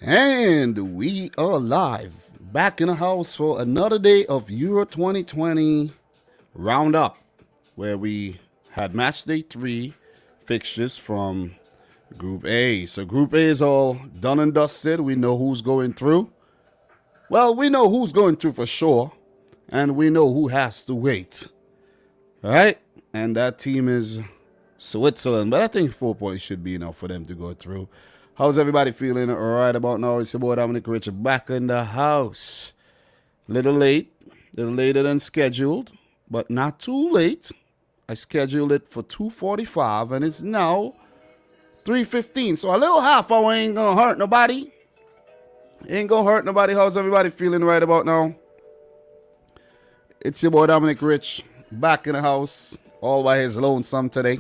And we are live, back in the house for another day of Euro 2020 Roundup, where we had match day 3 fixtures from Group A. So Group A is all done and dusted. We know who's going through. Well, we know who's going through for sure, and we know who has to wait. All right? And that team is Switzerland, but I think 4 points should be enough for them to go through. How's everybody feeling right about now? It's your boy Dominic Rich back in the house. Little late, little later than scheduled, but not too late. I scheduled it for 2:45 and it's now 3:15. So a little half hour ain't gonna hurt nobody. Ain't gonna hurt nobody. How's everybody feeling right about now? It's your boy Dominic Rich back in the house, all by his lonesome today,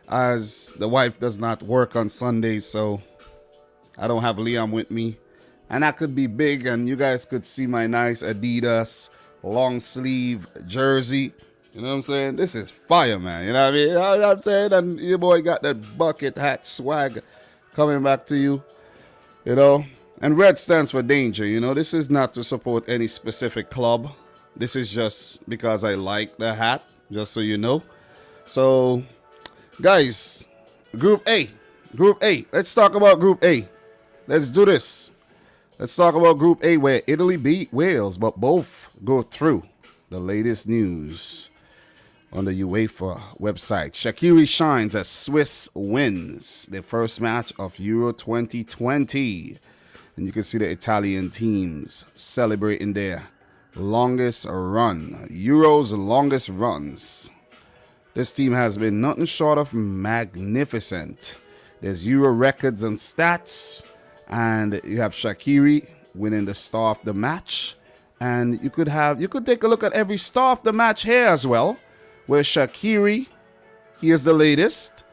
as the wife does not work on Sundays, so I don't have Liam with me. And I could be big and you guys could see my nice Adidas long sleeve jersey. You know what I'm saying? This is fire, man. You know what I mean? You know what I'm saying? And your boy got that bucket hat swag coming back to you. You know? And red stands for danger. You know, this is not to support any specific club. This is just because I like the hat, just so you know. So, guys, Group A. Group A. Let's talk about Group A. Let's do this. Let's talk about Group A, where Italy beat Wales, but both go through. The latest news on the UEFA website. Shaqiri shines as Swiss wins their first match of Euro 2020. And you can see the Italian teams celebrating their longest run. Euro's longest runs. This team has been nothing short of magnificent. There's Euro records and stats, and you have Shaqiri winning the star of the match. And you could take a look at every star of the match here as well, where Shaqiri, he is the latest.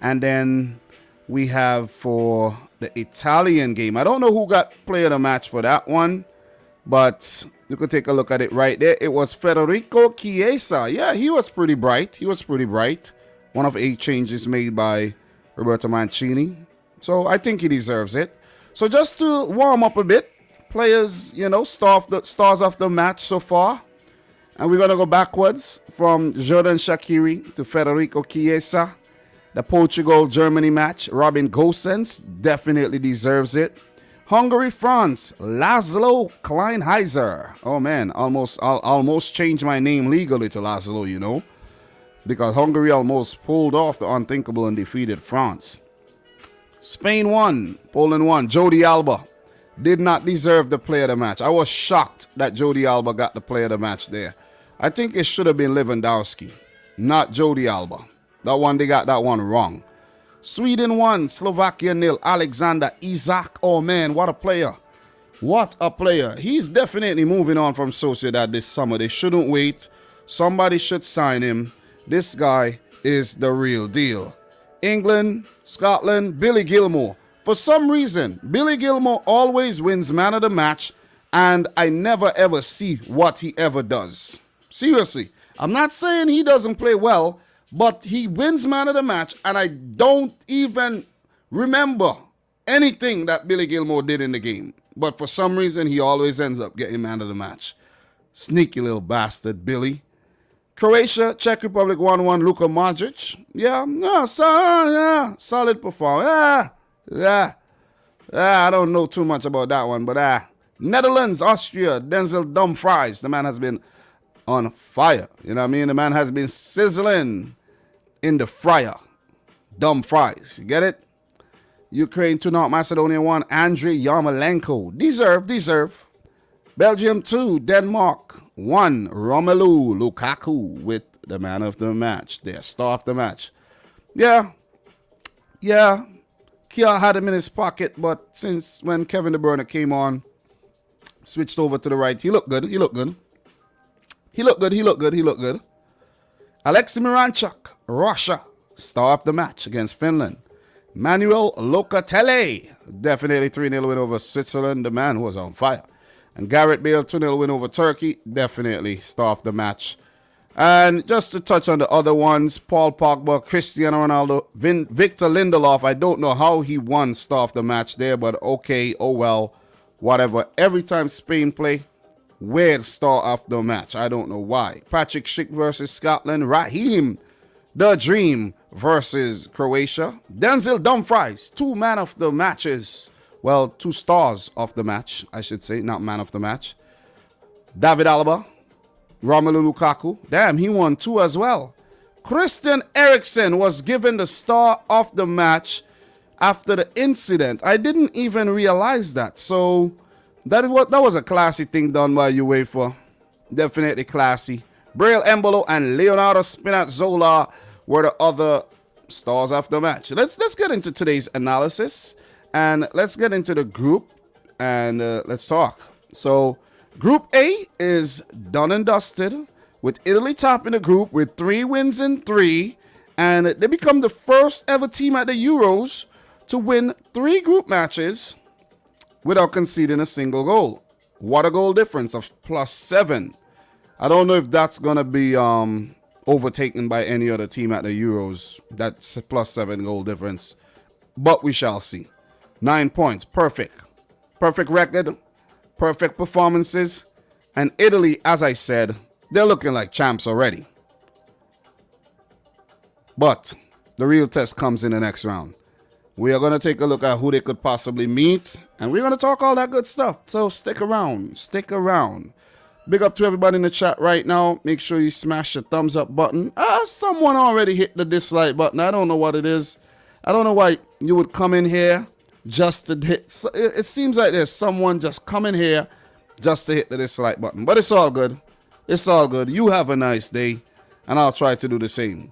And then we have for the Italian game, I don't know who got player of the match for that one, but you could take a look at it right there. It was Federico Chiesa. Yeah, he was pretty bright. One of 8 changes made by Roberto Mancini. So I think he deserves it. So just to warm up a bit, players, stars of the match so far. And we're going to go backwards from Jordan Shaqiri to Federico Chiesa. The Portugal-Germany match, Robin Gosens definitely deserves it. Hungary-France, Laszlo Kleinheiser. Oh man, almost changed my name legally to Laszlo, you know, because Hungary almost pulled off the unthinkable and defeated France. Spain won, Poland won. Jody Alba did not deserve the player of the match. I was shocked that Jody Alba got the player of the match there. I think it should have been Lewandowski, not Jody Alba. They got that one wrong. Sweden won, Slovakia 0. Alexander Isak. Oh man, what a player. What a player. He's definitely moving on from Sociedad this summer. They shouldn't wait. Somebody should sign him. This guy is the real deal. England, Scotland, Billy Gilmour. For some reason, Billy Gilmour always wins man of the match, and I never ever see what he ever does. Seriously, I'm not saying he doesn't play well, but he wins man of the match, and I don't even remember anything that Billy Gilmour did in the game. But for some reason, he always ends up getting man of the match. Sneaky little bastard, Billy. Croatia, Czech Republic 1-1, Luka Modric. Solid performance. I don't know too much about that one, but Netherlands, Austria, Denzel Dumfries. The man has been on fire. You know what I mean? The man has been sizzling in the fryer. Dumfries. You get it? Ukraine 2-0, Macedonia 1, Andrei Yarmolenko. Deserve. Belgium 2, Denmark 1, Romelu Lukaku with the man of the match. Their star of the match. Yeah. Kia had him in his pocket, but since when Kevin De Bruyne came on, switched over to the right, he looked good. Alexei Miranchuk, Russia, star of the match against Finland. Manuel Locatelli, definitely 3-0 win over Switzerland. The man was on fire. And Gareth Bale, 2-0 win over Turkey, definitely star of the match And just to touch on the other ones, Paul Pogba, Cristiano Ronaldo, Victor Lindelof. I don't know how he won star of the match there, but okay, oh well, whatever. Every time Spain play, we're star of the match. I don't know why. Patrick Schick versus Scotland. Raheem, the Dream versus Croatia. Denzel Dumfries, 2 man of the matches. Well, 2 stars of the match, I should say, not man of the match. David Alaba, Romelu Lukaku. Damn, he won 2 as well. Christian Eriksen was given the star of the match after the incident. I didn't even realize that. So that was a classy thing done by UEFA. Definitely classy. Braille Embolo and Leonardo Spinazzola were the other stars of the match. Let's get into today's analysis, and let's get into the group, and let's talk. So Group A is done and dusted, with Italy topping the group with 3 wins in 3, and they become the first ever team at the Euros to win 3 group matches without conceding a single goal. What a goal difference of +7. I don't know if that's going to be overtaken by any other team at the Euros. That's a +7 goal difference, but we shall see. 9 points, perfect. Perfect record. Perfect performances. And Italy, as I said, they're looking like champs already. But the real test comes in the next round. We are going to take a look at who they could possibly meet, and we're going to talk all that good stuff. So stick around. Stick around. Big up to everybody in the chat right now. Make sure you smash the thumbs up button. Someone already hit the dislike button. I don't know what it is. I don't know why you would come in here just to hit. It seems like there's someone just coming here just to hit the dislike button, but it's all good. It's all good. You have a nice day, and I'll try to do the same.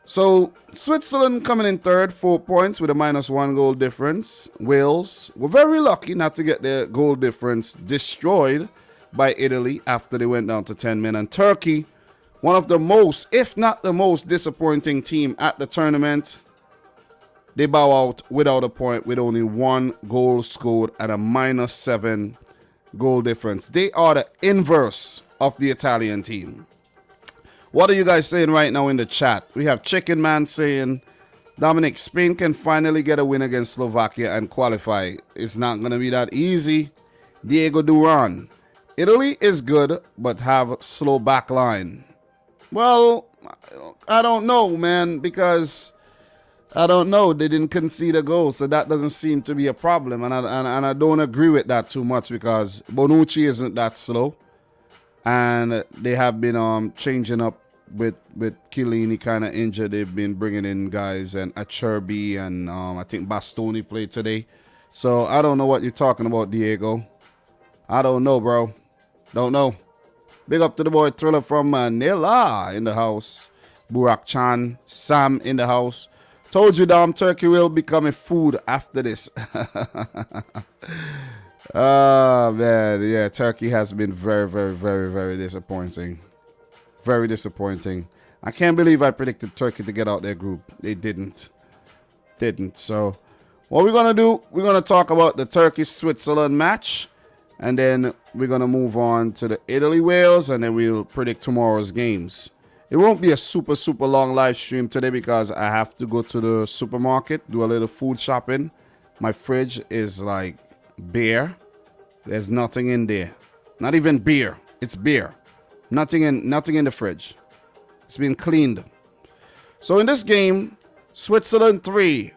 So Switzerland coming in third, 4 points with a -1 goal difference. Wales were very lucky not to get their goal difference destroyed by Italy after they went down to 10 men. And Turkey, one of the most, if not the most disappointing team at the tournament, they bow out without a point with only 1 goal scored at a -7 goal difference. They are the inverse of the Italian team. What are you guys saying right now in the chat? We have Chicken Man saying, Dominic, Spain can finally get a win against Slovakia and qualify. It's not going to be that easy. Diego Duran, Italy is good, but have slow back line. Well, I don't know, man, because I don't know. They didn't concede a goal, so that doesn't seem to be a problem. And I don't agree with that too much, because Bonucci isn't that slow. And they have been changing up with Chiellini kind of injured. They've been bringing in guys, and Acerbi, and I think Bastoni played today. So I don't know what you're talking about, Diego. I don't know, bro. Don't know. Big up to the boy Thriller from Manila in the house. Burak Chan, Sam in the house. Told you, Dom, Turkey will be coming food after this. Oh, man. Yeah, Turkey has been very, very, very, very disappointing. Very disappointing. I can't believe I predicted Turkey to get out their group. They didn't. So what we're going to do, we're going to talk about the Turkey-Switzerland match. And then we're going to move on to the Italy-Wales. And then we'll predict tomorrow's games. It won't be a super, super long live stream today because I have to go to the supermarket, do a little food shopping. My fridge is like bare. There's nothing in there. Not even beer. It's beer. Nothing in the fridge. It's been cleaned. So in this game, Switzerland 3,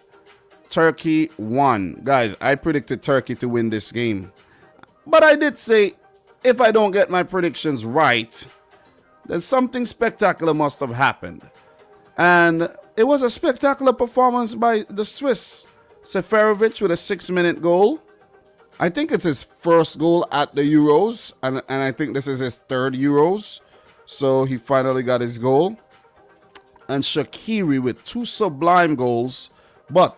Turkey 1. Guys, I predicted Turkey to win this game. But I did say, if I don't get my predictions right, then something spectacular must have happened. And it was a spectacular performance by the Swiss. Seferovic with a 6-minute goal. I think it's his first goal at the Euros. And I think this is his 3rd Euros. So he finally got his goal. And Shaqiri with 2 sublime goals. But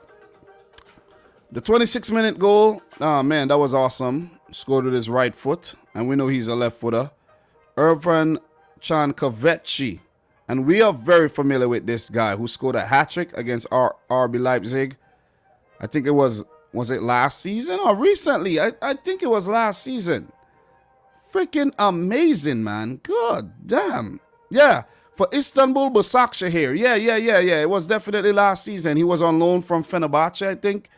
the 26-minute goal, oh man, that was awesome. Scored with his right foot. And we know he's a left footer. Irfan Cankovici. And we are very familiar with this guy who scored a hat-trick against RB Leipzig. I think it was it last season or recently? I think it was last season. Freaking amazing, man. God damn. Yeah, for Istanbul Başakşehir. Yeah. It was definitely last season. He was on loan from Fenerbahce, I think.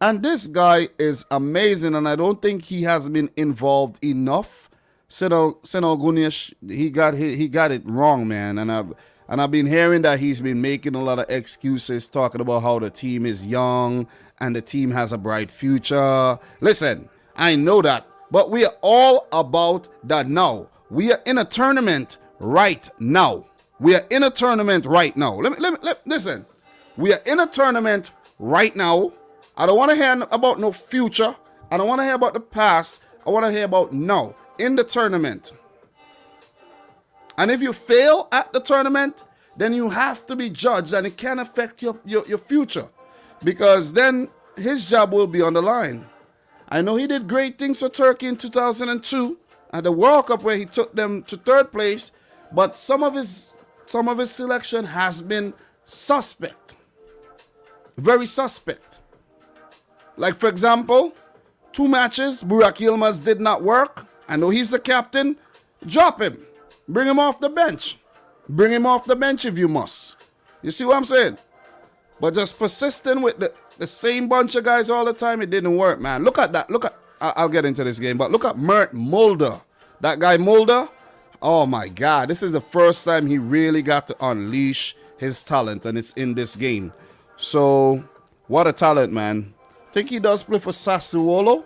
And this guy is amazing, and I don't think he has been involved enough. Senol Gunesh, he got it wrong, man. And I've been hearing that he's been making a lot of excuses, talking about how the team is young and the team has a bright future. Listen, I know that, but we are all about that now. We are in a tournament right now. We are in a tournament right now. Listen. We are in a tournament right now. I don't want to hear about no future. I don't want to hear about the past. I want to hear about now, in the tournament. And if you fail at the tournament, then you have to be judged, and it can affect your future, because then his job will be on the line. I know he did great things for Turkey in 2002 at the World Cup, where he took them to third place, but some of his selection has been suspect. Very suspect. Like, for example, 2 matches, Burak Yilmaz did not work. I know he's the captain. Drop him. Bring him off the bench. Bring him off the bench if you must. You see what I'm saying? But just persisting with the same bunch of guys all the time, it didn't work, man. Look at that. I'll get into this game, but look at Mert Mulder. That guy Mulder, oh my God. This is the first time he really got to unleash his talent, and it's in this game. So, what a talent, man. I think he does play for Sassuolo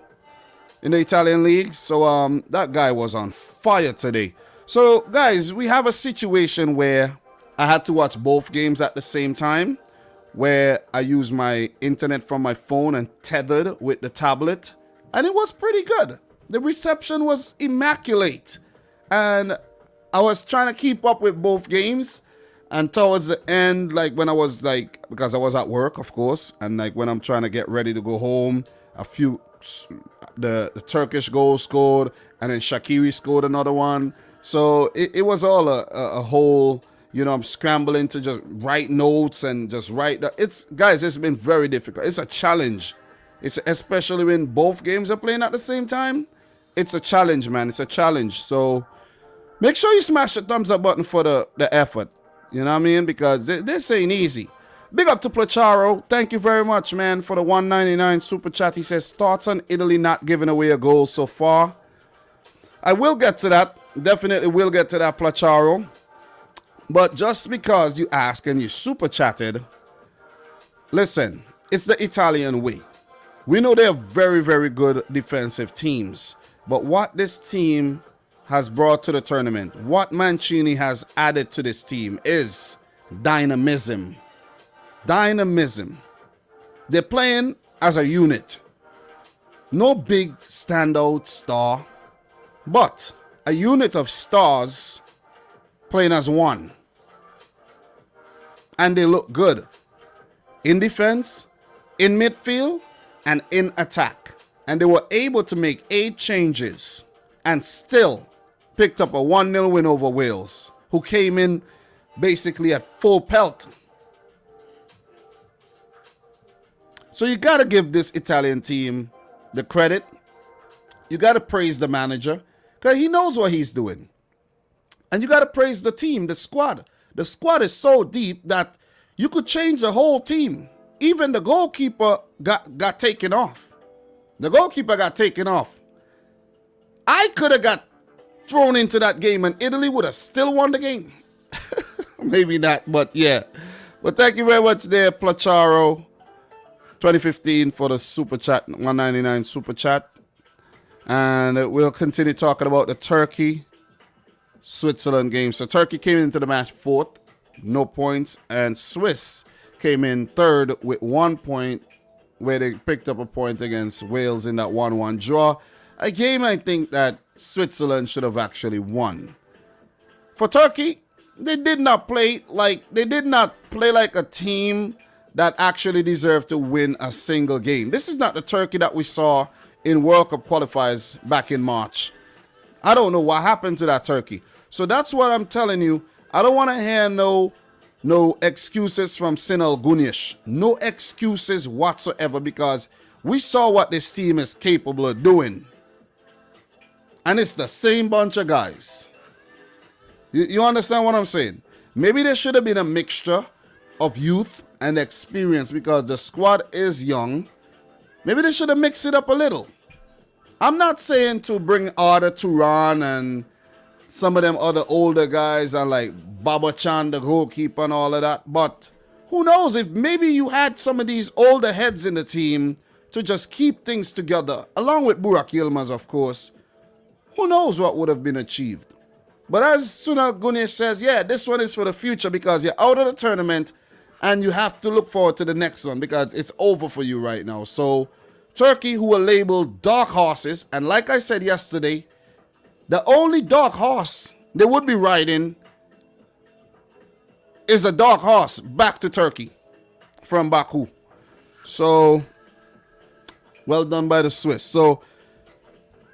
in the Italian league. So that guy was on fire today. So guys, we have a situation where I had to watch both games at the same time, where I used my internet from my phone and tethered with the tablet, and it was pretty good. The reception was immaculate, and I was trying to keep up with both games. And towards the end, like when I was like, because I was at work, of course, and like when I'm trying to get ready to go home, the Turkish goal scored, and then Shaqiri scored another one. So it was all a whole, I'm scrambling to just write notes and just write. It's been very difficult. It's a challenge. It's especially when both games are playing at the same time. It's a challenge, man. It's a challenge. So make sure you smash the thumbs up button for the effort. You know what I mean? Because this ain't easy. Big up to Placharo. Thank you very much, man, for the $1.99 super chat. He says, thoughts on Italy not giving away a goal so far? I will get to that. Definitely will get to that, Placharo. But just because you ask and you super chatted, listen, it's the Italian way. We know they're very, very good defensive teams. But what this team has brought to the tournament, what Mancini has added to this team, is dynamism. Dynamism. They're playing as a unit. No big standout star, but a unit of stars playing as one. And they look good in defense, in midfield, and in attack. And they were able to make 8 changes and still picked up a 1-0 win over Wales, who came in basically at full pelt. So you got to give this Italian team the credit. You got to praise the manager, because he knows what he's doing. And you got to praise the team, the squad. The squad is so deep that you could change the whole team. Even the goalkeeper got taken off. The goalkeeper got taken off. I could have got thrown into that game and Italy would have still won the game. Maybe not, but yeah. But thank you very much there, Placharo 2015, for the super chat, $1.99 super chat. And we'll continue talking about the Turkey-Switzerland game. So Turkey came into the match 4th, no points, and Swiss came in 3rd with 1 point, where they picked up a point against Wales in that 1-1 draw. A game I think that Switzerland should have actually won. For Turkey, they did not play like a team that actually deserved to win a single game. This is not the Turkey that we saw in World Cup qualifiers back in March. I don't know what happened to that Turkey. So that's what I'm telling you. I don't want to hear no excuses from Sinal Gunish. No excuses whatsoever, because we saw what this team is capable of doing. And it's the same bunch of guys. You understand what I'm saying? Maybe there should have been a mixture of youth and experience because the squad is young. Maybe they should have mixed it up a little. I'm not saying to bring Arda Turan and some of them other older guys and like Baba Chan, the goalkeeper and all of that. But who knows if maybe you had some of these older heads in the team to just keep things together, along with Burak Yilmaz, of course. Who knows what would have been achieved. But as Sunil Gunesh says, yeah, this one is for the future because you're out of the tournament and you have to look forward to the next one because it's over for you right now. So Turkey, who were labeled dark horses, and like I said yesterday, the only dark horse they would be riding is a dark horse back to Turkey from Baku. So, well done by the Swiss. So,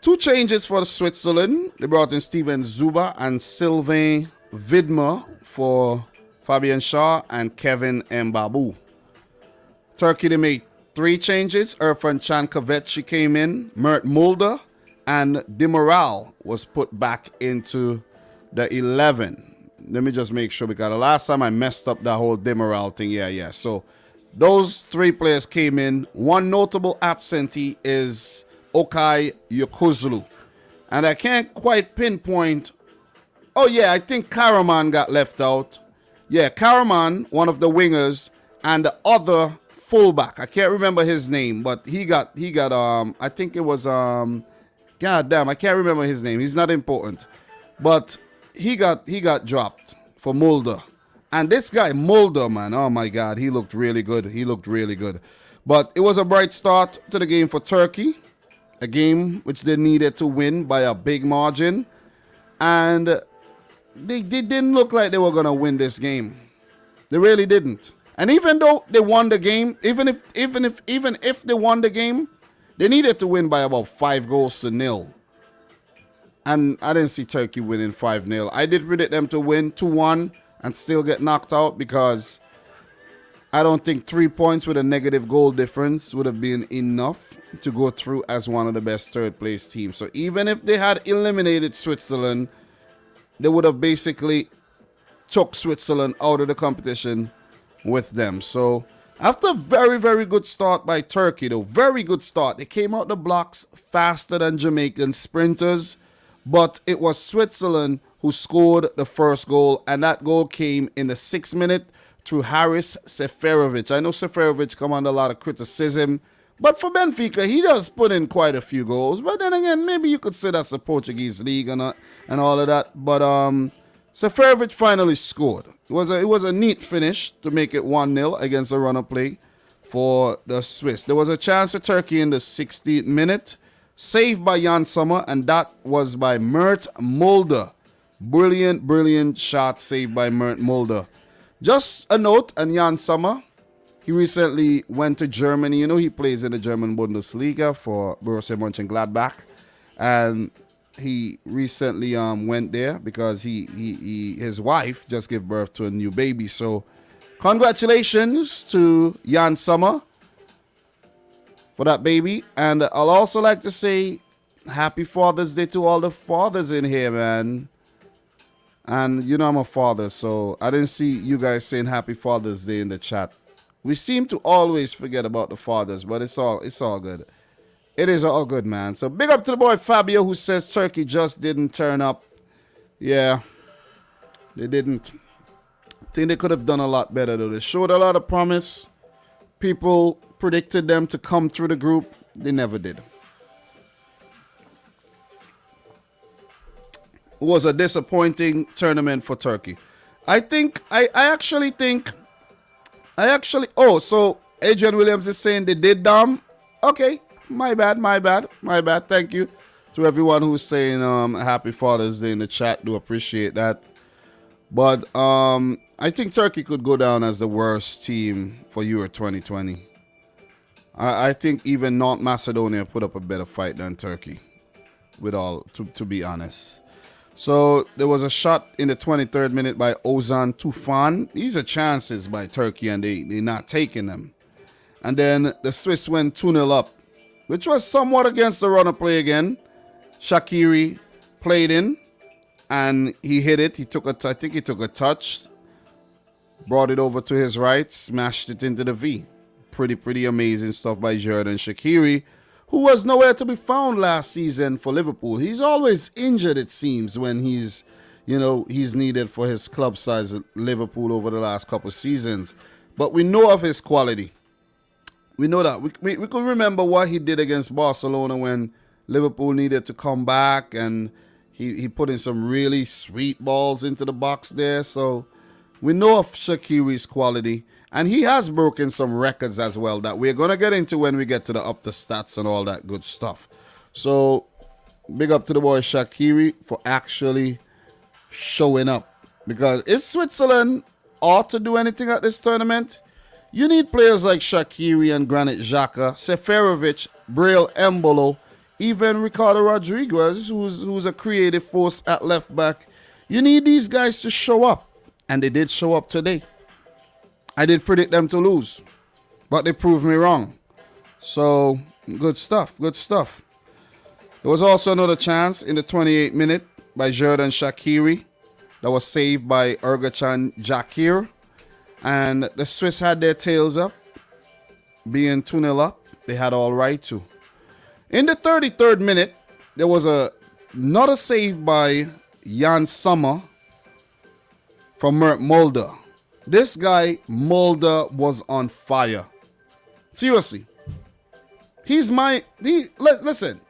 2 changes for Switzerland. They brought in Steven Zuba and Sylvain Widmer for Fabian Schär and Kevin Mbabu. Turkey, they made 3 changes. Irfan Cankovic came in. Mert Mulder and Demiral was put back into the 11. Let me just make sure because the last time I messed up that whole Demiral thing. Yeah. So those 3 players came in. One notable absentee is Okay Yokuzlu. And I can't quite pinpoint. Oh, yeah, I think Karaman got left out. Yeah, Karaman, one of the wingers, and the other fullback. I can't remember his name, but he got I think it was god damn, I can't remember his name. He's not important. But he got dropped for Mulder. And this guy Mulder, man, oh my god, he looked really good. But it was a bright start to the game for Turkey. A game which they needed to win by a big margin. And they didn't look like they were going to win this game. They really didn't. And even though they won the game, even if they won the game, they needed to win by about 5-0. And I didn't see Turkey winning 5-0. I did predict them to win 2-1 and still get knocked out because I don't think 3 points with a negative goal difference would have been enough to go through as one of the best third-place teams. So even if they had eliminated Switzerland, they would have basically took Switzerland out of the competition with them. So after a very, very good start by Turkey, though, very good start. They came out the blocks faster than Jamaican sprinters, but it was Switzerland who scored the first goal, and that goal came in the 6th minute through Haris Seferovic. I know Seferovic come under a lot of criticism, but for Benfica, he does put in quite a few goals. But then again, maybe you could say that's the Portuguese league and all of that. But Seferovic finally scored. It was a neat finish to make it 1-0 against a runner play for the Swiss. There was a chance for Turkey in the 16th minute. Saved by Jan Sommer, and that was by Mert Mulder. Brilliant shot saved by Mert Mulder. Just a note, and Jan Sommer, he recently went to Germany. You know, he plays in the German Bundesliga for Borussia Mönchengladbach. And he recently went there because his wife just gave birth to a new baby. So congratulations to Jan Sommer for that baby. And I'll also like to say happy Father's Day to all the fathers in here, man. And you know I'm a father, so I didn't see you guys saying happy Father's Day in the chat. We seem to always forget about the fathers, but it's all good. It is all good, man. So big up to the boy Fabio who says Turkey just didn't turn up. Yeah, they didn't. I think they could have done a lot better though. They showed a lot of promise. People predicted them to come through the group. They never did. It was a disappointing tournament for Turkey. I actually, so Adrian Williams is saying they did dumb. Okay, my bad. Thank you to everyone who's saying happy Father's Day in the chat. Do appreciate that. But I think Turkey could go down as the worst team for Euro 2020. I think even North Macedonia put up a better fight than Turkey, to be honest. So there was a shot in the 23rd minute by Ozan Tufan. These are chances by Turkey and they're not taking them. And then the Swiss went 2-0 up, which was somewhat against the runner play again. Shaqiri played in. and he hit it. I think he took a touch, brought it over to his right, smashed it into the V. Pretty amazing stuff by Xherdan Shaqiri, who was nowhere to be found last season for Liverpool. He's always injured, it seems, when he's needed for his club size at Liverpool over the last couple of seasons. But we know of his quality. We know that. We could remember what he did against Barcelona when Liverpool needed to come back, and he put in some really sweet balls into the box there. So we know of Shaqiri's quality, and he has broken some records as well that we're going to get into when we get to the up the stats and all that good stuff. So big up to the boy Shaqiri for actually showing up, because if Switzerland ought to do anything at this tournament, you need players like Shaqiri and Granit Xhaka, Seferovic, Breel Embolo, even Ricardo Rodriguez, who's a creative force at left back. You need these guys to show up, and they did show up today. I did predict them to lose, but they proved me wrong. So good stuff. There was also another chance in the 28th minute by Xherdan Shaqiri that was saved by Ergachan Jakir. And the Swiss had their tails up, being 2-0 up. They had all right to. In the 33rd minute, there was another save by Jan Sommer from Mert Mulder. This guy, Mulder, was on fire. Seriously. Listen.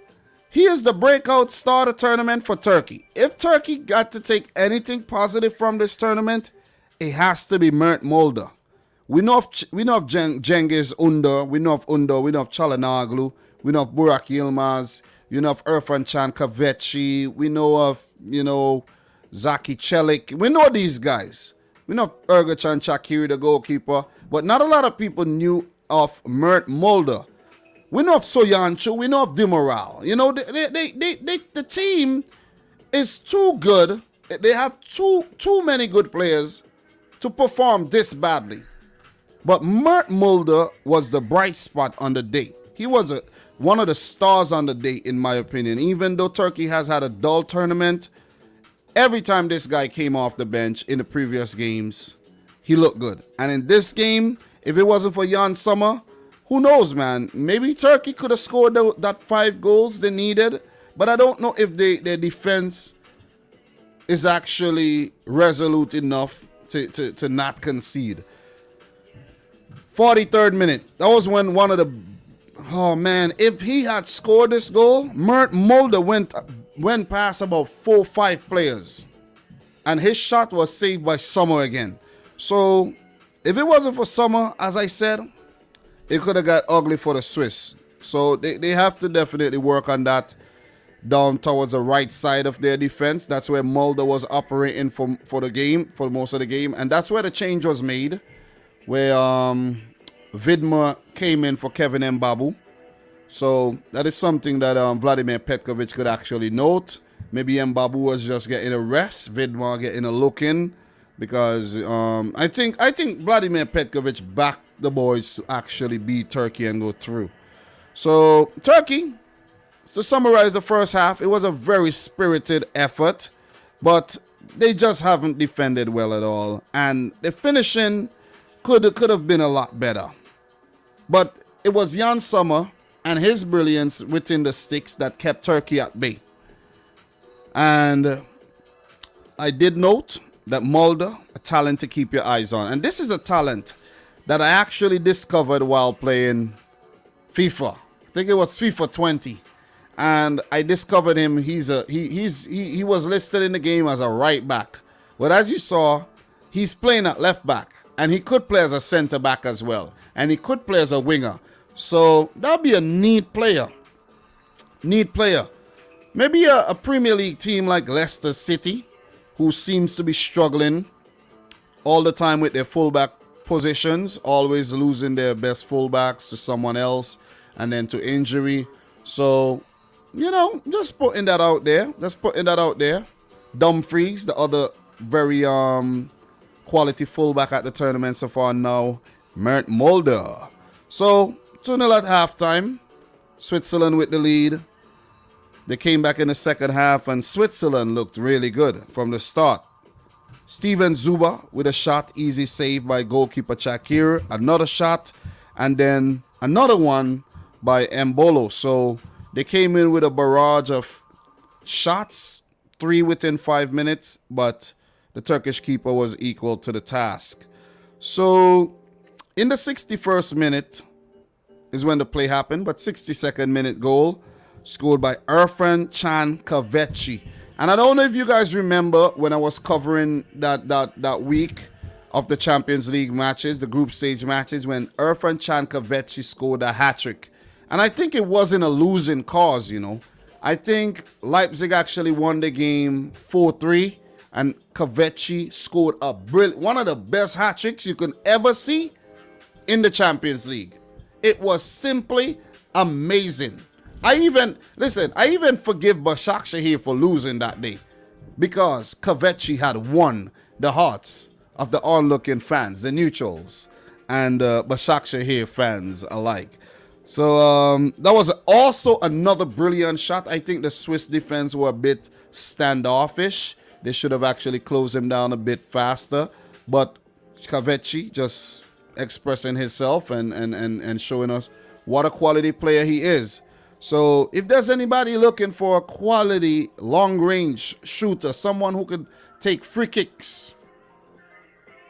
He is the breakout star of the tournament for Turkey. If Turkey got to take anything positive from this tournament, it has to be Mert Mulder. We know of Cengiz Under, we know of Çalhanoğlu, we know of Burak Yilmaz, we know of Irfan Can Kahveci, we know of, Zaki Çelik. We know these guys. We know of Ergachan Shaqiri, the goalkeeper, but not a lot of people knew of Mert Mulder. We know of Soyuncu, we know of Demiral. The team is too good. They have too many good players to perform this badly. But Mert Mulder was the bright spot on the day. He was one of the stars on the day, in my opinion. Even though Turkey has had a dull tournament, every time this guy came off the bench in the previous games, he looked good. And in this game, if it wasn't for Jan Sommer, who knows, man? Maybe Turkey could have scored that 5 goals they needed. But I don't know if their defense is actually resolute enough to not concede. 43rd minute. That was when one of the... Oh, man. If he had scored this goal, Mert Mulder went past about 4-5 players. And his shot was saved by Sommer again. So, if it wasn't for Sommer, as I said, it could have got ugly for the Swiss. So, they have to definitely work on that down towards the right side of their defense. That's where Mulder was operating for the game, for most of the game. And that's where the change was made, where Vidma came in for Kevin Mbabu. So that is something that Vladimir Petkovic could actually note. Maybe Mbabu was just getting a rest, Vidma getting a look in, because I think Vladimir Petkovic backed the boys to actually beat Turkey and go through. So Turkey, to summarize the first half, it was a very spirited effort, but they just haven't defended well at all. And the finishing could have been a lot better. But it was Jan Sommer and his brilliance within the sticks that kept Turkey at bay. And I did note that Mulder, a talent to keep your eyes on. And this is a talent that I actually discovered while playing FIFA. I think it was FIFA 20. And I discovered him. He was listed in the game as a right back. But as you saw, he's playing at left back. And he could play as a center back as well. And he could play as a winger. So that'll be a neat player. Neat player. Maybe a Premier League team like Leicester City, who seems to be struggling all the time with their fullback positions, always losing their best fullbacks to someone else and then to injury. So, just putting that out there. Dumfries, the other very quality fullback at the tournament so far now, Mert Mulder. So, 2-0 at halftime. Switzerland with the lead. They came back in the second half, and Switzerland looked really good from the start. Steven Zuba with a shot, easy save by goalkeeper Chakir. Another shot, and then another one by Mbolo. So they came in with a barrage of shots, 3 within 5 minutes, but the Turkish keeper was equal to the task. So in the 61st minute is when the play happened, but 62nd minute goal scored by Irfan Can Kaveci. And I don't know if you guys remember when I was covering that week of the Champions League matches, the group stage matches, when Irfan Can Kaveci scored a hat-trick. And I think it wasn't a losing cause, you know. I think Leipzig actually won the game 4-3, and Kaveci scored one of the best hat-tricks you can ever see in the Champions League. It was simply amazing. I even forgive Başakşehir for losing that day, because Kaveci had won the hearts of the onlooking fans, the neutrals, and Başakşehir fans alike. So that was also another brilliant shot. I think the Swiss defense were a bit standoffish. They should have actually closed him down a bit faster. But Kaveci just expressing himself and showing us what a quality player he is. So if there's anybody looking for a quality long-range shooter, someone who could take free kicks,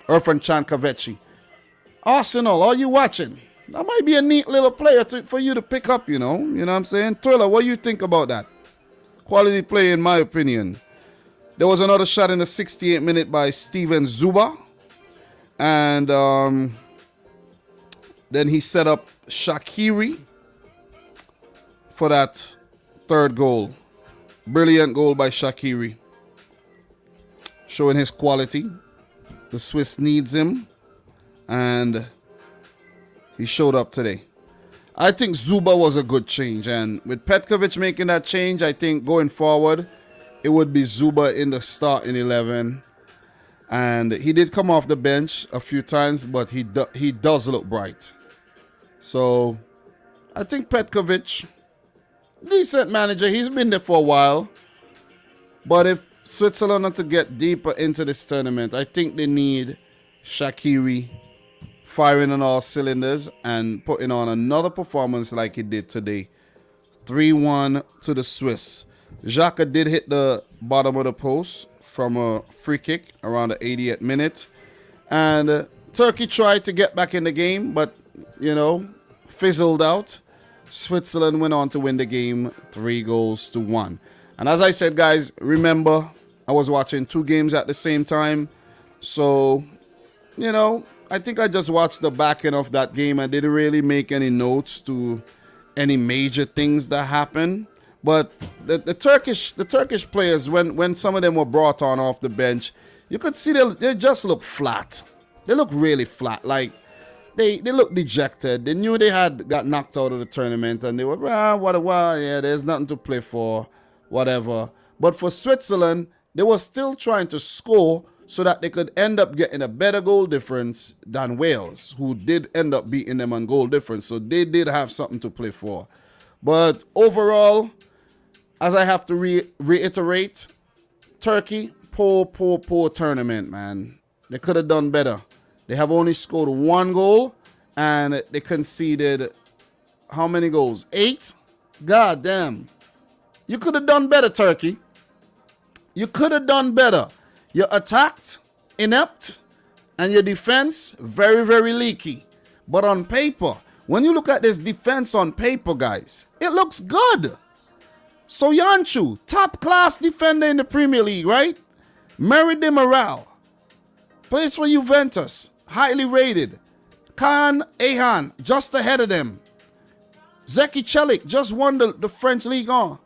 Irfan Can Kaveci. Arsenal, are you watching? That might be a neat little player for you to pick up, you know. You know what I'm saying? Thriller, what do you think about that? Quality player, in my opinion. There was another shot in the 68th minute by Steven Zuba. And then he set up Shaqiri for that third goal. Brilliant goal by Shaqiri, showing his quality. The Swiss needs him, and he showed up today. I think Zuba was a good change, and with Petkovic making that change, I think going forward, it would be Zuba in the starting 11. And he did come off the bench a few times, but he does look bright. So I think Petkovic, decent manager. He's been there for a while. But if Switzerland are to get deeper into this tournament, I think they need Shaqiri firing on all cylinders and putting on another performance like he did today. 3-1 to the Swiss. Xhaka did hit the bottom of the post from a free kick around the 80th minute. And Turkey tried to get back in the game, but, you know, fizzled out. Switzerland went on to win the game 3-1. And as I said, guys, remember, I was watching 2 games at the same time. So, you know, I think I just watched the back end of that game. I didn't really make any notes to any major things that happened. But the Turkish players, when some of them were brought on off the bench, you could see they just look flat. They look really flat. Like, they look dejected. They knew they had got knocked out of the tournament, and they were, yeah, there's nothing to play for, whatever. But for Switzerland, they were still trying to score so that they could end up getting a better goal difference than Wales, who did end up beating them on goal difference. So they did have something to play for. But overall, as I have to reiterate, Turkey, poor tournament, man. They could have done better. They have only scored 1 goal, and they conceded how many goals? 8? God damn. You could have done better, Turkey. You could have done better. You attacked, inept, and your defense, very, very leaky. But on paper, when you look at this defense on paper, guys, it looks good. Soyuncu, top-class defender in the Premier League, right? Mary Demiral, plays for Juventus, highly rated. Kaan Ayhan, just ahead of them. Zeki Celik just won the French Ligue 1.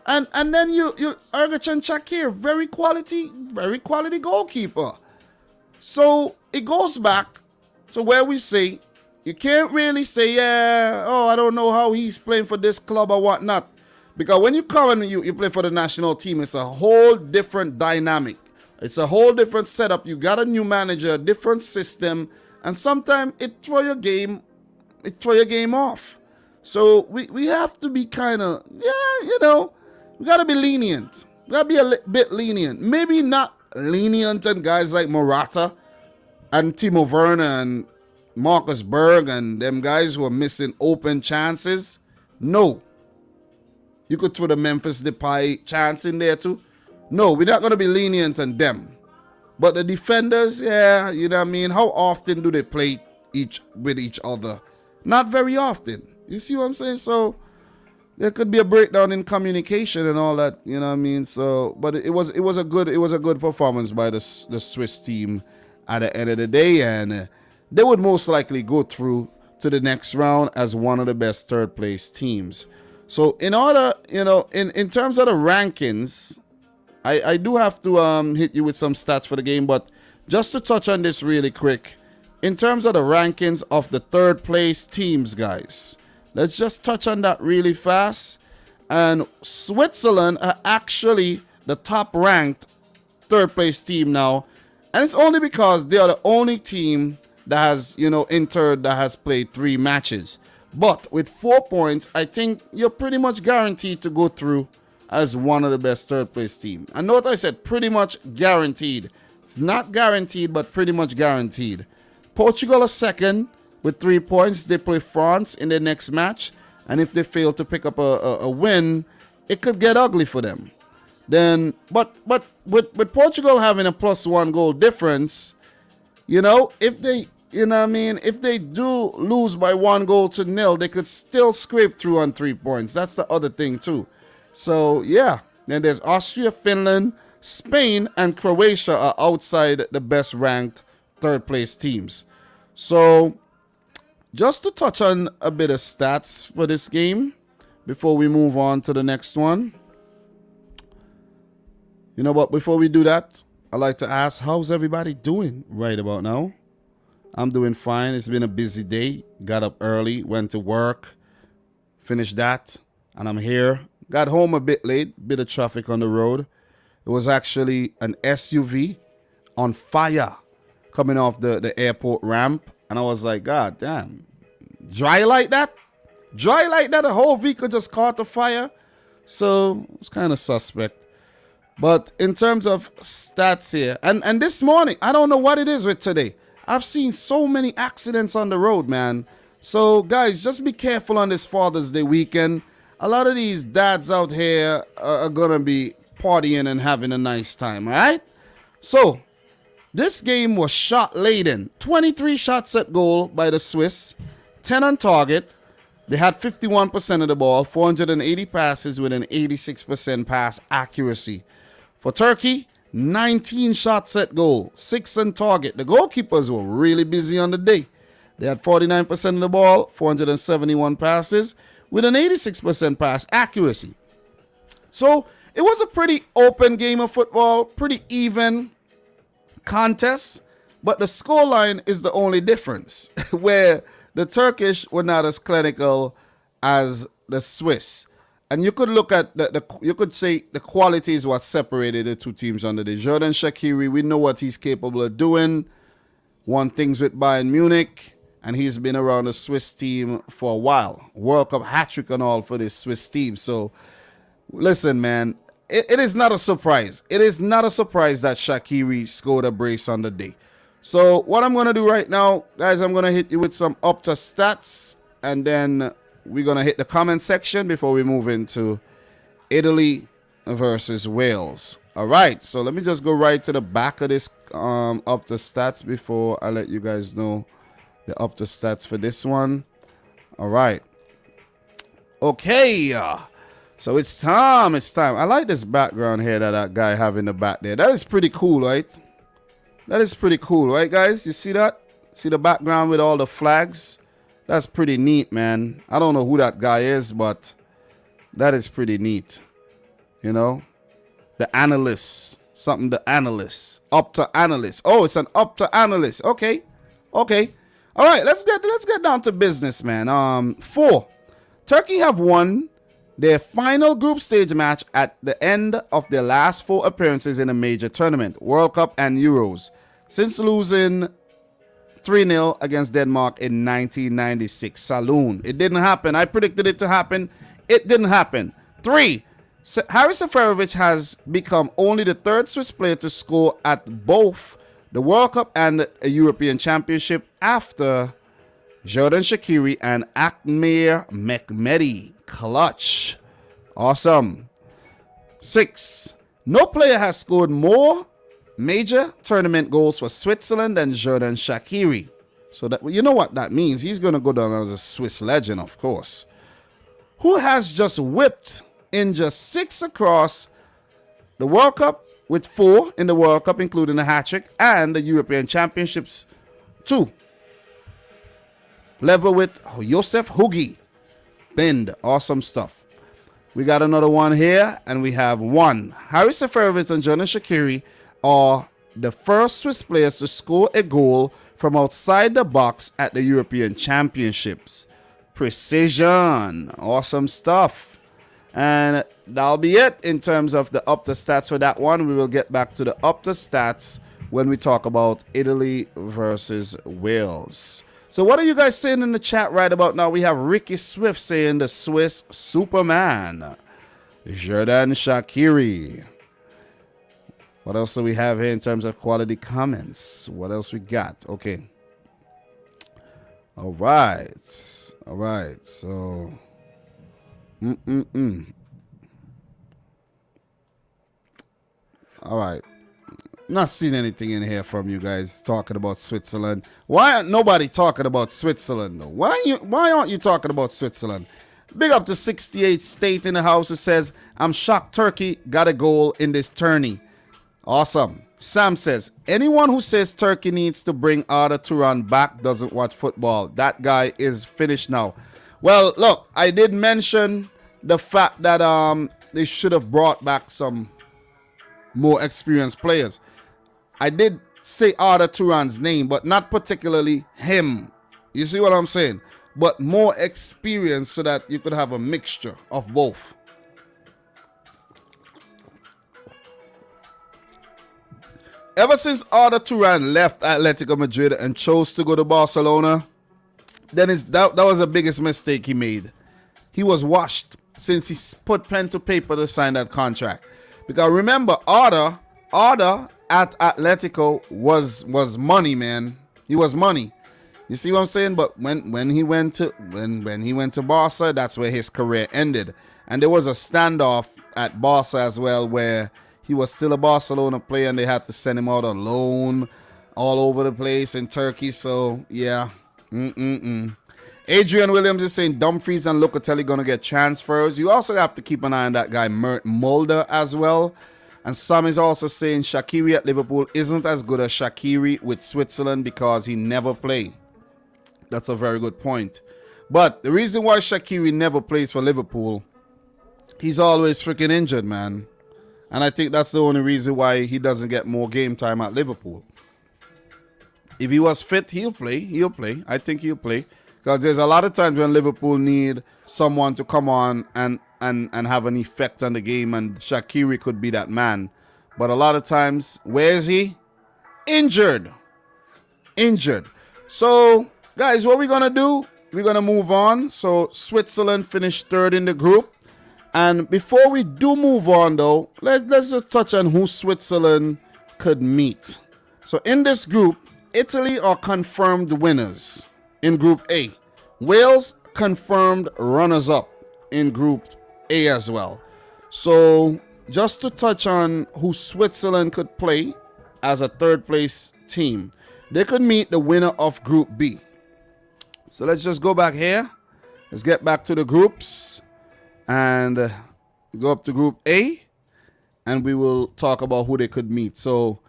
And then you Ergachan Chakir, very quality goalkeeper. So it goes back to where we say, you can't really say, yeah, I don't know how he's playing for this club or whatnot. Because when you come and you play for the national team, it's a whole different dynamic. It's a whole different setup. You got a new manager, a different system, and sometimes it throw your game off. So we have to be kind of, We got to be lenient. We got to be a bit lenient. Maybe not lenient on guys like Morata and Timo Werner and Marcus Berg and them guys who are missing open chances. No. You could throw the Memphis Depay chance in there too. No, we're not going to be lenient on them. But the defenders, yeah, you know what I mean? How often do they play with each other? Not very often. You see what I'm saying? So there could be a breakdown in communication and all that, you know what I mean? So, but it was a good performance by the Swiss team at the end of the day, and they would most likely go through to the next round as one of the best third place teams. So in order, you know, in terms of the rankings, I do have to hit you with some stats for the game, but just to touch on this really quick, in terms of the rankings of the third place teams, guys, let's just touch on that really fast. And Switzerland are actually the top ranked third place team now, and it's only because they are the only team that has, you know, entered that has played 3 matches. But with 4 points, I think you're pretty much guaranteed to go through as one of the best third place team. And note I said pretty much guaranteed. It's not guaranteed, but pretty much guaranteed. Portugal are second with 3 points. They play France in their next match, and if they fail to pick up a win, it could get ugly for them. Then, but with Portugal having a +1 goal difference, you know, if they, you know what I mean, if they do lose by 1-0, they could still scrape through on 3 points. That's the other thing too. So yeah, then there's Austria, Finland, Spain, and Croatia are outside the best ranked third place teams. So just to touch on a bit of stats for this game before we move on to the next one. You know what, before we do that, I'd like to ask, how's everybody doing right about now? I'm doing fine. It's been a busy day. Got up early, went to work, finished that, and I'm here. Got home a bit late, bit of traffic on the road. It was actually an SUV on fire coming off the airport ramp, and I was like, God damn, dry like that? Dry like that? The whole vehicle just caught the fire? So it's kind of suspect. But in terms of stats here, and this morning, I don't know what it is with today. I've seen so many accidents on the road, man. So guys, just be careful on this Father's Day weekend. A lot of these dads out here are gonna be partying and having a nice time, all right? So this game was shot laden. 23 shots at goal by the Swiss, 10 on target. They had 51% of the ball, 480 passes with an 86% pass accuracy. For Turkey, 19 shots at goal, 6 on target. The goalkeepers were really busy on the day. They had 49% of the ball, 471 passes with an 86% pass accuracy. So it was a pretty open game of football, pretty even contest, but the scoreline is the only difference, where the Turkish were not as clinical as the Swiss. And you could look at you could say the quality is what separated the two teams under the Xherdan Shaqiri. We know what he's capable of doing. Won things with Bayern Munich, and he's been around the Swiss team for a while. World Cup hat-trick and all for this Swiss team. So, listen, man, it is not a surprise. It is not a surprise that Shaqiri scored a brace on the day. So, what I'm going to do right now, guys, I'm going to hit you with some Opta stats, and then we're going to hit the comment section before we move into Italy versus Wales. All right, so let me just go right to the back of this Opta stats before I let you guys know the Opta stats for this one. All right. Okay. So it's time. It's time. I like this background here that guy have in the back there. That is pretty cool, right? That is pretty cool, right, guys? You see that? See the background with all the flags? That's pretty neat, man. I don't know who that guy is, but that is pretty neat. You know? The analyst. Something the analyst. Opta analyst. Oh, it's an Opta analyst. Okay. Okay. All right, let's get down to business, man. 4. Turkey have won their final group stage match at the end of their last 4 appearances in a major tournament, World Cup and Euros, since losing 3-0 against Denmark in 1996. Saloon. It didn't happen. I predicted it to happen. It didn't happen. 3. Haris Seferovic has become only the third Swiss player to score at both the World Cup and a European Championship after Xherdan Shaqiri and Akmir Mehmedi. Clutch. Awesome. 6. No player has scored more major tournament goals for Switzerland than Xherdan Shaqiri. So that, you know what that means. He's going to go down as a Swiss legend, of course. Who has just whipped in just 6 across the World Cup, with 4 in the World Cup, including a hat-trick, and the European Championships, 2. Level with Josef Hugi. Bend. Awesome stuff. We got another one here, and we have 1. Haris Seferovic and Xherdan Shaqiri are the first Swiss players to score a goal from outside the box at the European Championships. Precision. Awesome stuff. And that'll be it in terms of the Opta stats for that one. We will get back to the Opta stats when we talk about Italy versus Wales. So what are you guys saying in the chat right about now? We have Ricky Swift saying the Swiss Superman, Xherdan Shaqiri. What else do we have here in terms of quality comments? What else we got? Okay. All right. All right. So... All right. Not seeing anything in here from you guys talking about Switzerland. Why aren't nobody talking about Switzerland though? Why aren't you talking about Switzerland? Big up to 68 State in the house who says, I'm shocked Turkey got a goal in this tourney. Awesome. Sam says, anyone who says Turkey needs to bring Arda Turan back doesn't watch football. That guy is finished now. Well, look, I did mention the fact that they should have brought back some more experienced players. I did say Arda Turan's name, but not particularly him. You see what I'm saying? But more experience so that you could have a mixture of both. Ever since Arda Turan left Atletico Madrid and chose to go to Barcelona, then that was the biggest mistake he made. He was washed since he put pen to paper to sign that contract. Because remember, Arda at Atletico was money, man. He was money. You see what I'm saying? But when he went to Barca, that's where his career ended. And there was a standoff at Barca as well, where he was still a Barcelona player and they had to send him out on loan all over the place in Turkey. So yeah. Adrian Williams is saying Dumfries and Locatelli gonna get transfers. You also have to keep an eye on that guy Mulder as well. And Sam is also saying Shaqiri at Liverpool isn't as good as Shaqiri with Switzerland because he never played. That's a very good point. But the reason why Shaqiri never plays for Liverpool, he's always freaking injured, man. And I think that's the only reason why he doesn't get more game time at Liverpool. If he was fit, he'll play. He'll play. I think he'll play. Because there's a lot of times when Liverpool need someone to come on and have an effect on the game. And Shaqiri could be that man. But a lot of times, where is he? Injured. Injured. So, guys, what we're going to do, we're going to move on. So, Switzerland finished third in the group. And before we do move on, though, let's just touch on who Switzerland could meet. So, in this group, Italy are confirmed winners in Group A. Wales confirmed runners-up in Group A as well. So just to touch on who Switzerland could play as a third-place team, they could meet the winner of Group B. So let's just go back here. Let's get back to the groups and go up to Group A, and we will talk about who they could meet. So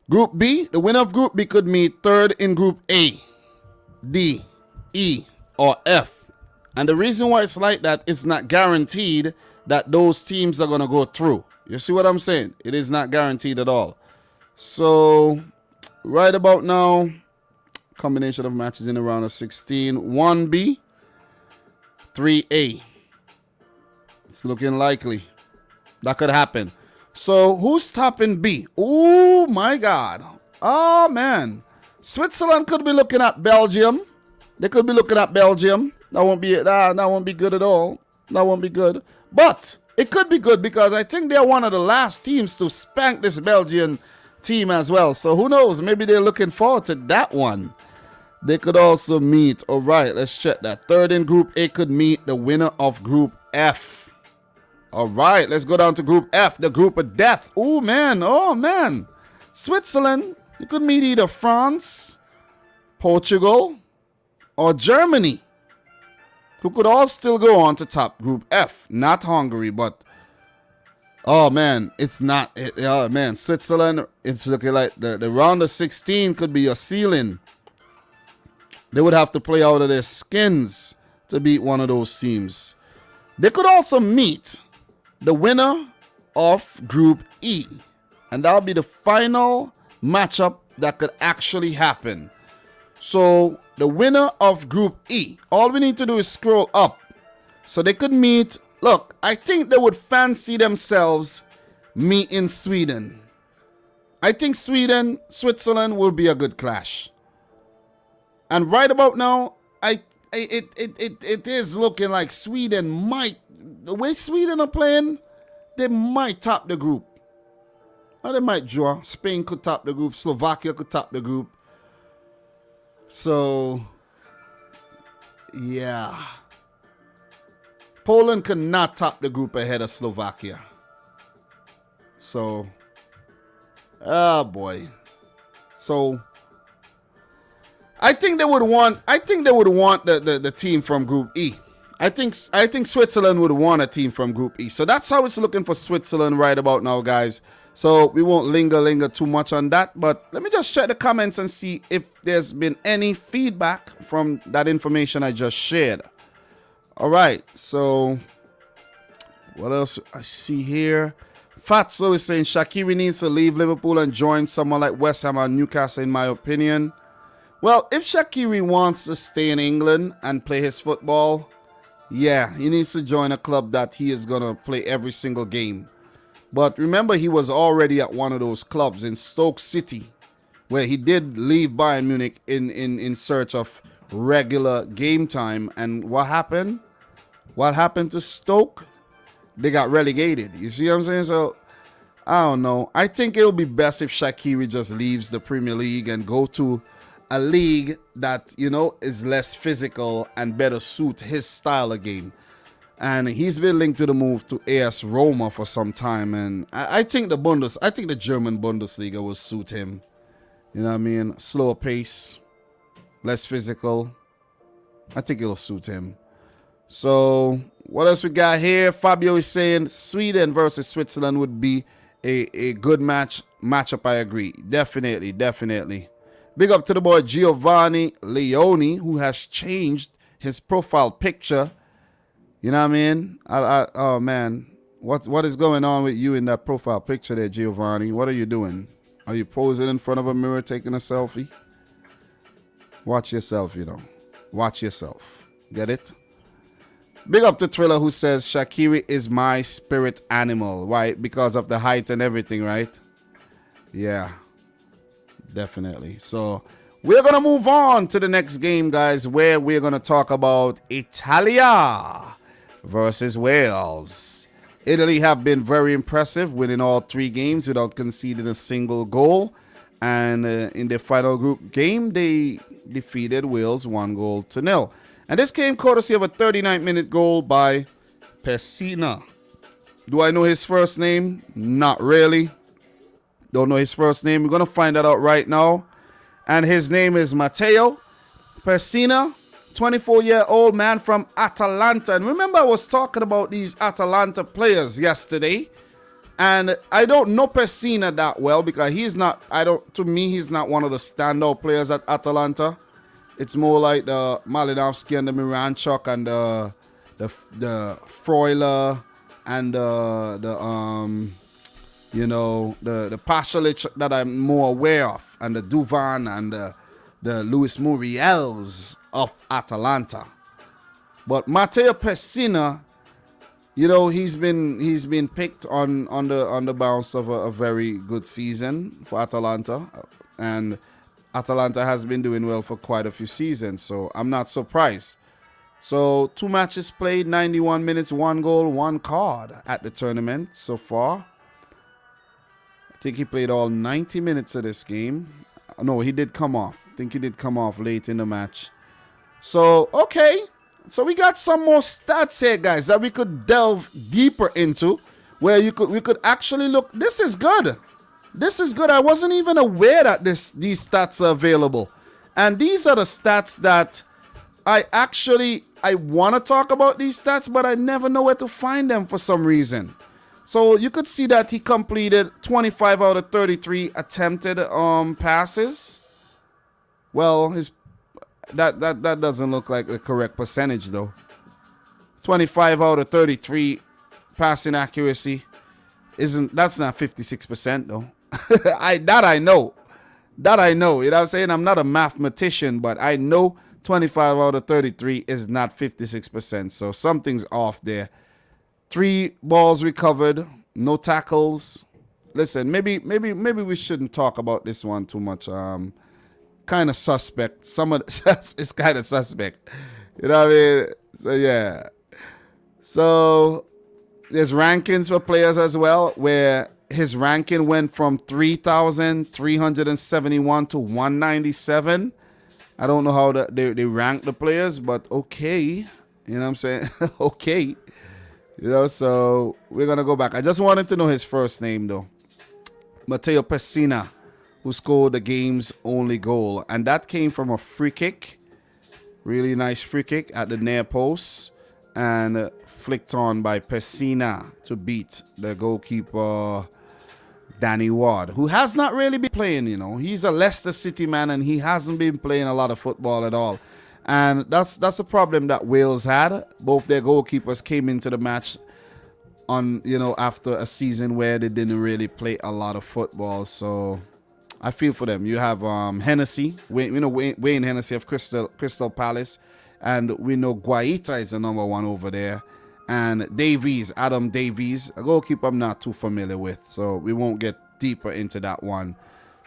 Group B, the winner of Group B could meet third in Group A, D, E, or F. And the reason why it's like that, it's not guaranteed that those teams are going to go through. You see what I'm saying? It is not guaranteed at all. So right about now, combination of matches in the round of 16, 1B, 3A. It's looking likely. That could happen. So who's top in B? Oh my God. Oh man. Switzerland could be looking at Belgium. They could be looking at Belgium. That won't be good at all. That won't be good. But it could be good because I think they're one of the last teams to spank this Belgian team as well. So who knows? Maybe they're looking forward to that one. They could also meet. All right, let's check that. Third in Group A could meet the winner of Group F. All right, let's go down to Group F, the group of death. Oh, man. Switzerland, you could meet either France, Portugal, or Germany, who could all still go on to top Group F. Not Hungary, but oh man, it's not. Oh man, Switzerland, it's looking like the round of 16 could be a ceiling. They would have to play out of their skins to beat one of those teams. They could also meet the winner of Group E, and that'll be the final matchup that could actually happen. So the winner of Group E, all we need to do is scroll up. So they could meet, look, I think they would fancy themselves meeting Sweden. I think Switzerland will be a good clash. And right about now, it is looking like Sweden might, the way Sweden are playing, they might top the group. Or they might draw. Spain could top the group. Slovakia could top the group. So, yeah. Poland cannot top the group ahead of Slovakia. So, oh boy. So, I think they would want the team from Group E. I think Switzerland would want a team from Group E. So that's how it's looking for Switzerland right about now, guys. So we won't linger too much on that, but let me just check the comments and see if there's been any feedback from that information I just shared. All right, so what else I see here? Fatso is saying Shaqiri needs to leave Liverpool and join someone like West Ham or Newcastle, in my opinion. Well, if Shaqiri wants to stay in England and play his football, yeah, he needs to join a club that he is going to play every single game. But remember, he was already at one of those clubs in Stoke City, where he did leave Bayern Munich in search of regular game time. And what happened? What happened to Stoke? They got relegated. You see what I'm saying? So, I don't know. I think it'll be best if Shaqiri just leaves the Premier League and go to a league that, you know, is less physical and better suit his style of game. And he's been linked to the move to AS Roma for some time. And I think the German Bundesliga will suit him. You know what I mean? Slower pace, less physical. I think it'll suit him. So what else we got here? Fabio is saying Sweden versus Switzerland would be a good matchup. I agree. Definitely. Big up to the boy Giovanni Leone, who has changed his profile picture. You know what I mean? Oh, man. What is going on with you in that profile picture there, Giovanni? What are you doing? Are you posing in front of a mirror taking a selfie? Watch yourself, you know. Watch yourself. Get it? Big up to Thriller, who says Shaqiri is my spirit animal. Why? Because of the height and everything, right? Yeah. Definitely. So we're going to move on to the next game, guys, where we're going to talk about Italia versus Wales. Italy have been very impressive, winning all 3 games without conceding a single goal. And in the final group game, they defeated Wales 1-0. And this came courtesy of a 39-minute goal by Pessina. Do I know his first name? Not really. Don't know his first name. We're going to find that out right now. And his name is Matteo Pessina, 24-year-old man from Atalanta. And remember, I was talking about these Atalanta players yesterday. And I don't know Pessina that well because he's not one of the standout players at Atalanta. It's more like the Malinowski and the Miranchuk and the Freuler and the Pasalic that I'm more aware of, and the Duvan and the Luis Muriels of Atalanta. But Matteo Pessina, you know, he's been picked on the bounce of a very good season for Atalanta, and Atalanta has been doing well for quite a few seasons, so I'm not surprised. So 2 matches played, 91 minutes, 1 goal, 1 card at the tournament so far. I think he played all 90 minutes of this game. No, he did come off. I think he did come off late in the match. So, okay. So we got some more stats here, guys, that we could delve deeper into, where we could actually look. This is good. This is good. I wasn't even aware that these stats are available. And these are the stats that I want to talk about these stats, but I never know where to find them for some reason. So you could see that he completed 25 out of 33 attempted passes. Well, that doesn't look like the correct percentage though. 25 out of 33 passing accuracy that's not 56% though. I know. That I know. You know what I'm saying? I'm not a mathematician, but I know 25 out of 33 is not 56%. So something's off there. 3 balls recovered, no tackles. Listen, maybe we shouldn't talk about this one too much. Kind of suspect. Some of it's kind of suspect. You know what I mean? So yeah. So there's rankings for players as well, where his ranking went from 3,371 to 197. I don't know how they rank the players, but okay. You know what I'm saying? Okay. You know, so we're going to go back. I just wanted to know his first name, though. Matteo Pessina, who scored the game's only goal. And that came from a free kick. Really nice free kick at the near post. And flicked on by Pessina to beat the goalkeeper, Danny Ward, who has not really been playing, you know. He's a Leicester City man, and he hasn't been playing a lot of football at all. And that's a problem that Wales had. Both their goalkeepers came into the match on, you know, after a season where they didn't really play a lot of football. So I feel for them. You have Hennessy, Wayne Hennessy of Crystal Palace, and we know Guaita is the number 1 over there. And Davies, Adam Davies, a goalkeeper I'm not too familiar with, so we won't get deeper into that one.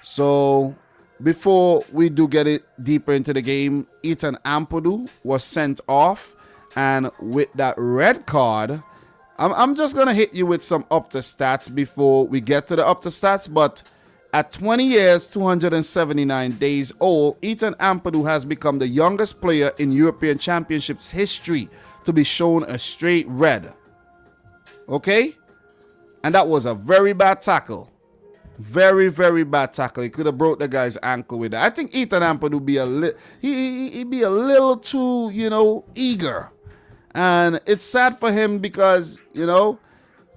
So before we do get it deeper into the game, Ethan Ampadu was sent off, and with that red card, I'm just going to hit you with some up to stats before we get to the up to stats, but at 20 years, 279 days old, Ethan Ampadu has become the youngest player in European Championships history to be shown a straight red. Okay? And that was a very bad tackle. Very, very bad tackle. He could have broke the guy's ankle with that. I think Ethan Ampadu would be he'd be a little too, you know, eager. And it's sad for him because, you know,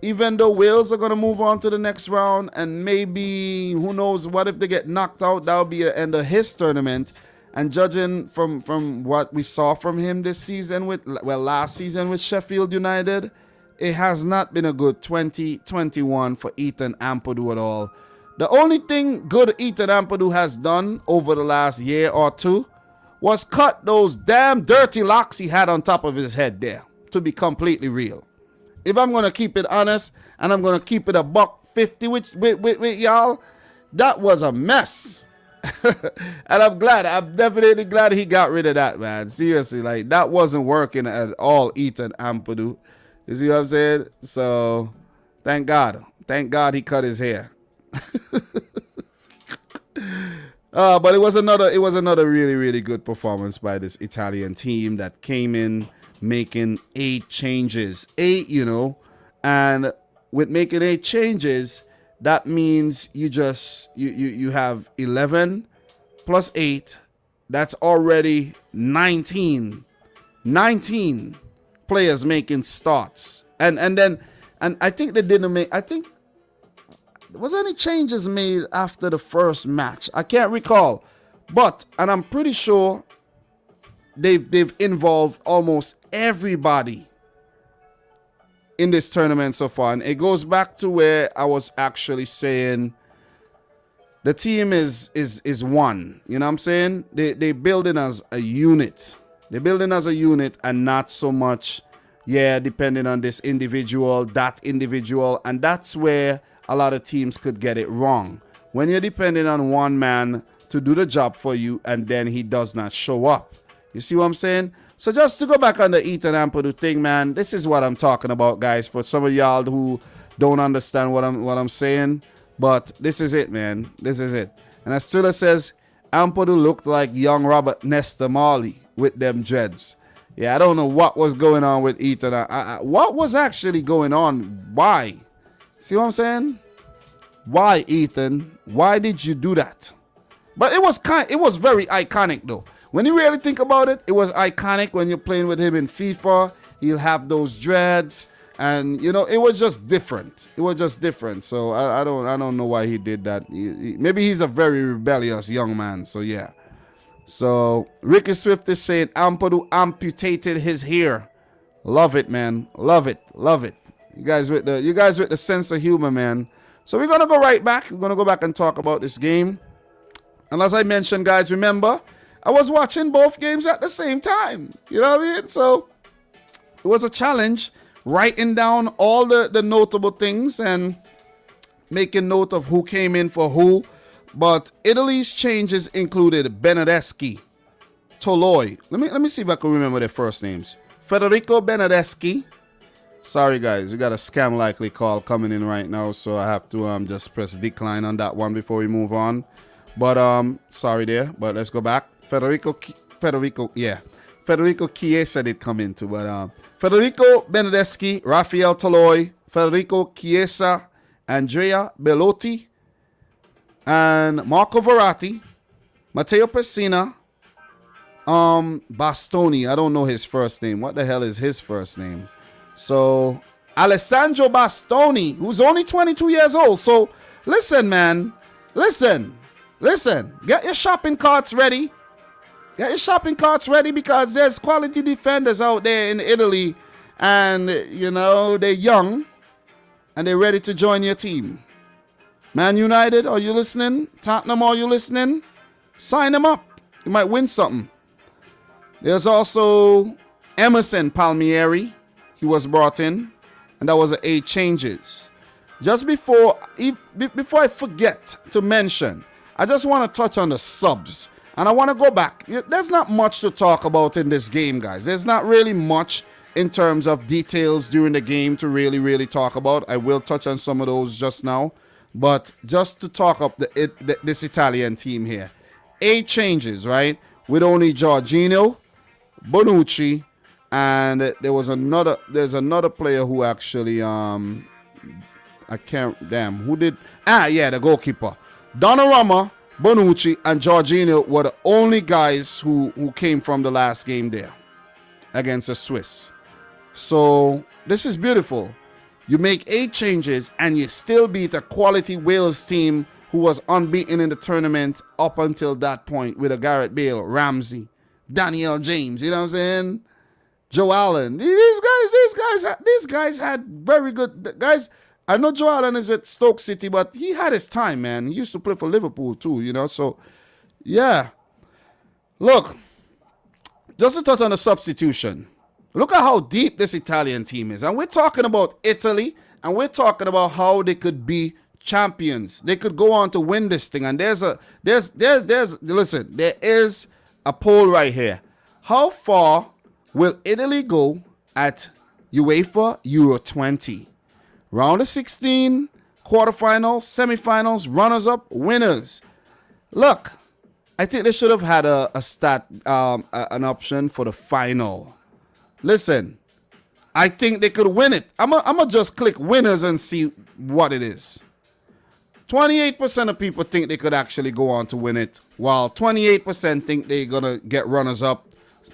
even though Wales are going to move on to the next round, and maybe, who knows, what if they get knocked out? That'll be the end of his tournament. And judging from what we saw from him this season last season with Sheffield United, it has not been a good 2021 for Ethan Ampadu at all. The only thing good Ethan Ampadu has done over the last year or two was cut those damn dirty locks he had on top of his head there, to be completely real. If I'm going to keep it honest, and I'm going to keep it $150 with y'all, that was a mess. And I'm definitely glad he got rid of that, man. Seriously, like, that wasn't working at all, Ethan Ampadu. You see what I'm saying? So, thank God he cut his hair. But it was another really, really good performance by this Italian team that came in making 8 changes. 8, you know, and with making 8 changes, that means you have 11 plus 8. That's already 19 players making starts. And I think they didn't make, I think, was any changes made after the first match? I can't recall. But, and I'm pretty sure they've involved almost everybody in this tournament so far. And it goes back to where I was actually saying the team is one. You know what I'm saying? They building as a unit. They're building as a unit, and not so much, depending on this individual, that individual. And that's where a lot of teams could get it wrong. When you're depending on one man to do the job for you, and then he does not show up. You see what I'm saying? So just to go back on the Ethan Ampadu thing, man, this is what I'm talking about, guys. For some of y'all who don't understand what I'm saying, but this is it, man. This is it. And as Thriller says, Ampadu looked like young Robert Nesta Marley with them dreads. Yeah, I don't know what was going on with Ethan. What was actually going on? Why? See what I'm saying? Why, Ethan? Why did you do that? But it was very iconic though. When you really think about it, it was iconic when you're playing with him in FIFA. He'll have those dreads, and you know, it was just different. It was just different. So I don't know why he did that. Maybe he's a very rebellious young man. So yeah. So Ricky Swift is saying Ampadu amputated his hair. Love it, man. Love it. Love it. You guys with the sense of humor, man. So we're gonna go right back. We're gonna go back and talk about this game. And as I mentioned, guys, remember, I was watching both games at the same time. You know what I mean? So it was a challenge, writing down all the notable things and making note of who came in for who. But Italy's changes included Benedeschi, Toloi. Let me see if I can remember their first names. Federico Benedeschi. Sorry, guys, we got a scam likely call coming in right now, so I have to just press decline on that one before we move on. But sorry there, but let's go back. Federico Chiesa did come into, but Federico Benedeschi, Rafael Toloi, Federico Chiesa, Andrea Bellotti, and Marco Verratti, Matteo Pessina, Bastoni. I don't know his first name. What the hell is his first name? So Alessandro Bastoni, who's only 22 years old. So listen, man, listen. Get your shopping carts ready. Get your shopping carts ready, because there's quality defenders out there in Italy, and you know, they're young and they're ready to join your team. Man United, are you listening? Tottenham, are you listening? Sign them up. You might win something. There's also Emerson Palmieri. He was brought in, and that was 8 changes. Just before I forget to mention, I just want to touch on the subs. And I want to go back. There's not much to talk about in this game, guys. There's not really much in terms of details during the game to really talk about. I will touch on some of those just now. But just to talk up this Italian team here. 8 changes, right? With only Jorginho, Bonucci, and there's another player who actually the goalkeeper. Donnarumma, Bonucci, and Jorginho were the only guys who came from the last game there against the Swiss. So this is beautiful. You make 8 changes and you still beat a quality Wales team who was unbeaten in the tournament up until that point, with a Gareth Bale, Ramsey, Daniel James, you know what I'm saying? Joe Allen. These guys had very good guys. I know Joe Allen is at Stoke City, but he had his time, man. He used to play for Liverpool too, you know. So, yeah. Look, just to touch on the substitution. Look at how deep this Italian team is. And we're talking about Italy, and we're talking about how they could be champions. They could go on to win this thing. And listen, there is a poll right here. How far will Italy go at UEFA Euro 20? Round of 16, quarterfinals, semifinals, runners-up, winners. Look, I think they should have had an option for the final. Listen, I think they could win it. I'm gonna just click winners and see what it is. 28% of people think they could actually go on to win it, while 28% think they're gonna get runners-up,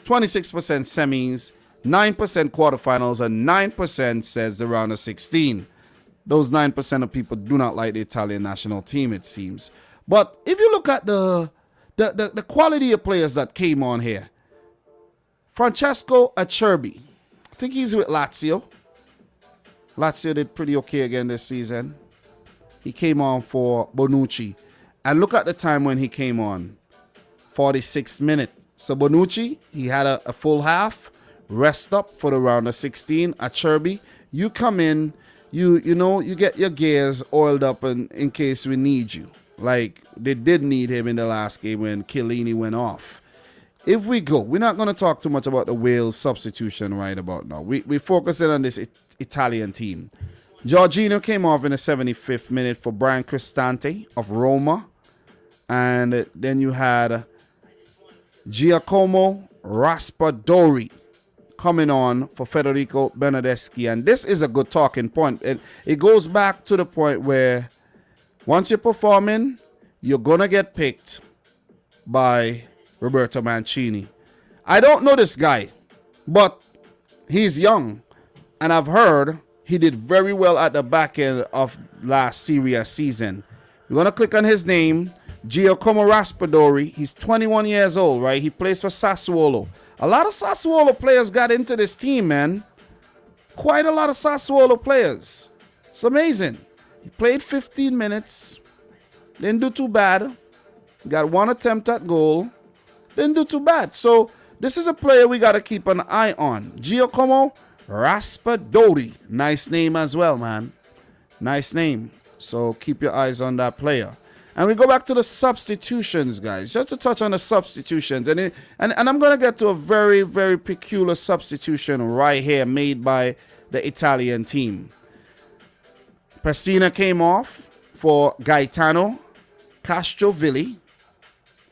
26% semis, 9% quarterfinals, and 9% says the round of 16. Those 9% of people do not like the Italian national team, it seems. But if you look at the quality of players that came on here, Francesco Acerbi, I think he's with Lazio. Lazio did pretty okay again this season. He came on for Bonucci. And look at the time when he came on. 46th minute. So Bonucci, he had a full half. Rest up for the round of 16. Acerbi, you come in, you get your gears oiled up in case we need you. Like they did need him in the last game when Chiellini went off. if we go, we're not going to talk too much about the Wales substitution right about now. We focusing on this Italian team. Jorginho came off in the 75th minute for Brian Cristante of Roma. And then you had Giacomo Raspadori coming on for Federico Bernardeschi. And this is a good talking point. And it goes back to the point where once you're performing, you're going to get picked by Roberto Mancini. I don't know this guy, but he's young. And I've heard he did very well at the back end of last Serie A season. You're going to click on his name, Giacomo Raspadori. He's 21 years old, right? He plays for Sassuolo. A lot of Sassuolo players got into this team, man. Quite a lot of Sassuolo players. It's amazing. He played 15 minutes. Didn't do too bad. Got one attempt at goal. Didn't do too bad. So this is a player we got to keep an eye on. Giacomo Raspadori. Nice name as well, man. Nice name. So keep your eyes on that player. And we go back to the substitutions, guys. Just to touch on the substitutions. And I'm going to get to a very, very peculiar substitution right here made by the Italian team. Pessina came off for Gaetano Castrovilli,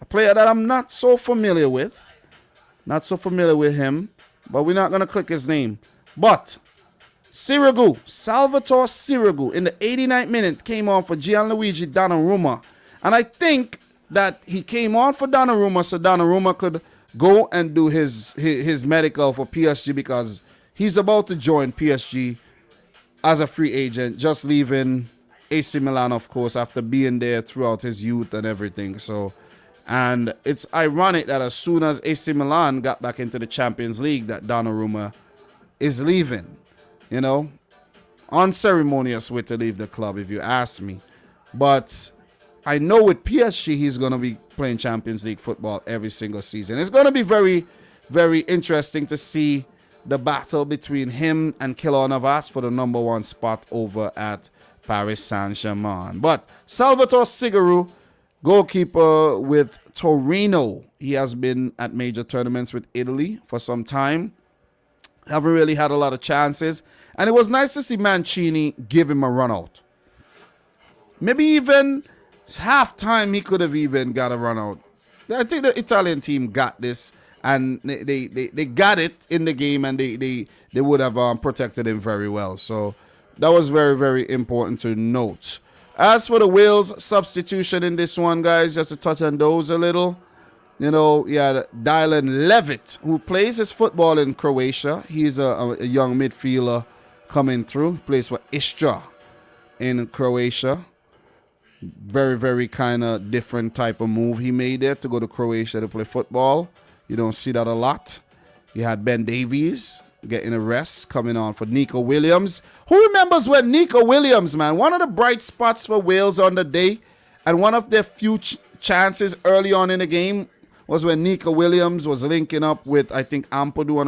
a player that I'm not so familiar with. Not so familiar with him, but we're not going to click his name. But Sirigu, Salvatore Sirigu, in the 89th minute came on for Gianluigi Donnarumma. And I think that he came on for Donnarumma so Donnarumma could go and do his medical for PSG because he's about to join PSG as a free agent, just leaving AC Milan, of course, after being there throughout his youth and everything. So, and it's ironic that as soon as AC Milan got back into the Champions League, that Donnarumma is leaving. You know, unceremonious way to leave the club, if you ask me. But I know with PSG, he's going to be playing Champions League football every single season. It's going to be very, very interesting to see the battle between him and Keylor Navas for the number one spot over at Paris Saint-Germain. But Salvatore Sirigu, goalkeeper with Torino. He has been at major tournaments with Italy for some time. Haven't really had a lot of chances. And it was nice to see Mancini give him a run out. Maybe even halftime he could have even got a run out. I think the Italian team got this. And they got it in the game, and they would have protected him very well. So that was very, very important to note. As for the Wales substitution in this one, guys, just to touch on those a little. You know, you had Dylan Levitt, who plays his football in Croatia. He's a young midfielder coming through. He plays for Istra in Croatia. Very, very kind of different type of move he made there to go to Croatia to play football. You don't see that a lot. You had Ben Davies getting a rest, coming on for Nico Williams. Who remembers when Nico Williams, man, one of the bright spots for Wales on the day, and one of their few chances early on in the game was when Nico Williams was linking up with, I think, Ampadu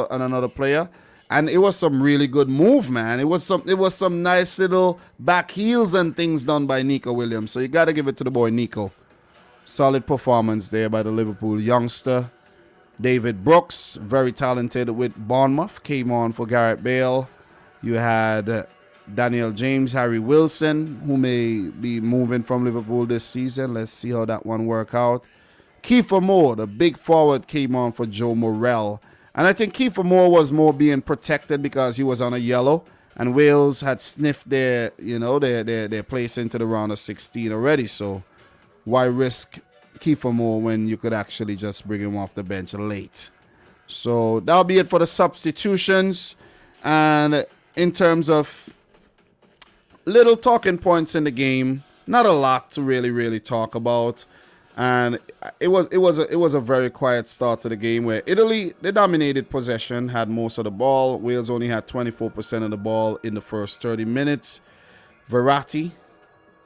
and another player. And it was some really good move, man. It was some nice little back heels and things done by Nico Williams. So you got to give it to the boy Nico. Solid performance there by the Liverpool youngster. David Brooks, very talented with Bournemouth, came on for Gareth Bale. You had Daniel James, Harry Wilson, who may be moving from Liverpool this season. Let's see how that one work out. Kiefer Moore, the big forward, came on for Joe Morrell. And I think Kiefer Moore was more being protected because he was on a yellow. And Wales had sniffed their place into the round of 16 already. So why risk Kiefer Moore when you could actually just bring him off the bench late? So that'll be it for the substitutions. And in terms of little talking points in the game, not a lot to really talk about. And it was a very quiet start to the game where Italy, they dominated possession, had most of the ball. Wales only had 24% of the ball in the first 30 minutes. Verratti,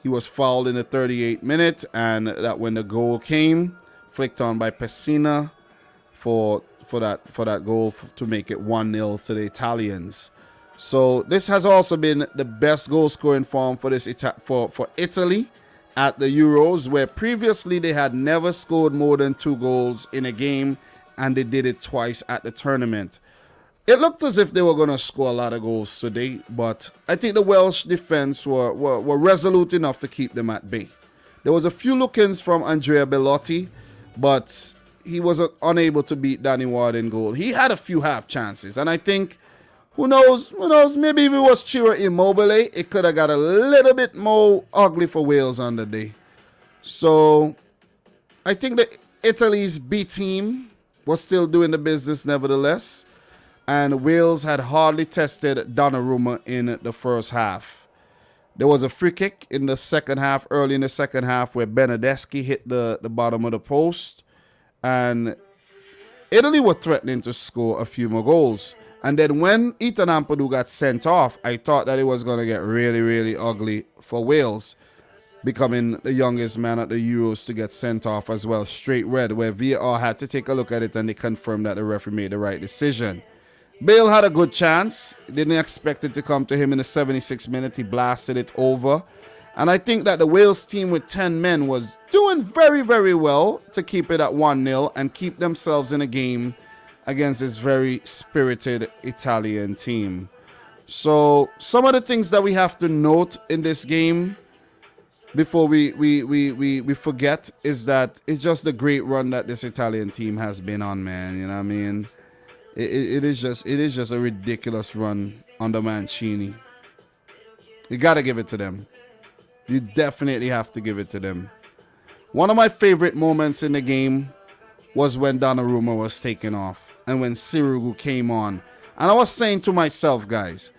he was fouled in the 38th minute, and that when the goal came, flicked on by Pessina for that goal to make it 1-0 to the Italians. So this has also been the best goal scoring form for for Italy at the Euros, where previously they had never scored more than 2 goals in a game and they did it twice at the tournament. It looked as if they were going to score a lot of goals today, but I think the Welsh defense were resolute enough to keep them at bay. There was a few look-ins from Andrea Bellotti, but he was unable to beat Danny Ward in goal. He had a few half chances, and I think, who knows, maybe if it was Ciro Immobile, it could have got a little bit more ugly for Wales on the day. So I think that Italy's B team was still doing the business nevertheless, and Wales had hardly tested Donnarumma in the first half. There was a free kick in the second half, early in the second half, where Benedeschi hit the bottom of the post, and Italy were threatening to score a few more goals. And then when Ethan Ampadu got sent off, I thought that it was going to get really, really ugly for Wales, becoming the youngest man at the Euros to get sent off as well, straight red, where VAR had to take a look at it and they confirmed that the referee made the right decision. Bale had a good chance. Didn't expect it to come to him in the 76th minute. He blasted it over. And I think that the Wales team with 10 men was doing very, very well to keep it at 1-0 and keep themselves in a game against this very spirited Italian team. So some of the things that we have to note in this game before we forget is that it's just the great run that this Italian team has been on, man. You know what I mean? It is just a ridiculous run under Mancini. You got to give it to them. You definitely have to give it to them. One of my favorite moments in the game was when Donnarumma was taken off and when Sirigu came on. And I was saying to myself, guys,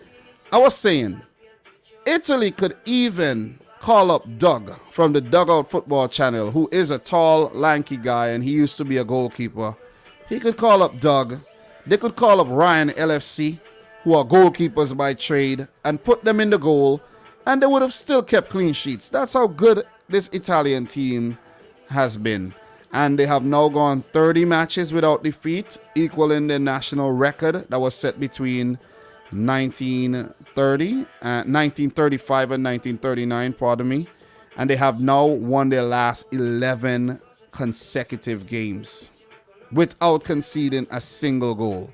Italy could even call up Doug from the Dugout Football Channel, who is a tall, lanky guy, and he used to be a goalkeeper. He could call up Doug. They could call up Ryan LFC, who are goalkeepers by trade, and put them in the goal, and they would have still kept clean sheets. That's how good this Italian team has been. And they have now gone 30 matches without defeat, equaling the national record that was set between 1935 and 1939, pardon me. And they have now won their last 11 consecutive games without conceding a single goal.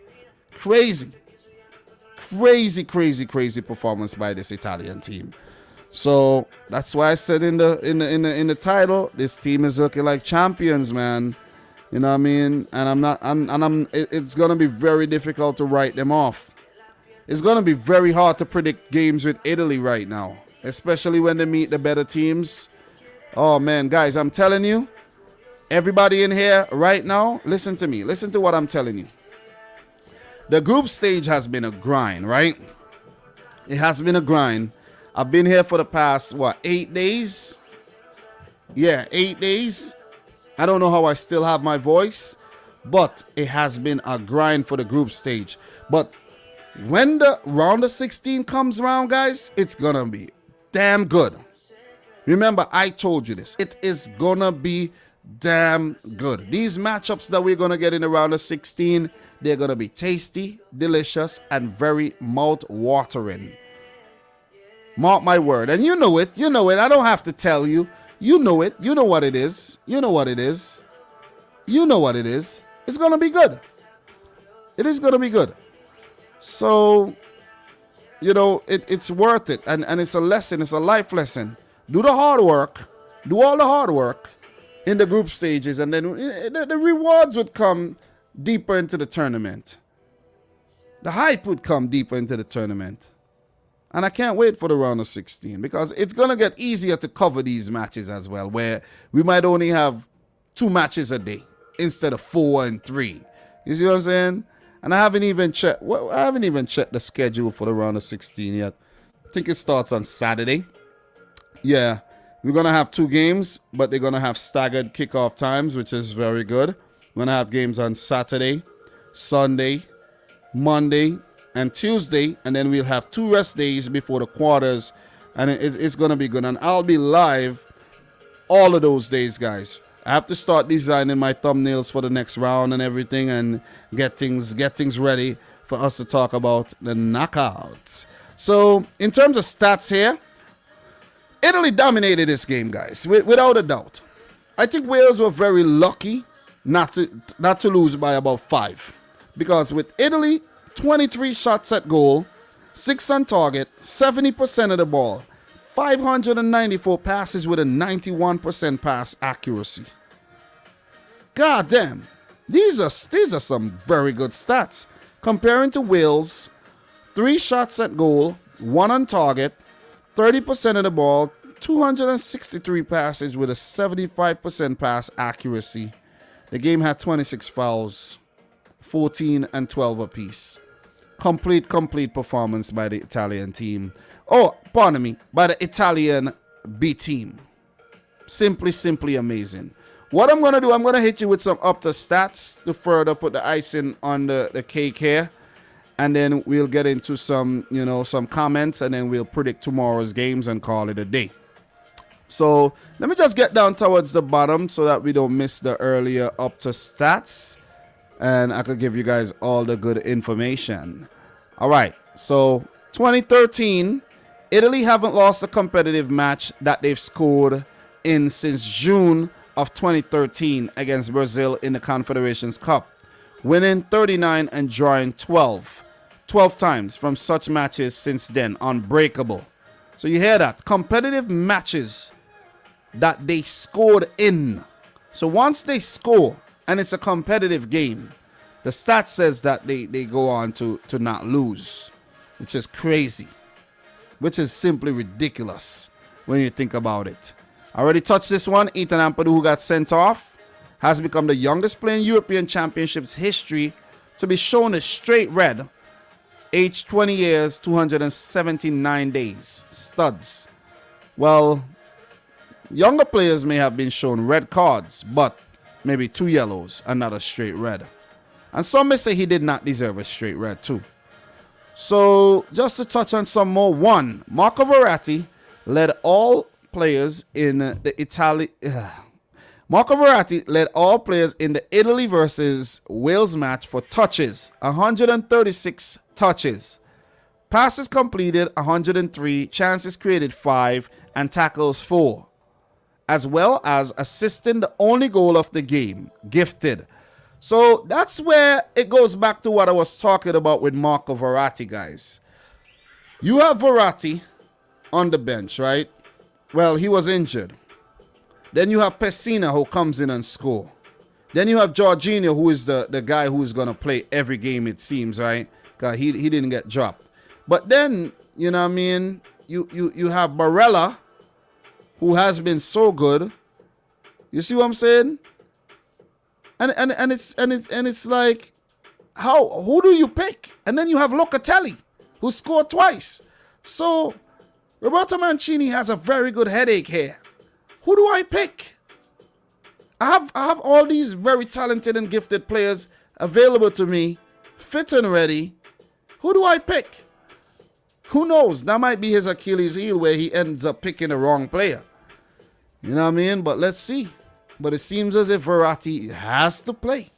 Crazy performance by this Italian team. So that's why I said in the title, this team is looking like champions, man. You know what I mean? And it's gonna be very difficult to write them off. It's gonna be very hard to predict games with Italy right now, especially when they meet the better teams. Oh man, guys, I'm telling you, everybody in here right now, listen to me. Listen to what I'm telling you. The group stage has been a grind, right? It has been a grind. I've been here for the past, 8 days? Yeah, 8 days. I don't know how I still have my voice, but it has been a grind for the group stage. But when the round of 16 comes around, guys, it's going to be damn good. Remember, I told you this. It is going to be damn good. These matchups that we're going to get in the round of 16, they're going to be tasty, delicious, and very mouth-watering. Mark my word. And you know it. You know it. I don't have to tell you. You know it. You know what it is. You know what it is. You know what it is. It's going to be good. It is going to be good. So, it's worth it. And it's a lesson. It's a life lesson. Do the hard work. Do all the hard work in the group stages. And then the rewards would come deeper into the tournament. The hype would come deeper into the tournament. And I can't wait for the round of 16 because it's going to get easier to cover these matches as well, where we might only have 2 matches a day instead of 4 and 3. You see what I'm saying? And I haven't even checked the schedule for the round of 16 yet. I think it starts on Saturday. Yeah, we're going to have 2 games, but they're going to have staggered kickoff times, which is very good. We're going to have games on Saturday, Sunday, Monday, and Tuesday, and then we'll have 2 rest days before the quarters, and it's going to be good. And I'll be live all of those days, guys. I have to start designing my thumbnails for the next round and everything, and get things ready for us to talk about the knockouts. So in terms of stats here, Italy dominated this game, guys, without a doubt. I think Wales were very lucky not to lose by about 5. Because with Italy, 23 shots at goal, 6 on target, 70% of the ball, 594 passes with a 91% pass accuracy. God damn. These are some very good stats. Comparing to Wales, 3 shots at goal, 1 on target, 30% of the ball, 263 passes with a 75% pass accuracy. The game had 26 fouls, 14 and 12 apiece. Complete performance by the Italian team. Oh, pardon me, by the Italian B team. Simply amazing. What I'm going to do, I'm going to hit you with some up-to stats to further put the icing on the cake here. And then we'll get into some, some comments, and then we'll predict tomorrow's games and call it a day. So let me just get down towards the bottom so that we don't miss the earlier up-to stats. And I could give you guys all the good information. All right, so 2013, Italy haven't lost a competitive match that they've scored in since June of 2013 against Brazil in the Confederations Cup, winning 39 and drawing 12 times from such matches since then. Unbreakable. So you hear that? Competitive matches that they scored in. So once they score and it's a competitive game, the stat says that they go on to not lose, which is crazy, which is simply ridiculous when you think about it. I already touched this one. Ethan Ampadu, who got sent off, has become the youngest player in European Championships history to be shown a straight red, age 20 years, 279 days. Studs. Well, younger players may have been shown red cards, but maybe 2 yellows and not a straight red. And some may say he did not deserve a straight red too. So just to touch on some more. 1, Marco Verratti led all players in the Italy versus Wales match for touches, 136 touches. Passes completed 103, chances created 5, and tackles 4. As well as assisting the only goal of the game, gifted. So that's where it goes back to what I was talking about with Marco Verratti, guys. You have Verratti on the bench, right? Well, he was injured. Then you have Pessina, who comes in and score. Then you have Jorginho, who is the guy who's going to play every game, it seems, right? Because he didn't get dropped. But then, you know what I mean, you have Barella, who has been so good. You see what I'm saying? And it's like, who do you pick? And then you have Locatelli, who scored twice. So Roberto Mancini has a very good headache here. Who do I pick? I have all these very talented and gifted players available to me, fit and ready. Who do I pick? Who knows? That might be his Achilles heel where he ends up picking the wrong player. You know what I mean? But let's see. But it seems as if Verratti has to play.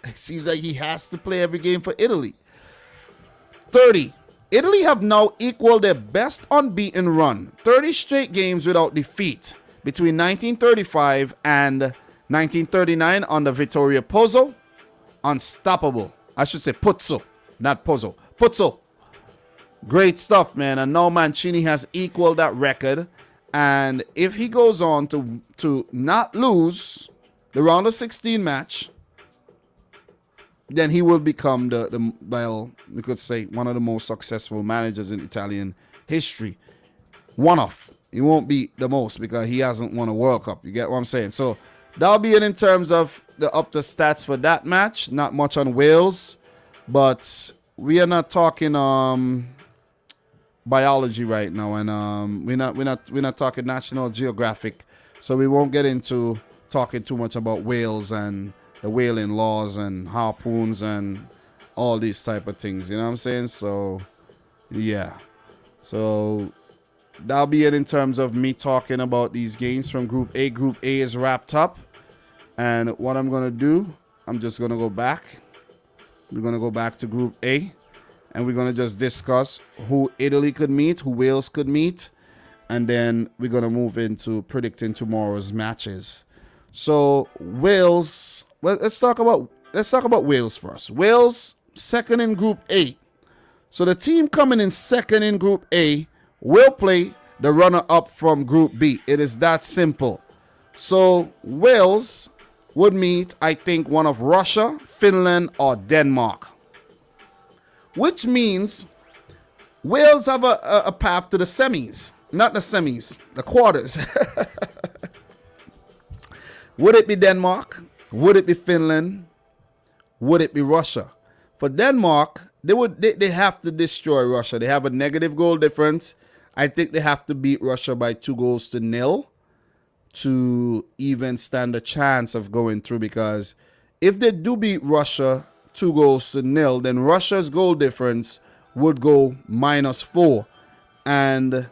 It seems like he has to play every game for Italy. 30. Italy have now equaled their best unbeaten run. 30 straight games without defeat between 1935 and 1939 under Vittorio Pozzo. Unstoppable. I should say Pozzo, not Pozzo. Pozzo. Great stuff, man. And now Mancini has equaled that record. And if he goes on to not lose the round of 16 match, then he will become well, we could say one of the most successful managers in Italian history. One of. He won't be the most because he hasn't won a World Cup. You get what I'm saying? So that'll be it in terms of the up to stats for that match. Not much on Wales, but we are not talking biology right now, and we're not talking National Geographic, so we won't get into talking too much about whales and the whaling laws and harpoons and all these type of things. You know what I'm saying? So yeah, so that'll be it in terms of me talking about these games from Group A. Group A is wrapped up, and what I'm gonna do, I'm just gonna go back. We're gonna go back to Group A. And we're going to just discuss who Italy could meet, who Wales could meet. And then we're going to move into predicting tomorrow's matches. So Wales, well, let's talk about Wales first. Wales second in Group A. So the team coming in second in Group A will play the runner-up from Group B. It is that simple. So Wales would meet, I think, one of Russia, Finland, or Denmark. Which means Wales have a path to the semis. Not the semis, the quarters. Would it be Denmark? Would it be Finland? Would it be Russia? For Denmark, they have to destroy Russia. They have a negative goal difference. I think they have to beat Russia by 2-0 to even stand a chance of going through, because if they do beat Russia 2-0, then Russia's goal difference would go -4, and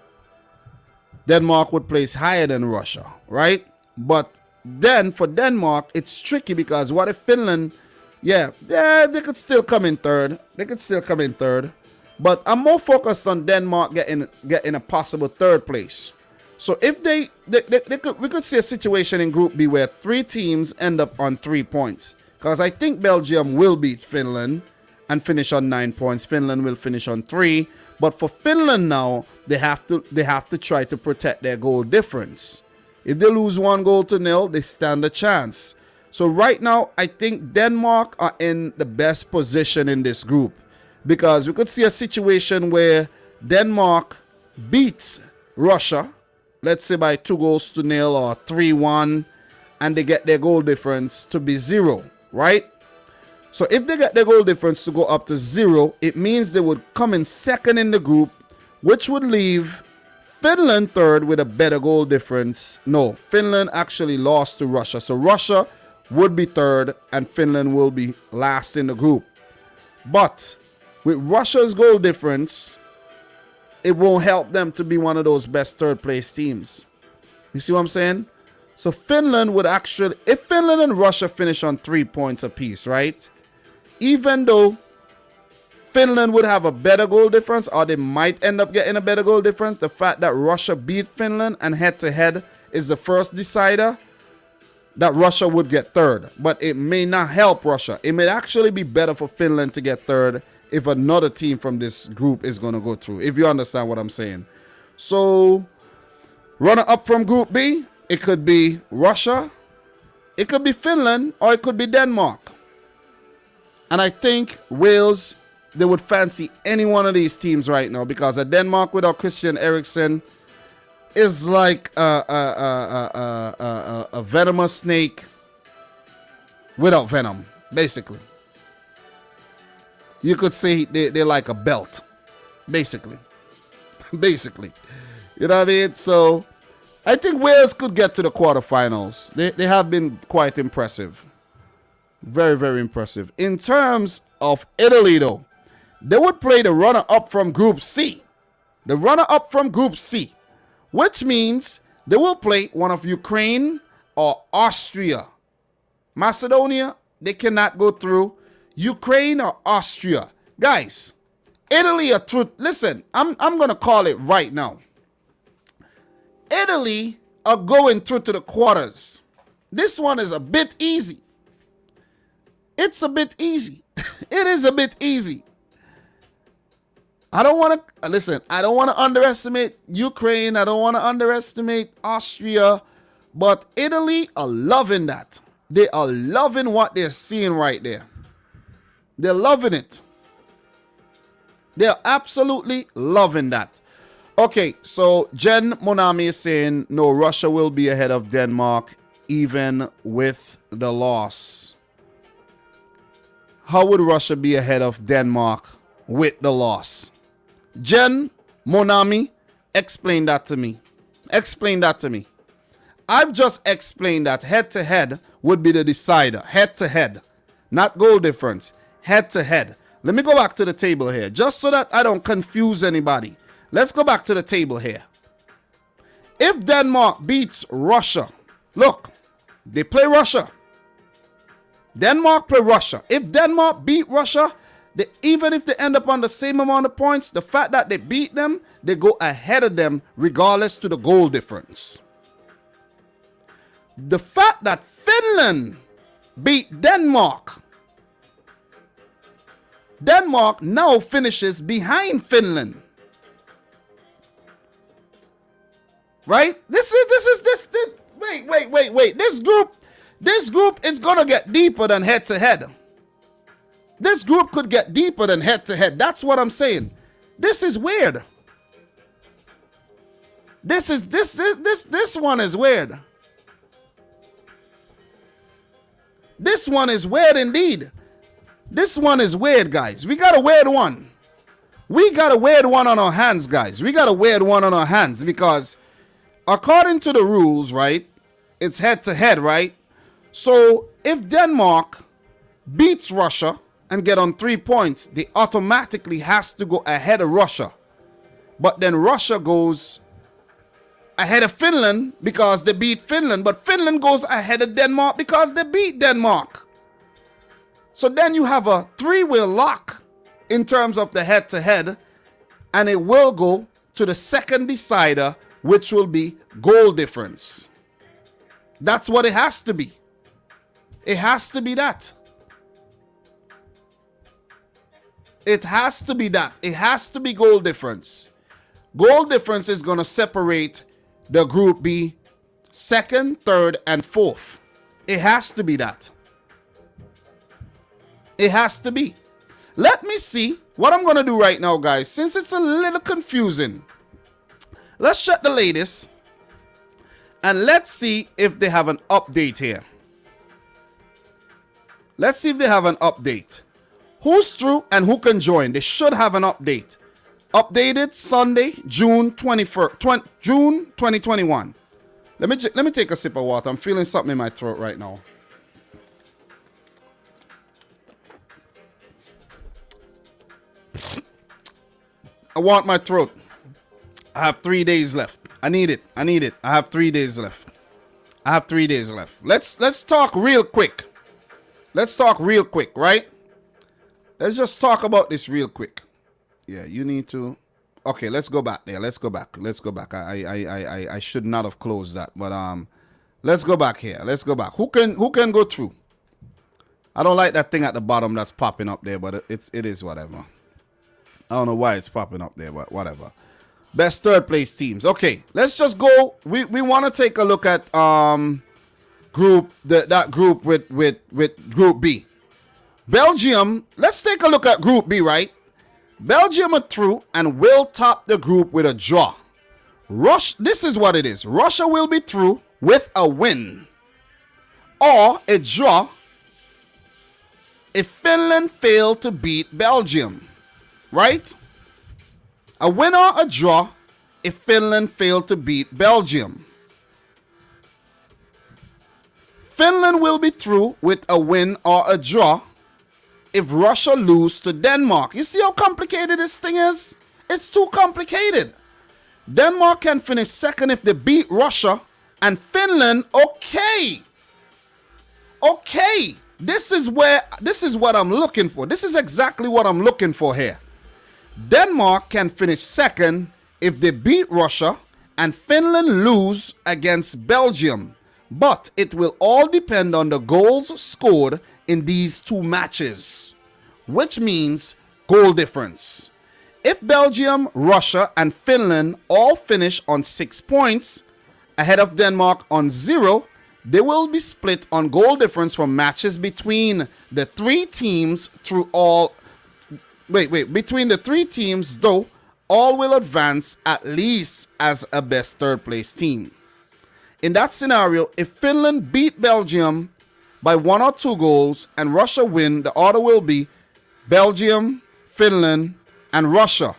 Denmark would place higher than Russia, right? But then for Denmark, it's tricky, because what if Finland, they could still come in third. But I'm more focused on Denmark getting a possible third place. So if we could see a situation in Group B where 3 teams end up on 3 points. Because I think Belgium will beat Finland and finish on 9 points. Finland will finish on 3. But for Finland now, they have to try to protect their goal difference. If they lose 1-0, they stand a chance. So right now, I think Denmark are in the best position in this group, because we could see a situation where Denmark beats Russia, let's say by 2-0 or 3-1, and they get their goal difference to be 0, right? So if they get their goal difference to go up to 0, it means they would come in second in the group, which would leave Finland third with a better goal difference. No, Finland actually lost to Russia. So Russia would be third and Finland will be last in the group. But with Russia's goal difference, it won't help them to be one of those best third place teams. You see what I'm saying? So Finland would actually, if Finland and Russia finish on 3 points apiece, right? Even though Finland would have a better goal difference, or they might end up getting a better goal difference, the fact that Russia beat Finland and head-to-head is the first decider, that Russia would get third. But it may not help Russia. It may actually be better for Finland to get third if another team from this group is going to go through, if you understand what I'm saying. So, runner-up from Group B, it could be Russia, it could be Finland, or it could be Denmark. And I think Wales, they would fancy any one of these teams right now, because a Denmark without Christian Eriksen is like a venomous snake without venom, basically. You could say they're like a belt, basically. Basically. You know what I mean? So I think Wales could get to the quarterfinals. They have been quite impressive. Very, very impressive. In terms of Italy, though, they would play the runner-up from Group C. The runner-up from Group C. Which means they will play one of Ukraine or Austria. Macedonia, they cannot go through. Ukraine or Austria. Guys, Italy are through. Listen, I'm going to call it right now. Italy are going through to the quarters. This one is a bit easy. It's a bit easy. It is a bit easy. I don't want to, listen, I don't want to underestimate Ukraine. I don't want to underestimate Austria. But Italy are loving that. They are loving what they're seeing right there. They're loving it. They're absolutely loving that. Okay, so Jen Monami is saying, no, Russia will be ahead of Denmark even with the loss. How would Russia be ahead of Denmark with the loss? Jen Monami, explain that to me. Explain that to me. I've just explained that head-to-head would be the decider. Head-to-head. Not goal difference. Head-to-head. Let me go back to the table here, just so that I don't confuse anybody. Let's go back to the table here. If Denmark beats Russia, look, they play Russia. Denmark play Russia. If Denmark beat Russia, even if they end up on the same amount of points, the fact that they beat them, they go ahead of them regardless to the goal difference. the fact that Finland beat Denmark, Denmark now finishes behind Finland. Right? This. Wait. This group is gonna get deeper than head to head. This group could get deeper than head to head. That's what I'm saying. This is weird. This one is weird. This one is weird indeed. This one is weird, guys. We got a weird one. We got a weird one on our hands, guys. We got a weird one on our hands because according to the rules, right, it's head to head, right? So if Denmark beats Russia and get on 3 points, they automatically has to go ahead of Russia. But then Russia goes ahead of Finland because they beat Finland, but Finland goes ahead of Denmark because they beat Denmark. So then you have a three-way lock in terms of the head-to-head, and it will go to the second decider, which will be goal difference. That's what it has to be. It has to be that. It has to be that. It has to be goal difference. Goal difference is going to separate the Group B second, third, and fourth. It has to be that. It has to be. Let me see what I'm going to do right now, guys. Since it's a little confusing, let's check the latest. And let's see if they have an update here. Let's see if they have an update. Who's through and who can join? They should have an update. Updated Sunday, June 21st, June 2021. Let me take a sip of water. I'm feeling something in my throat right now. I want my throat. I have 3 days left. I need it. I have 3 days left. Let's talk real quick. Right? Let's just talk about this real quick. Yeah, you need to. Okay, let's go back there. Let's go back. I should not have closed that, but let's go back here. Who can go through? I don't like that thing at the bottom that's popping up there, but it is whatever. I don't know why it's popping up there, but whatever. Best third place teams. Okay, let's just go. We want to take a look at that group with Group B. Belgium. Let's take a look at Group B, right? Belgium are through and will top the group with a draw. This is what it is. Russia will be through with a win or a draw if Finland fail to beat Belgium. Right? A win or a draw if Finland failed to beat Belgium. Finland will be through with a win or a draw if Russia lose to Denmark. You see how complicated this thing is? It's too complicated. Denmark can finish second if they beat Russia, and Finland, okay. This is what I'm looking for. This is exactly what I'm looking for here. Denmark can finish second if they beat Russia and Finland lose against Belgium. But it will all depend on the goals scored in these two matches, which means goal difference. If Belgium, Russia, and Finland all finish on 6 points ahead of Denmark on 0, they will be split on goal difference from matches between the three teams through all. Between the three teams, though, all will advance at least as a best third place team. In that scenario, if Finland beat Belgium by 1 or 2 goals and Russia win, the order will be Belgium, Finland, and Russia.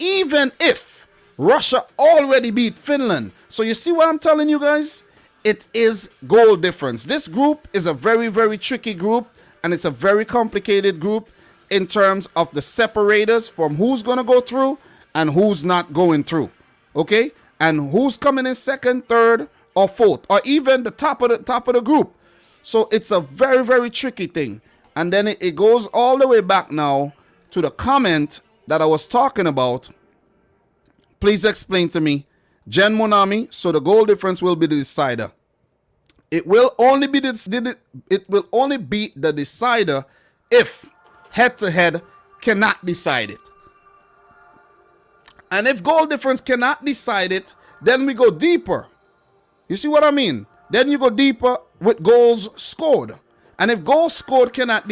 Even if Russia already beat Finland. So you see what I'm telling you guys? It is goal difference. This group is a very, very tricky group, and it's a very complicated group in terms of the separators from who's going to go through and who's not going through. Okay? And who's coming in second, third, or fourth, or even the top of the group. So it's a very, very tricky thing. And then it goes all the way back now to the comment that I was talking about. Please explain to me. Jen Monami, so the goal difference will be the decider. It will only be it will only be the decider if head-to-head cannot decide it. And if goal difference cannot decide it, then we go deeper. You see what I mean? Then you go deeper with goals scored. And if goals scored cannot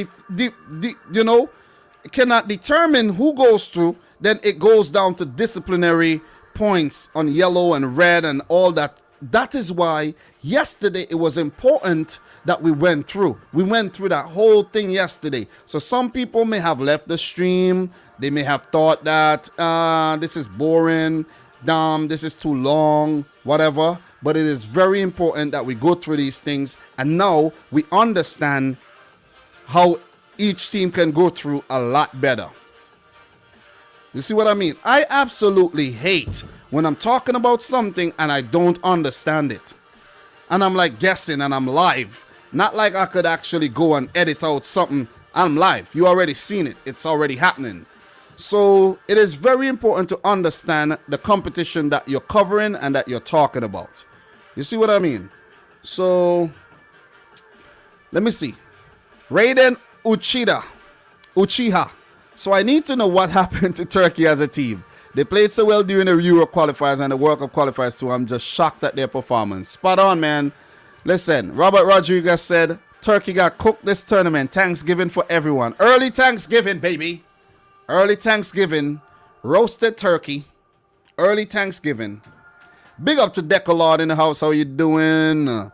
cannot determine who goes through, then it goes down to disciplinary points on yellow and red and all that. That is why yesterday it was important that we went through. We went through that whole thing yesterday. So some people may have left the stream. They may have thought that this is boring, this is too long, whatever. But it is very important that we go through these things. And now we understand how each team can go through a lot better. You see what I mean? I absolutely hate when I'm talking about something and I don't understand it. And I'm like guessing and I'm live. Not like I could actually go and edit out something. I'm live. You already seen it. It's already happening. So it is very important to understand the competition that you're covering and that you're talking about. You see what I mean? So let me see. Raiden Uchiha. So I need to know what happened to Turkey as a team. They played so well during the Euro qualifiers and the World Cup qualifiers too. I'm just shocked at their performance. Spot on, man. Listen, Robert Rodriguez said, Turkey got cooked this tournament. Thanksgiving for everyone. Early Thanksgiving, baby. Early Thanksgiving. Roasted turkey. Early Thanksgiving. Big up to Decolard in the house. How you doing?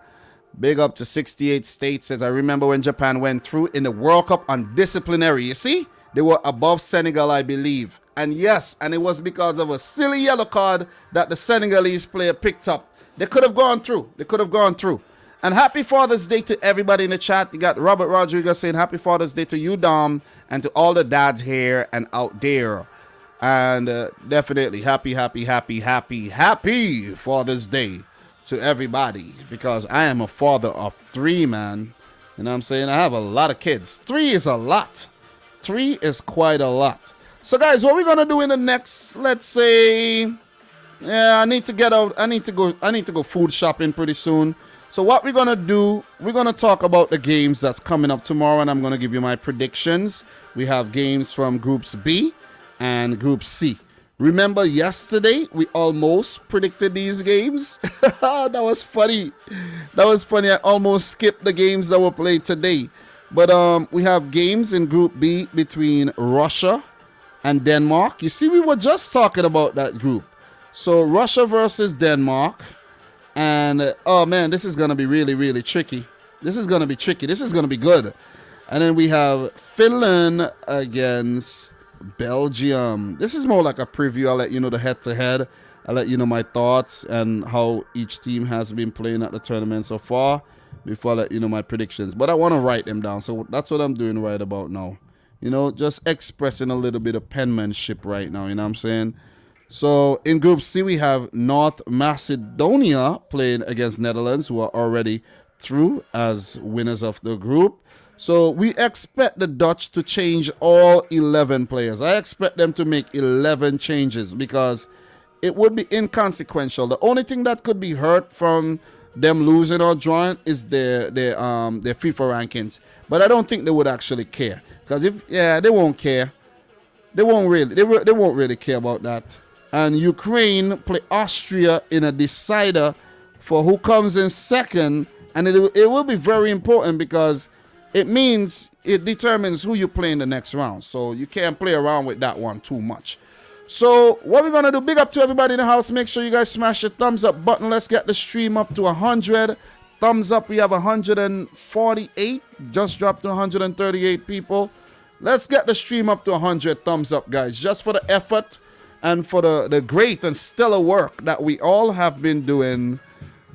Big up to 68 States. Says, I remember when Japan went through in the World Cup on disciplinary. You see? They were above Senegal, I believe. And yes, and it was because of a silly yellow card that the Senegalese player picked up. They could have gone through. They could have gone through. And happy Father's Day to everybody in the chat. You got Robert Rodriguez saying happy Father's Day to you, Dom, and to all the dads here and out there. And definitely happy Father's Day to everybody. Because I am a father of 3, man. You know what I'm saying? I have a lot of kids. 3 is a lot. 3 is quite a lot. So guys, what we're gonna do in the next, let's say, I need to get out. I need to go food shopping pretty soon. So what we're gonna do, we're gonna talk about the games that's coming up tomorrow, and I'm gonna give you my predictions. We have games from Groups B and Group C. Remember yesterday we almost predicted these games. That was funny. That was funny. I almost skipped the games that were played today. But we have games in Group B between Russia and Denmark. You see, we were just talking about that group. So Russia versus Denmark. And, oh, man, this is going to be really, really tricky. This is going to be tricky. This is going to be good. And then we have Finland against Belgium. This is more like a preview. I'll let you know the head-to-head. I'll let you know my thoughts and how each team has been playing at the tournament so far before I let you know my predictions. But I want to write them down. So that's what I'm doing right about now. You know, just expressing a little bit of penmanship right now. You know what I'm saying? So in Group C, we have North Macedonia playing against Netherlands, who are already through as winners of the group. So we expect the Dutch to change all 11 players. I expect them to make 11 changes because it would be inconsequential. The only thing that could be hurt from them losing or drawing is their FIFA rankings. But I don't think they would actually care. Because they won't care. They won't really care about that. And Ukraine play Austria in a decider for who comes in second. And it will be very important because it means it determines who you play in the next round. So you can't play around with that one too much. So what we're going to do, big up to everybody in the house. Make sure you guys smash the thumbs up button. Let's get the stream up to 100. Thumbs up. We have 148. Just dropped to 138 people. Let's get the stream up to 100 thumbs up, guys. Just for the effort and for the great and stellar work that we all have been doing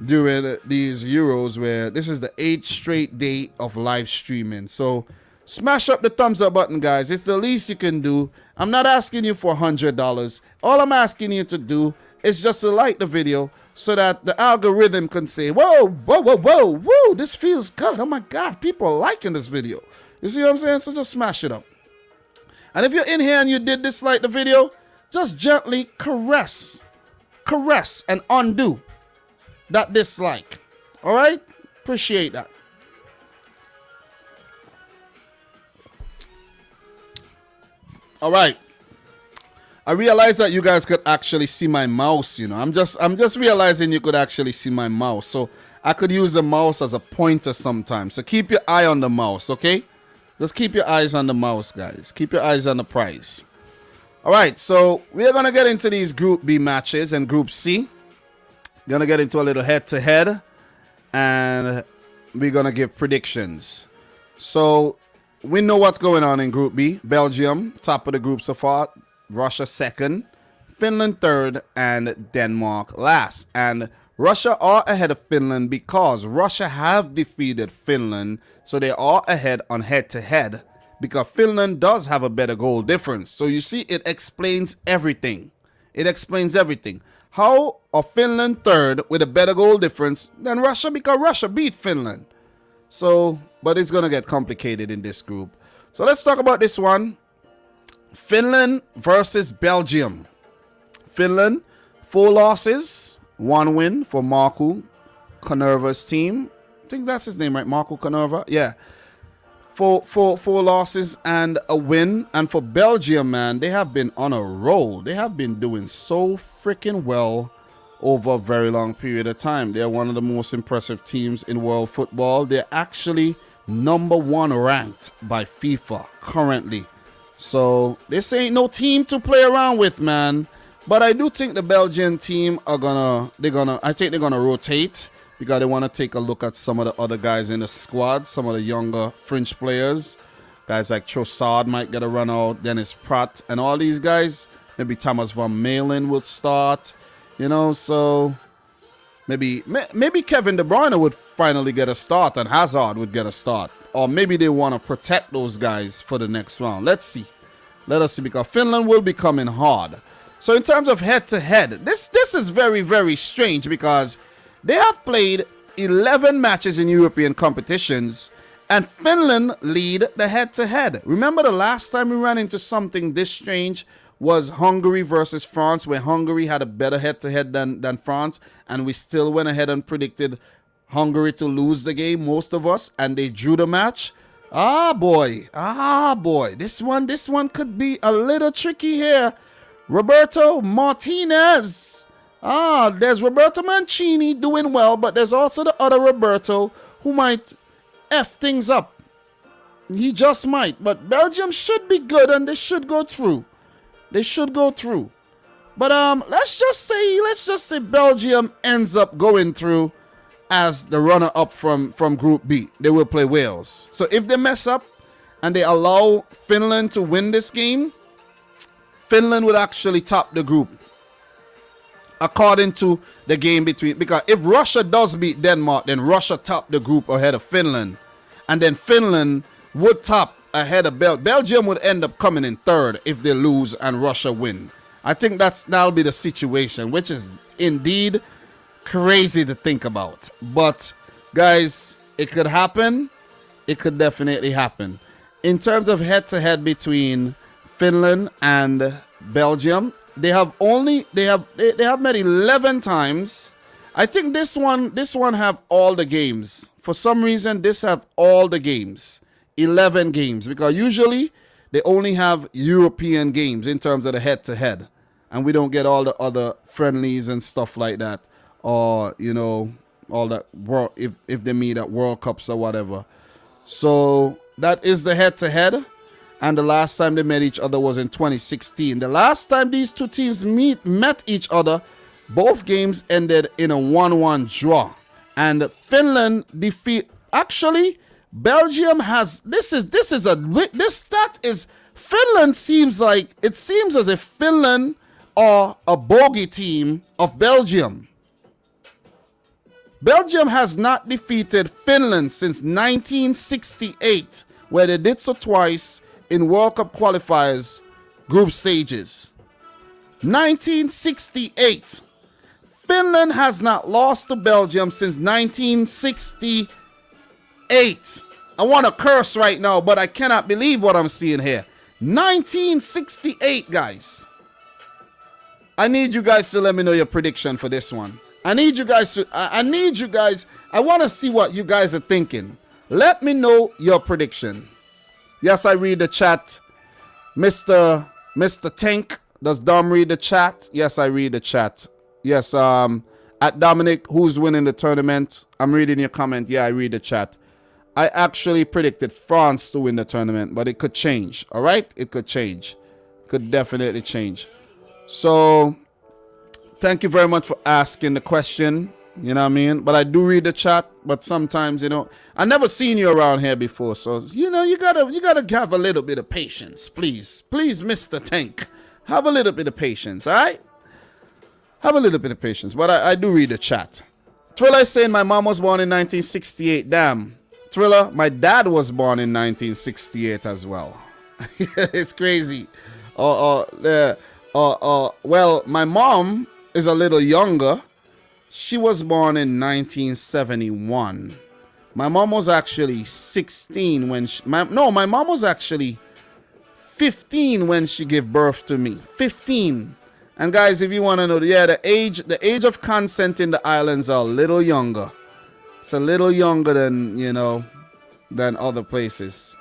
during these Euros, where this is the 8th straight day of live streaming. So smash up the thumbs up button, guys. It's the least you can do. I'm not asking you for $100. All I'm asking you to do is just to like the video so that the algorithm can say, whoa, this feels good. Oh my God, people are liking this video. You see what I'm saying? So just smash it up. And if you're in here and you did dislike the video, just gently caress and undo that dislike. All right? Appreciate that. All right. I realized that you guys could actually see my mouse, you know. I'm just realizing you could actually see my mouse. So I could use the mouse as a pointer sometimes. So keep your eye on the mouse, okay? Just keep your eyes on the mouse, guys. Keep your eyes on the prize. All right, so we're going to get into these Group B matches and Group C. We're going to get into a little head-to-head. And we're going to give predictions. So we know what's going on in Group B. Belgium, top of the group so far. Russia second. Finland third. And Denmark last. And Russia are ahead of Finland because Russia have defeated Finland. So they are ahead on head-to-head. Because Finland does have a better goal difference. So you see, it explains everything. It explains everything. How are Finland third with a better goal difference than Russia? Because Russia beat Finland. So, but it's going to get complicated in this group. So let's talk about this one. Finland versus Belgium. Finland, 4 losses, 1 win for Markku Kanerva's team. I think that's his name, right? Markku Kanerva? Yeah. Four losses and a win. And for Belgium, man, they have been on a roll. They have been doing so freaking well over a very long period of time. They're one of the most impressive teams in world football. They're actually #1 ranked by FIFA currently. So this ain't no team to play around with, man. But I do think the Belgian team are I think they're gonna rotate. Because they want to take a look at some of the other guys in the squad, some of the younger French players. Guys like Trossard might get a run out, Dennis Pratt, and all these guys. Maybe Thomas Van Malen would start, you know. So maybe Kevin De Bruyne would finally get a start and Hazard would get a start. Or maybe they want to protect those guys for the next round. Let's see. Let us see, because Finland will be coming hard. So in terms of head-to-head, this is very, very strange because they have played 11 matches in European competitions, and Finland lead the head-to-head. Remember the last time we ran into something this strange was Hungary versus France, where Hungary had a better head-to-head than France, and we still went ahead and predicted Hungary to lose the game, most of us, and they drew the match. Ah, boy. This one could be a little tricky here. Roberto Martinez. There's Roberto Mancini doing well, but there's also the other Roberto who might F things up. He just might. But Belgium should be good and they should go through. They should go through. But let's just say Belgium ends up going through as the runner-up from Group B. They will play Wales. So if they mess up and they allow Finland to win this game, Finland would actually top the group. According to the game between, because if Russia does beat Denmark, then Russia top the group ahead of Finland, and then Finland would top ahead of Belgium would end up coming in third if they lose and Russia win. I think that'll be the situation, which is indeed crazy to think about. But guys, it could happen. It could definitely happen. In terms of head-to-head between Finland and Belgium, they have met 11 times. I think this one have all the games. For some reason, this have all the games. 11 games. Because usually they only have European games in terms of the head-to-head. And we don't get all the other friendlies and stuff like that. Or, you know, all that world if they meet at World Cups or whatever. So that is the head-to-head. And the last time they met each other was in 2016. The last time these two teams met each other, both games ended in a 1-1 draw. And Finland defeat. Actually, Belgium has. This stat is. Finland seems as if Finland are a bogey team of Belgium. Belgium has not defeated Finland since 1968, where they did so twice in World Cup qualifiers group stages. 1968. Finland has not lost to Belgium since 1968. I want to curse right now, but I cannot believe what I'm seeing here. 1968, guys. I need you guys to let me know your prediction for this one. I need you guys I want to see what you guys are thinking. Let me know your prediction. Yes, I read the chat. Mr. Tank, does Dom read the chat? Yes, I read the chat. Yes, at Dominic, who's winning the tournament? I'm reading your comment. Yeah, I read the chat. I actually predicted France to win the tournament, but it could change. All right? It could change. Could definitely change. So, thank you very much for asking the question. You know what I mean? But I do read the chat, but sometimes, you know, I never seen you around here before. So, you know, you gotta have a little bit of patience. Please, Mr. Tank. Have a little bit of patience, all right? Have a little bit of patience. But I do read the chat. Thriller is saying my mom was born in 1968. Damn. Thriller, my dad was born in 1968 as well. It's crazy. Well, my mom is a little younger. She was born in 1971. My mom was actually 16 when my mom was actually 15 when she gave birth to me. 15. And guys, if you want to know, the age of consent in the islands are a little younger. It's a little younger than, you know, than other places.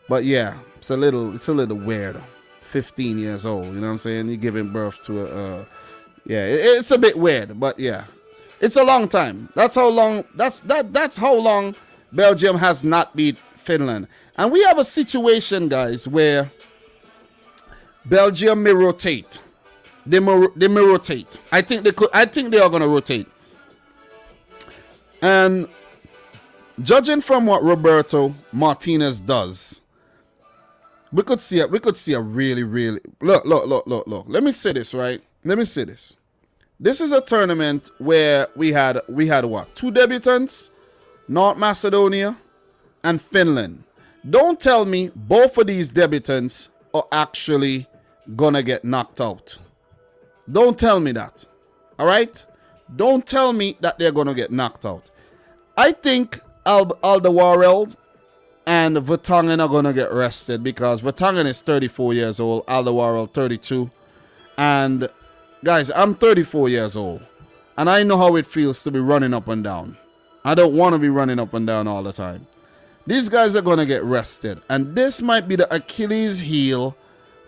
But yeah, it's a little weird. 15 years old, you know what I'm saying? You're giving birth to it's a bit weird, but yeah. It's a long time. That's how long Belgium has not beat Finland. And we have a situation, guys, where Belgium may rotate. They may rotate. I think they are going to rotate. And judging from what Roberto Martinez does, we could see a really look. Let me say this, right? Let me say this. This is a tournament where we had what? 2 debutants, North Macedonia and Finland. Don't tell me both of these debutants are actually gonna get knocked out. Don't tell me that. All right? Don't tell me that they're gonna get knocked out. I think Alderweireld and Vertonghen are gonna get rested because Vertonghen is 34 years old, Alderweireld 32, and guys, I'm 34 years old, and I know how it feels to be running up and down. I don't want to be running up and down all the time. These guys are going to get rested, and this might be the Achilles heel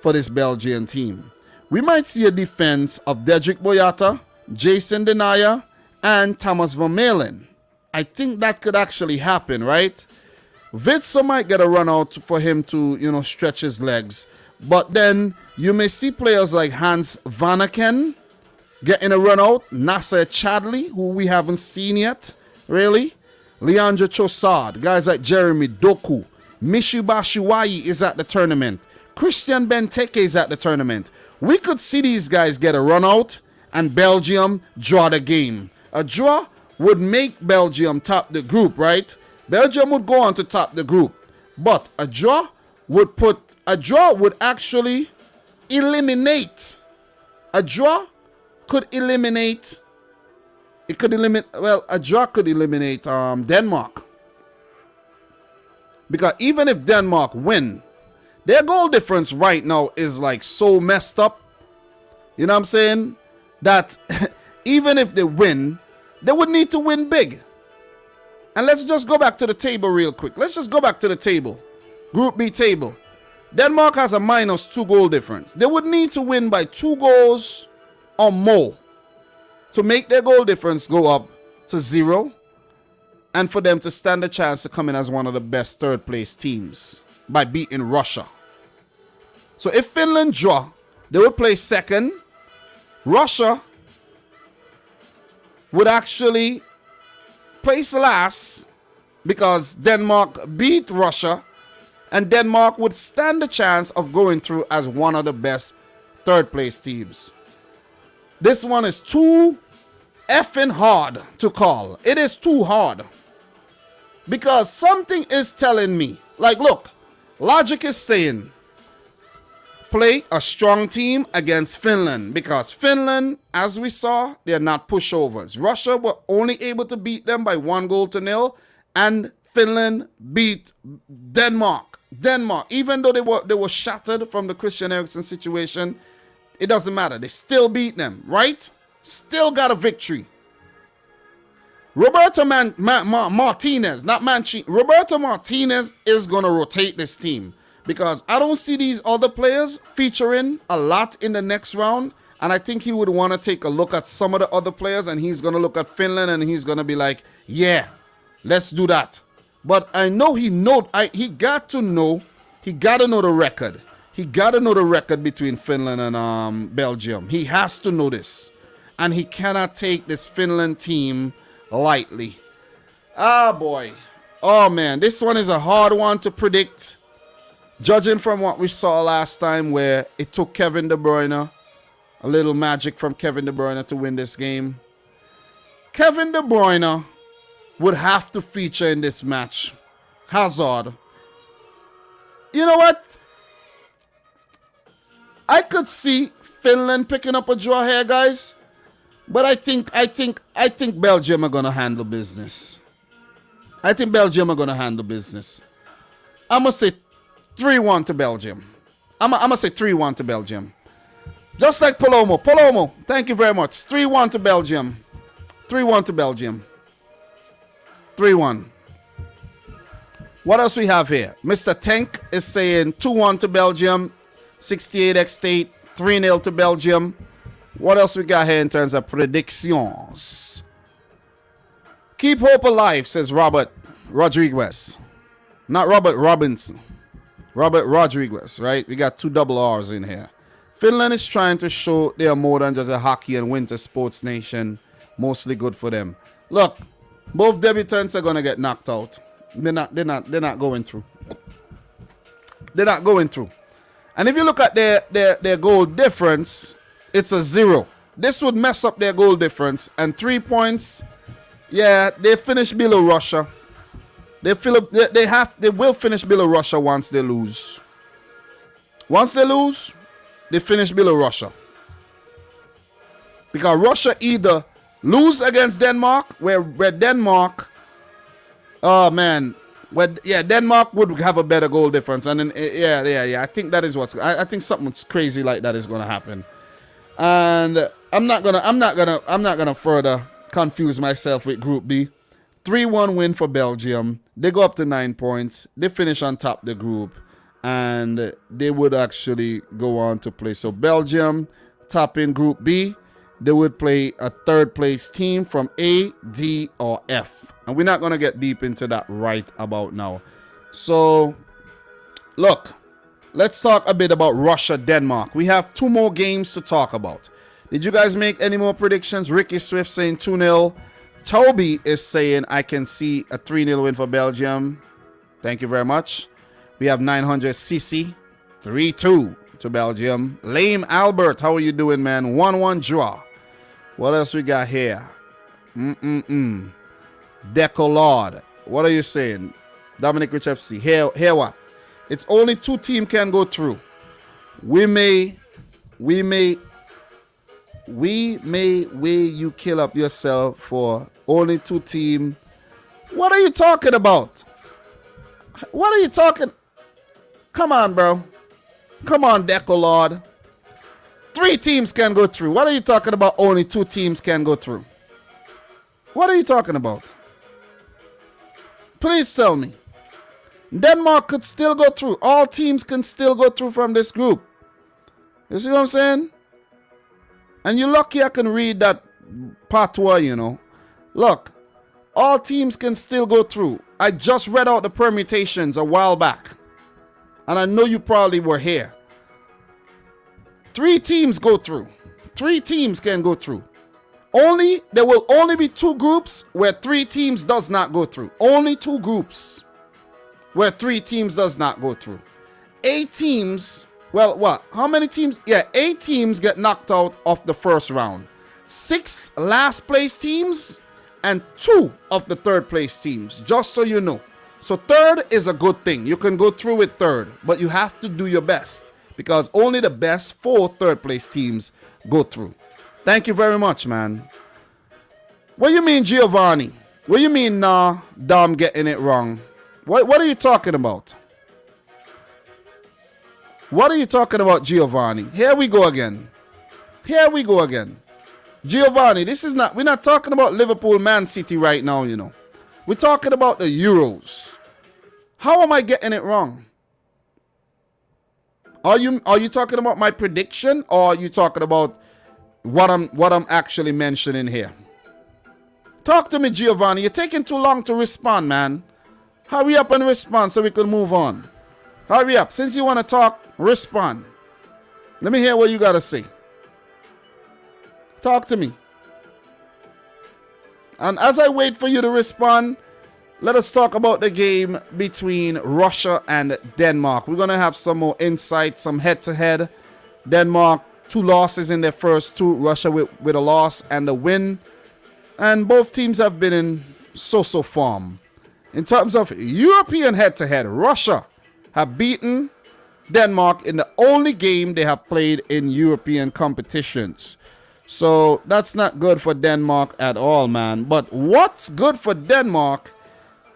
for this Belgian team. We might see a defense of Dedrick Boyata, Jason Denayer, and Thomas Vermaelen. I think that could actually happen, right? Witzel might get a run out for him to, you know, stretch his legs. But then you may see players like Hans Vanaken getting a run out. Nasser Chadley, who we haven't seen yet, really. Leandro Trossard, guys like Jeremy Doku. Mishi Bashuayi is at the tournament. Christian Benteke is at the tournament. We could see these guys get a run out and Belgium draw the game. A draw would make Belgium top the group, right? Belgium would go on to top the group. But a draw would actually eliminate. A draw could eliminate. A draw could eliminate Denmark. Because even if Denmark win, their goal difference right now is like so messed up. You know what I'm saying? That even if they win, they would need to win big. And let's just go back to the table real quick. Let's just go back to the table. Group B table. Denmark has a -2 goal difference. They would need to win by 2 goals or more to make their goal difference go up to 0 and for them to stand a chance to come in as one of the best third place teams by beating Russia. So if Finland draw, they would play second. Russia would actually place last because Denmark beat Russia, and Denmark would stand a chance of going through as one of the best third place teams. This one is too effing hard to call. It is too hard. Because something is telling me, like, look, logic is saying play a strong team against Finland, because Finland, as we saw, they're not pushovers. Russia were only able to beat them by 1-0, and Finland beat Denmark. Even though they were shattered from the Christian Eriksen situation, it doesn't matter. They still beat them, right? Still got a victory. Martinez, not Mancini. Roberto Martinez is going to rotate this team because I don't see these other players featuring a lot in the next round. And I think he would want to take a look at some of the other players, and he's going to look at Finland and he's going to be like, yeah, let's do that. But I know he got to know the record. He got to know the record between Finland and Belgium. He has to know this. And he cannot take this Finland team lightly. Ah, boy. Oh, man. This one is a hard one to predict. Judging from what we saw last time where it took Kevin De Bruyne, a little magic from Kevin De Bruyne to win this game. Kevin De Bruyne would have to feature in this match. Hazard. You know what? I could see Finland picking up a draw here, guys. But I think Belgium are gonna handle business. I think Belgium are gonna handle business. I'm gonna say 3-1 to Belgium. I'm gonna say 3-1 to Belgium. Just like Palomo. Palomo, thank you very much. 3-1 to Belgium. 3-1 to Belgium. 3-1. What else we have here? Mr. Tank is saying 2-1 to Belgium. 68x8. 3-0 to Belgium. What else we got here in terms of predictions? Keep hope alive, says Robert Rodriguez. Not Robert Robinson. Robert Rodriguez, right? We got 2 double R's in here. Finland is trying to show they are more than just a hockey and winter sports nation. Mostly good for them. Look, both debutants are gonna get knocked out. They're not going through. They're not going through. And if you look at their goal difference, it's a 0. This would mess up their goal difference. And 3 points, yeah, they finish below Russia. They will finish below Russia once they lose. Once they lose, they finish below Russia. Because Russia either lose against Denmark, where Denmark, oh man, Denmark would have a better goal difference, and then I think that is I think something crazy like that is gonna happen. And I'm not gonna further confuse myself with Group B. 3-1 win for Belgium. They go up to 9 points. They finish on top of the group. And they would actually go on to play. So Belgium, top in Group B. They would play a 3rd place team from A, D, or F. And we're not going to get deep into that right about now. So, look. Let's talk a bit about Russia-Denmark. We have 2 more games to talk about. Did you guys make any more predictions? Ricky Swift saying 2-0. Toby is saying I can see a 3-0 win for Belgium. Thank you very much. We have 900cc. 3-2 to Belgium. Lame Albert, how are you doing, man? 1-1 draw. What else we got here? Decolard. What are you saying? Dominic Rich FC. Here what? It's only 2 teams can go through. We may way you kill up yourself for only 2 teams. What are you talking about? What are you talking? Come on, bro. Come on, Decolard. 3 teams can go through. What are you talking about? Only 2 teams can go through. What are you talking about? Please tell me. Denmark could still go through. All teams can still go through from this group. You see what I'm saying? And you're lucky I can read that patois, you know. Look, all teams can still go through. I just read out the permutations a while back. And I know you probably were here. 3 teams go through. 3 teams can go through. There will only be 2 groups where 3 teams does not go through. Only 2 groups where 3 teams does not go through. 8 teams, well, what? How many teams? Yeah, 8 teams get knocked out of the first round. 6 last place teams and 2 of the 3rd place teams, just so you know. So 3rd is a good thing. You can go through with 3rd, but you have to do your best because only the best 4 3rd place teams go through. Thank you very much, man. What do you mean, Giovanni? What do you mean, nah, Dom getting it wrong? What are you talking about? What are you talking about, Giovanni? Here we go again. Here we go again. Giovanni, we're not talking about Liverpool, Man City right now, you know. We're talking about the Euros. How am I getting it wrong? Are you talking about my prediction, or are you talking about what I'm actually mentioning here? Talk to me, Giovanni. You're taking too long to respond, man. Hurry up and respond so we can move on. Hurry up. Since you want to talk, respond. Let me hear what you got to say. Talk to me. And as I wait for you to respond, let us talk about the game between Russia and Denmark. We're going to have some more insight, some head-to-head. Denmark, 2 losses in their first 2. Russia with a loss and a win. And both teams have been in so-so form. In terms of European head-to-head, Russia have beaten Denmark in the only game they have played in European competitions. So that's not good for Denmark at all, man. But what's good for Denmark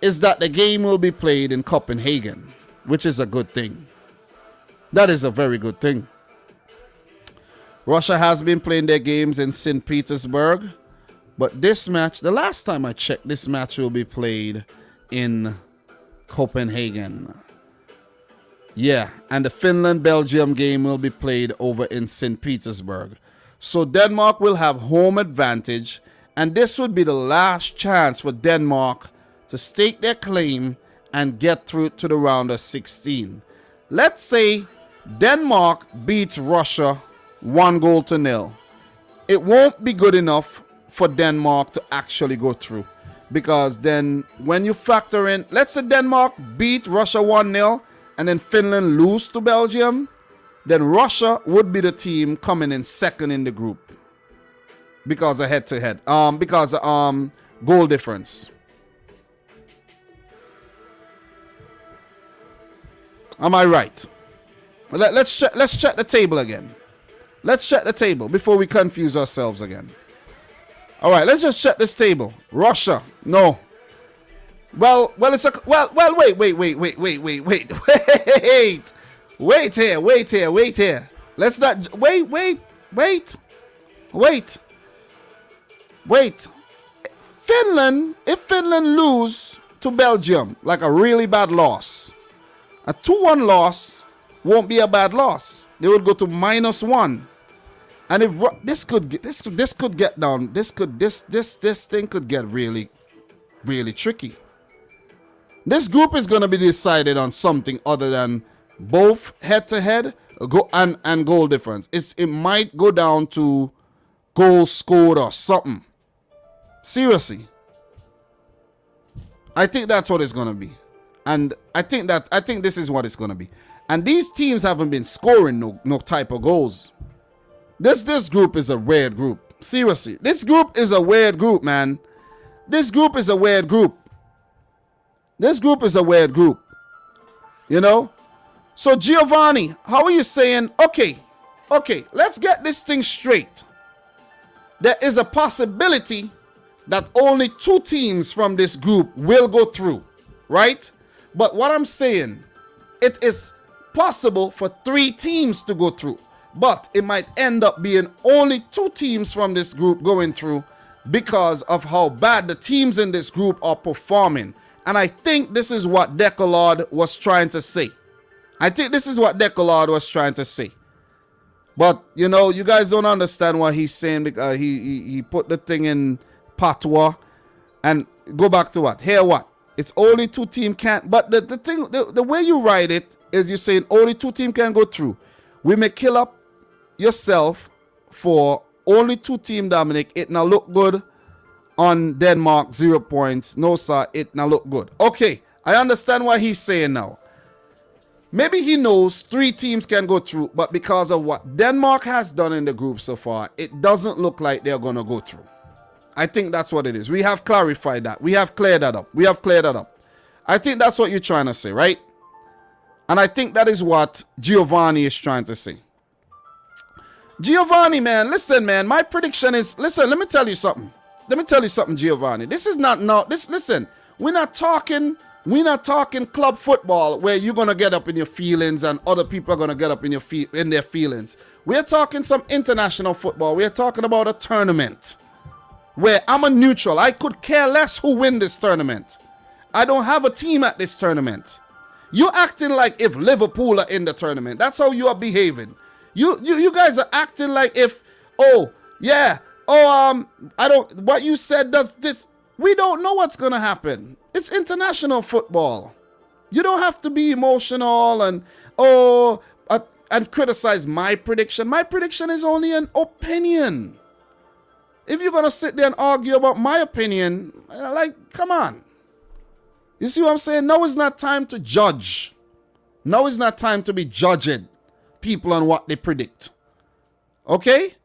is that the game will be played in Copenhagen, which is a good thing. That is a very good thing. Russia has been playing their games in St. Petersburg, but this match, the last time I checked, this match will be played in Copenhagen. Yeah, and the Finland-Belgium game will be played over in St. Petersburg. So Denmark will have home advantage, and this would be the last chance for Denmark to stake their claim and get through to the round of 16. Let's say Denmark beats Russia 1-0. It won't be good enough for Denmark to actually go through, because then when you factor in, let's say Denmark beat Russia 1-0 and then Finland lose to Belgium, then Russia would be the team coming in second in the group because of head-to-head, because of goal difference. Am I right? Let's check the table again. Let's check the table before we confuse ourselves again. All right, let's just check this table. Russia, no. Well, wait. Wait here. Let's not wait. Finland, if Finland lose to Belgium, like a really bad loss, a 2-1 loss won't be a bad loss. They would go to -1. And if this could get down, this thing could get really, really tricky. This group is going to be decided on something other than both head-to-head and goal difference. It might go down to goals scored or something. Seriously. I think that's what it's going to be. And I think this is what it's going to be. And these teams haven't been scoring no type of goals. This group is a weird group. Seriously. This group is a weird group, man. This group is a weird group. This group is a weird group. You know? So, Giovanni, how are you saying, okay, let's get this thing straight. There is a possibility that only 2 teams from this group will go through, right? But what I'm saying, it is possible for 3 teams to go through. But it might end up being only 2 teams from this group going through because of how bad the teams in this group are performing. And I think this is what Decolard was trying to say. But, you know, you guys don't understand what he's saying because he put the thing in patois. And go back to what? Here what? It's only 2 teams can't. But the way you write it is you're saying only 2 teams can go through. We may kill up yourself for only 2 teams, Dominic. It now look good on Denmark, 0 points. No, sir, it now look good. Okay, I understand what he's saying now. Maybe he knows 3 teams can go through, but because of what Denmark has done in the group so far, it doesn't look like they're going to go through. I think that's what it is. We have clarified that. We have cleared that up. I think that's what you're trying to say, right? And I think that is what Giovanni is trying to say. Giovanni, man, listen, man. My prediction is, listen, let me tell you something. Giovanni. This is not, listen, we're not talking club football where you're going to get up in your feelings and other people are going to get up in their feelings. We're talking some international football. We're talking about a tournament where I'm a neutral. I could care less who win this tournament. I don't have a team at this tournament. You're acting like if Liverpool are in the tournament. That's how you are behaving. You guys are acting like if, I don't, what you said does this. We don't know what's going to happen. It's international football. You don't have to be emotional and criticize my prediction. My prediction is only an opinion. If you're going to sit there and argue about my opinion, come on. You see what I'm saying? Now is not time to judge. Now is not time to be judging people on what they predict. Okay?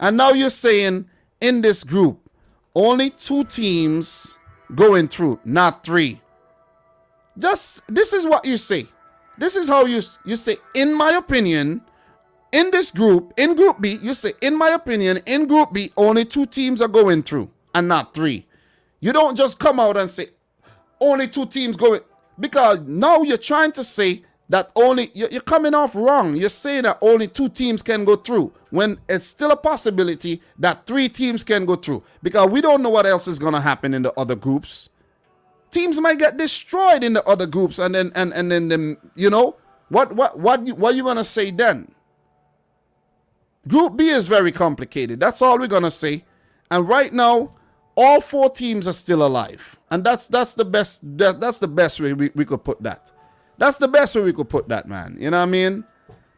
And now you're saying in this group, only 2 teams going through, not 3. This is what you say. This is how you say, in my opinion, in this group, in Group B, you say, in my opinion, in Group B, only 2 teams are going through and not 3. You don't just come out and say, only 2 teams going, because now you're trying to say that you're coming off wrong. You're saying that only 2 teams can go through when it's still a possibility that 3 teams can go through, because we don't know what else is going to happen in the other groups. Teams might get destroyed in the other groups, and then you know what are you going to say then? Group B is very complicated. That's all we're going to say. And right now, all 4 teams are still alive. And that's the best way we could put that. That's the best way we could put that, man. You know what I mean?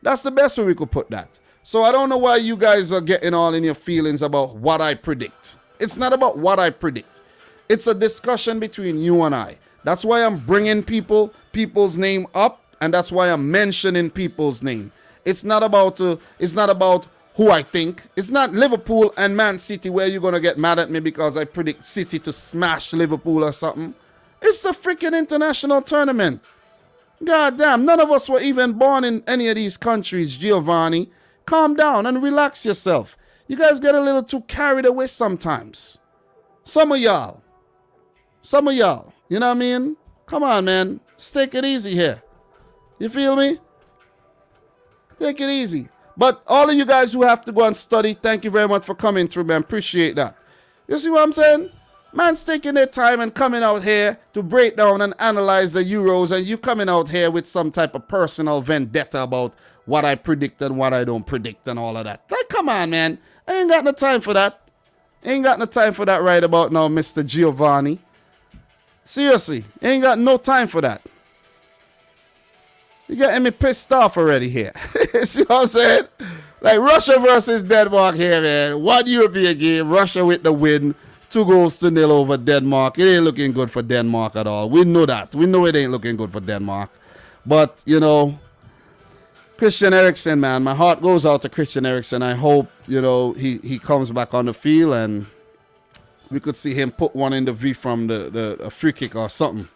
That's the best way we could put that. So I don't know why you guys are getting all in your feelings about what I predict. It's not about what I predict. It's a discussion between you and I. That's why I'm bringing people's name up, and that's why I'm mentioning people's name. It's not about who I think. It's not Liverpool and Man City where you're going to get mad at me because I predict City to smash Liverpool or something. It's a freaking international tournament. God damn, none of us were even born in any of these countries, Giovanni. Calm down and relax yourself. You guys get a little too carried away sometimes. Some of y'all. You know what I mean? Come on, man. Let's take it easy here. You feel me? Take it easy. But all of you guys who have to go and study, thank you very much for coming through, man. Appreciate that. You see what I'm saying? Man's taking their time and coming out here to break down and analyze the Euros, and you coming out here with some type of personal vendetta about what I predict and what I don't predict and all of that. Like, come on, man. I ain't got no time for that. Ain't got no time for that right about now, Mr. Giovanni. Seriously, ain't got no time for that. You getting me pissed off already here. See what I'm saying? Like Russia versus Denmark here, man. 1 European game, Russia with the win. 2-0 over Denmark. It ain't looking good for Denmark at all. We know that. We know it ain't looking good for Denmark. But, you know, Christian Eriksen, man, my heart goes out to Christian Eriksen. I hope, you know, he comes back on the field and we could see him put one in the V from the free kick or something.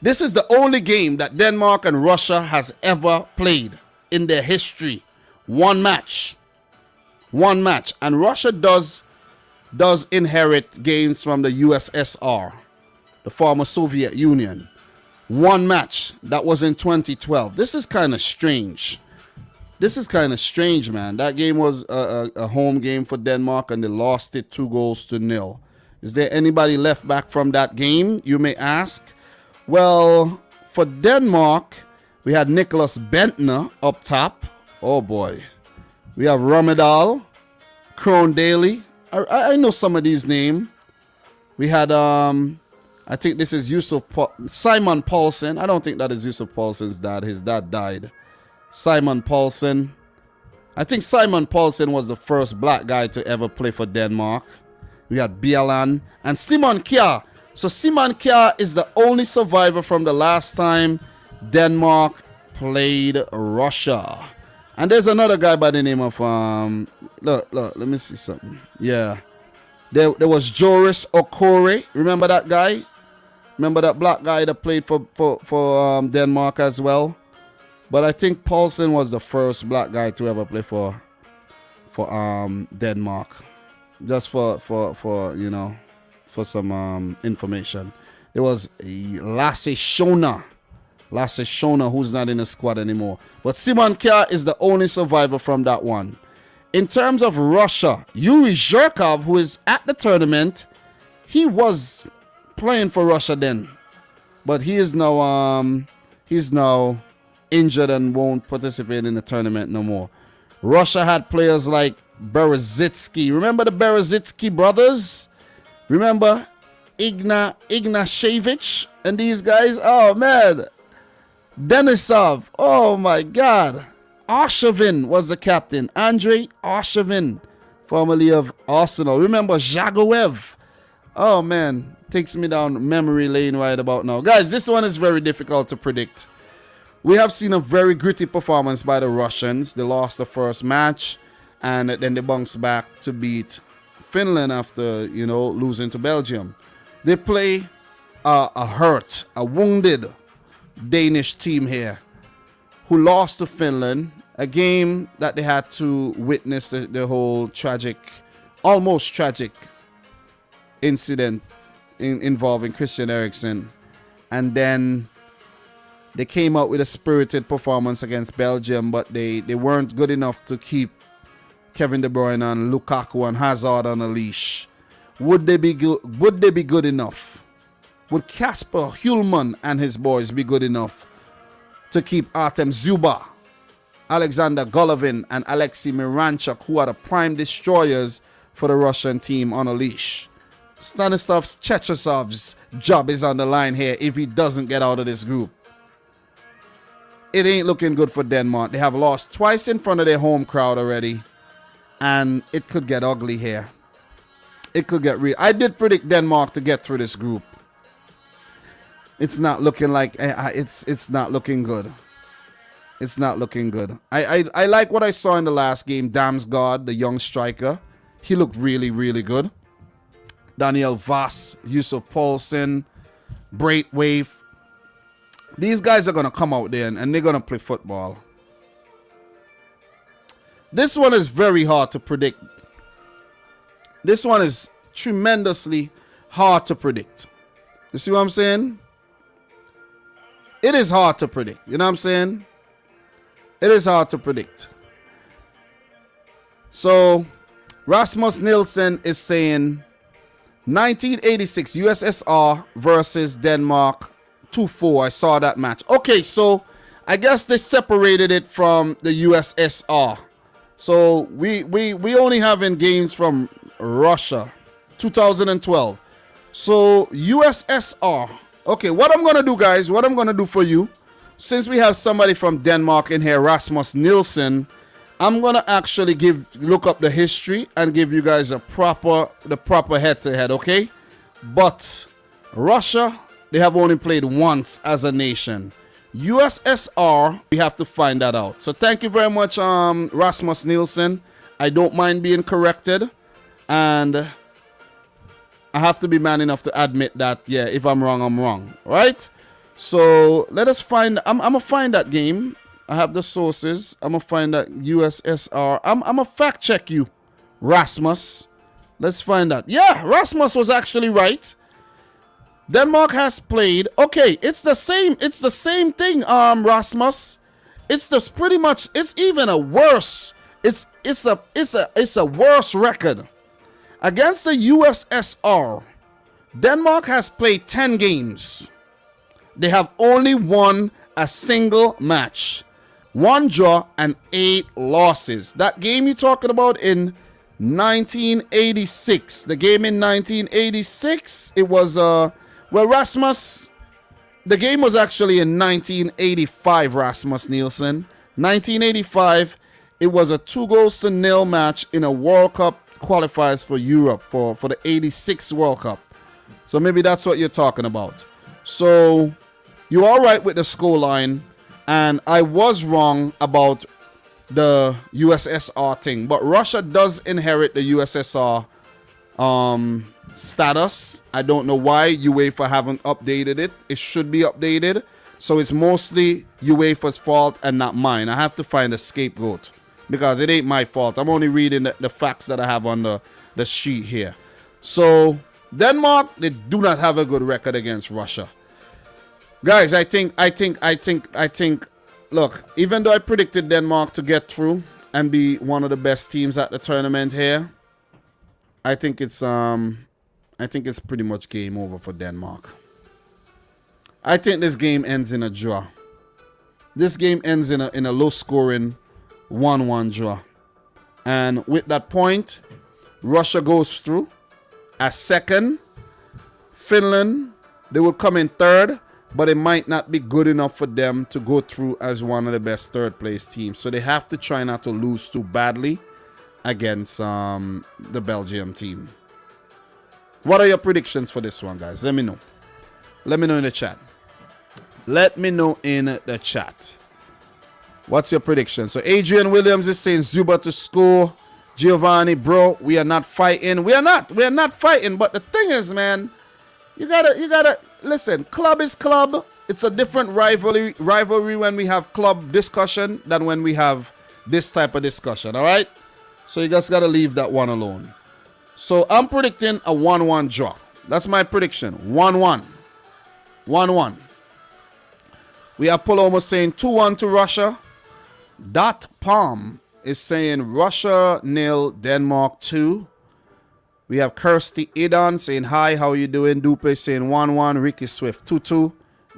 This is the only game that Denmark and Russia has ever played in their history. One match. And Russia does inherit games from the USSR, the former Soviet Union. One match. That was in 2012. This is kind of strange. Man. That game was a home game for Denmark, and they lost it 2-0. Is there anybody left back from that game, you may ask? Well, for Denmark, we had Nicholas Bentner up top. Oh boy. We have Romedal, Krohn Daly. I know some of these names. We had I think this is Simon Paulsen. I don't think that is Yusuf Paulsen's dad. His dad died. Simon Paulsen. I think Simon Paulsen was the first black guy to ever play for Denmark. We had Bielan and Simon Kjær. So Simon Kjær is the only survivor from the last time Denmark played Russia. And there's another guy by the name of look, let me see something. Yeah. There was Joris Okore. Remember that guy? Remember that black guy that played for Denmark as well? But I think Paulsen was the first black guy to ever play for Denmark. Just for you know, for some information. It was Lasse Schöne. Lasse Schöne, who's not in the squad anymore. But Simon Kjaer is the only survivor from that one. In terms of Russia, Yuri Zhirkov, who is at the tournament, he was playing for Russia then, but he is now injured and won't participate in the tournament no more. Russia had players like Berezitsky. Remember the Berezitsky brothers? Remember Ignashevich and these guys? Oh man, Denisov. Oh my God. Arshavin was the captain. Andrei Arshavin, formerly of Arsenal. Remember Zagoev. Oh man, takes me down memory lane right about now. Guys, this one is very difficult to predict. We have seen a very gritty performance by the Russians. They lost the first match and then they bounced back to beat Finland after, losing to Belgium. They play a wounded Danish team here who lost to Finland, a game that they had to witness the whole almost tragic incident involving Christian Eriksen. And then they came out with a spirited performance against Belgium, but they weren't good enough to keep Kevin De Bruyne and Lukaku and Hazard on a leash. Would they be good enough? Would Kasper Hjulman and his boys be good enough to keep Artem Zuba, Alexander Golovin, and Alexei Miranchuk, who are the prime destroyers for the Russian team, on a leash? Stanislav Cherchesov's job is on the line here if he doesn't get out of this group. It ain't looking good for Denmark. They have lost twice in front of their home crowd already, and it could get ugly here. It could get real. I did predict Denmark to get through this group. It's not looking like it's not looking good. It's not looking good. I like what I saw in the last game. Damsgaard, the young striker, he looked really, really good. Daniel Vass, Yusuf Poulsen, Braithwaite. These guys are going to come out there and they're going to play football. This one is very hard to predict. This one is tremendously hard to predict. You see what I'm saying? It is hard to predict. You know what I'm saying? It is hard to predict. So, Rasmus Nielsen is saying 1986 USSR versus Denmark 2-4. I saw that match. Okay, so I guess they separated it from the USSR. So we only having games from Russia 2012. So USSR. Okay, what I'm going to do, guys, what I'm going to do for you, since we have somebody from Denmark in here, Rasmus Nielsen, I'm going to actually look up the history and give you guys the proper head-to-head, okay? But Russia, they have only played once as a nation. USSR, we have to find that out. So thank you very much, Rasmus Nielsen. I don't mind being corrected. And I have to be man enough to admit that, yeah, if I'm wrong, I'm wrong. Right? So let us find, I'm going to find that game. I have the sources. I'm going to find that USSR. I'm going to fact check you, Rasmus. Let's find that. Yeah, Rasmus was actually right. Denmark has played. Okay, it's the same thing, Rasmus. It's pretty much, it's even a worse. It's a worse record. Against the USSR, Denmark has played 10 games. They have only won a single match. 1 draw and 8 losses. That game you're talking about in 1986. The game in 1986, it was Rasmus, the game was actually in 1985, Rasmus Nielsen. 1985, it was a 2-0 match in a World Cup qualifiers for Europe for the 86 World Cup. So maybe that's what you're talking about. So you're all right with the scoreline, and I was wrong about the USSR thing. But Russia does inherit the USSR status. I don't know why UEFA haven't updated it. It should be updated. So it's mostly UEFA's fault and not mine. I have to find a scapegoat because it ain't my fault. I'm only reading the facts that I have on the sheet here. So Denmark, they do not have a good record against Russia. Guys, look, even though I predicted Denmark to get through and be one of the best teams at the tournament here, I think it's pretty much game over for Denmark. I think this game ends in a draw. This game ends in a low scoring 1-1 draw. And with that point, Russia goes through as second. Finland, they will come in third, but it might not be good enough for them to go through as one of the best third place teams. So they have to try not to lose too badly against the Belgium team. What are your predictions for this one, guys? Let me know. Let me know in the chat. Let me know in the chat. What's your prediction? So Adrian Williams is saying Zuba to score. Giovanni, bro, we are not fighting. We are not fighting. But the thing is, man, you gotta listen. Club is club. It's a different rivalry when we have club discussion than when we have this type of discussion. All right. So you guys gotta leave that one alone. So I'm predicting a 1-1 draw. That's my prediction. 1-1. 1-1. We have Palomo saying 2-1 to Russia. Dot Palm is saying Russia 0, Denmark 2. We have Kirsty Idon saying hi, how are you doing? Dupe saying 1-1. Ricky Swift 2-2.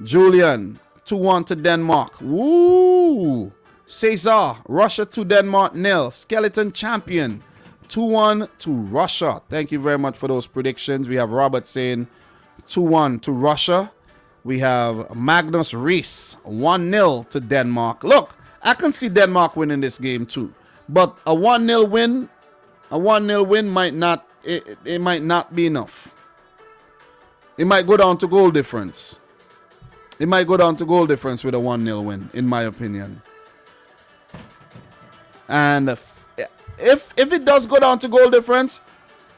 Julian 2-1 to Denmark. Woo! Cesar, Russia 2, Denmark 0. Skeleton Champion 2-1 to Russia. Thank you very much for those predictions. We have Robert saying 2-1 to Russia. We have Magnus Rees 1-0 to Denmark. Look, I can see Denmark winning this game too. But a 1-0 win might not it might not be enough. It might go down to goal difference. It might go down to goal difference with a 1-0 win, in my opinion. And if it does go down to goal difference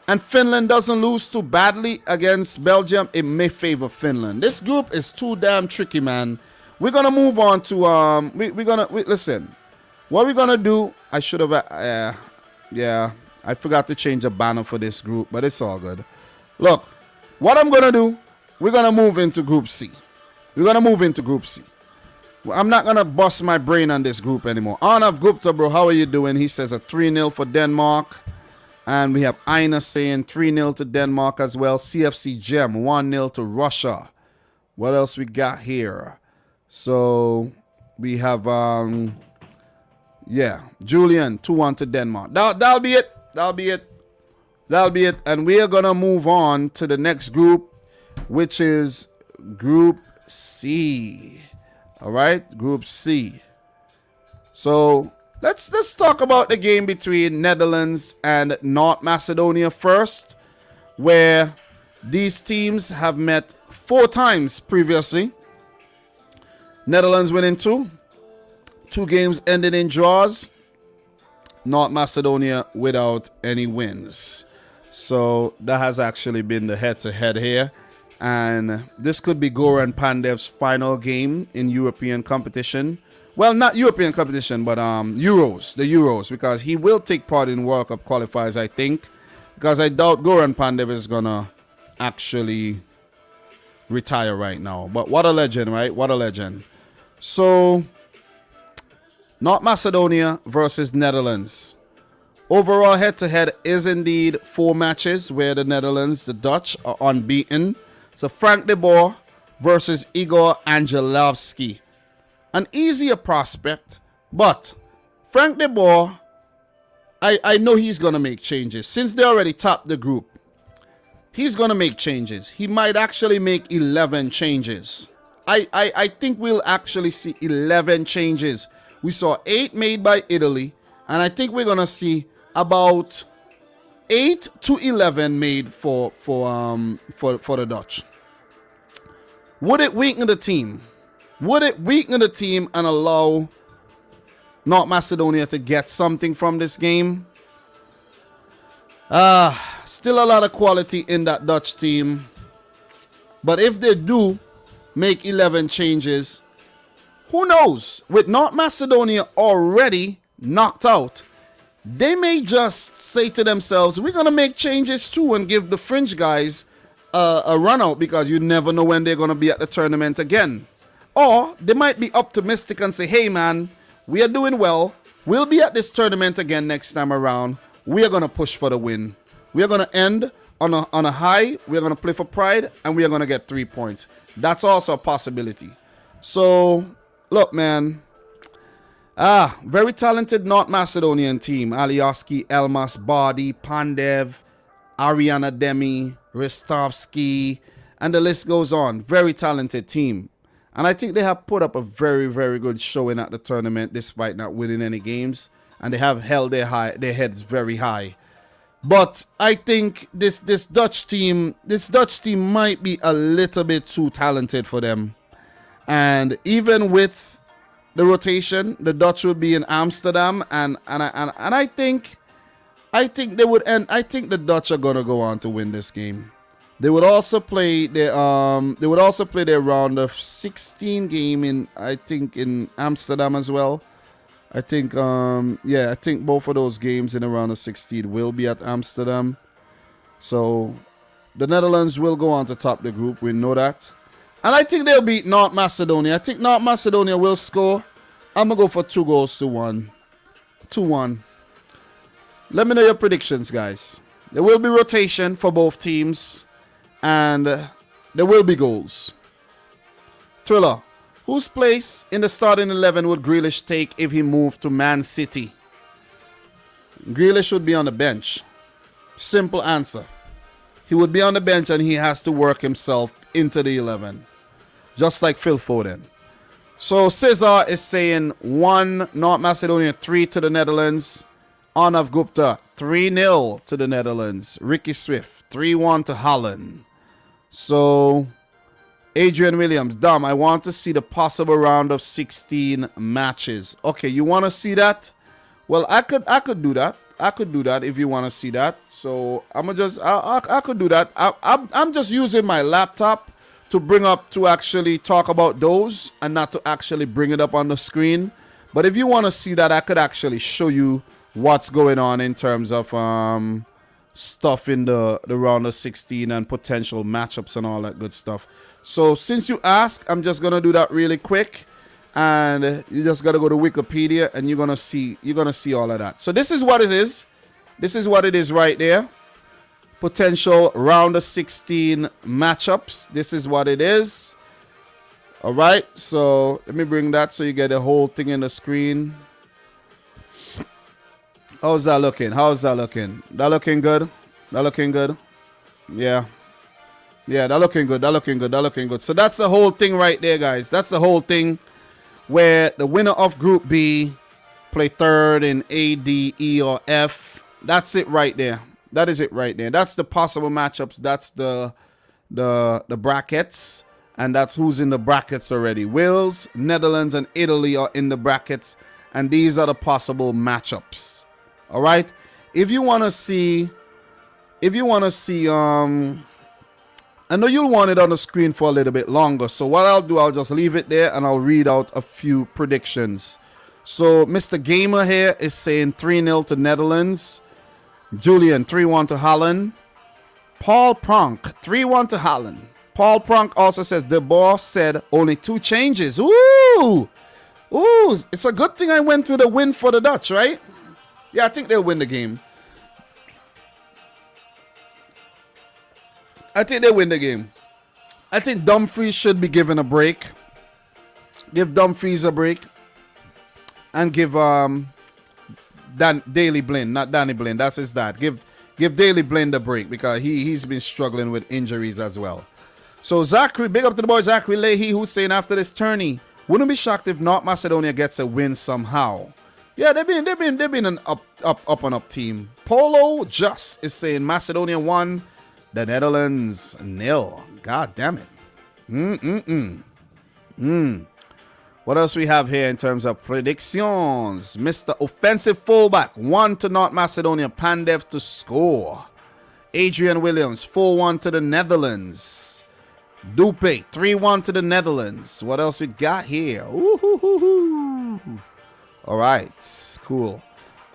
and Finland doesn't lose too badly against Belgium, it may favor Finland. This group is too damn tricky, man. We're gonna move on to listen. What we're gonna do? I should have yeah, I forgot to change a banner for this group, but it's all good. Look, what I'm gonna do? We're gonna move into Group C. We're gonna move into Group C. I'm not gonna bust my brain on this group anymore. Arnav Gupta, bro, how are you doing? He says a 3-0 for Denmark. And we have Aina saying 3-0 to Denmark as well. CFC Gem 1-0 to Russia. What else we got here? So we have Julian 2-1 to Denmark. That'll be it. That'll be it. And we are gonna move on to the next group, which is Group C. All right, Group C. So let's talk about the game between Netherlands and North Macedonia first, where these teams have met 4 times previously. Netherlands winning 2 games ended in draws. North Macedonia without any wins. So that has actually been the head-to-head here. And this could be Goran Pandev's final game in European competition. Well, not European competition, but Euros, the Euros, because he will take part in World Cup qualifiers, I think. Because I doubt Goran Pandev is going to actually retire right now. But what a legend, right? What a legend. So, North Macedonia versus Netherlands. Overall head-to-head is indeed 4 matches where the Netherlands, the Dutch, are unbeaten. So, Frank de Boer versus Igor Angelovski. An easier prospect, but Frank de Boer, I know he's going to make changes. Since they already topped the group, he's going to make changes. He might actually make 11 changes. I think we'll actually see 11 changes. We saw 8 made by Italy, and I think we're going to see about 8 to 11 made for the Dutch. Would it weaken the team? Would it weaken the team and allow North Macedonia to get something from this game? Still a lot of quality in that Dutch team. But if they do make 11 changes, who knows? With North Macedonia already knocked out, they may just say to themselves, we're going to make changes too and give the fringe guys a run out, because you never know when they're going to be at the tournament again. Or they might be optimistic and say, hey man, we are doing well. We'll be at this tournament again next time around. We are going to push for the win. We are going to end on a high. We are going to play for pride, and we are going to get 3 points. That's also a possibility. So, look, man. Very talented North Macedonian team. Alioski, Elmas, Bardi, Pandev, Ariana Demi, Ristovsky, and the list goes on. Very talented team. And I think they have put up a very, very good showing at the tournament despite not winning any games. And they have held their heads very high. But I think this Dutch team might be a little bit too talented for them. And even with the rotation, the Dutch would be in Amsterdam, and I think they would end. I think the Dutch are gonna go on to win this game. They would also play their round of 16 game in Amsterdam as well. I think I think both of those games in the round of 16 will be at Amsterdam. So the Netherlands will go on to top the group. We know that. And I think they'll beat North Macedonia. I think North Macedonia will score. I'm going to go for 2-1. 2-1. Let me know your predictions, guys. There will be rotation for both teams. And there will be goals. Thriller, whose place in the starting 11 would Grealish take if he moved to Man City? Grealish would be on the bench. Simple answer. He would be on the bench and he has to work himself into the 11. Just like Phil Foden. So Cesar is saying 1 North Macedonia, 3 to the Netherlands. Arnav Gupta 3-0 to the Netherlands. Ricky Swift 3-1 to Holland. So Adrian Williams, Dom, I want to see the possible round of 16 matches. Okay, you want to see that? Well, I could do that. I could do that if you want to see that. So I could do that. I'm just using my laptop to actually talk about those and not to actually bring it up on the screen. But if you want to see that, I could actually show you what's going on in terms of stuff in the round of 16 and potential matchups and all that good stuff. So since you ask, I'm just gonna do that really quick, and you just gotta go to Wikipedia and you're gonna see all of that. So this is what it is. This is what it is right there. Potential round of 16 matchups. This is what it is. All right. So let me bring that so you get the whole thing in the screen. How's that looking? How's that looking? That looking good? That looking good? Yeah. Yeah, that looking good. That looking good. That looking good. So that's the whole thing right there, guys. That's the whole thing where the winner of Group B play third in A, D, E, or F. That's it right there. That is it right there. That's the possible matchups. That's the brackets. And that's who's in the brackets already. Wales, Netherlands, and Italy are in the brackets. And these are the possible matchups. All right. If you want to see, I know you'll want it on the screen for a little bit longer. So what I'll do, I'll just leave it there and I'll read out a few predictions. So Mr. Gamer here is saying 3-0 to Netherlands. Julian, 3-1 to Holland. Paul Pronk, 3-1 to Holland. Paul Pronk also says the boss said only 2 changes. Ooh. Ooh. It's a good thing I went with a win for the Dutch, right? Yeah, I think they'll win the game. I think they win the game. I think Dumfries should be given a break. Give Dumfries a break. And give Daley Blind, not Danny Blind, that's his dad. Give Daley Blind a break because he's been struggling with injuries as well. So Zachary, big up to the boy Zachary Leahy, who's saying after this tourney, wouldn't be shocked if North Macedonia gets a win somehow. Yeah, they've been an up and up team. Polo Just is saying Macedonia 1, the Netherlands 0. God damn it. What else we have here in terms of predictions? Mr. Offensive Fullback 1 to North Macedonia. Pandev to score. Adrian Williams 4-1 to the Netherlands. Dupe 3-1 to the Netherlands. What else we got here? Ooh-hoo-hoo-hoo. All right, cool.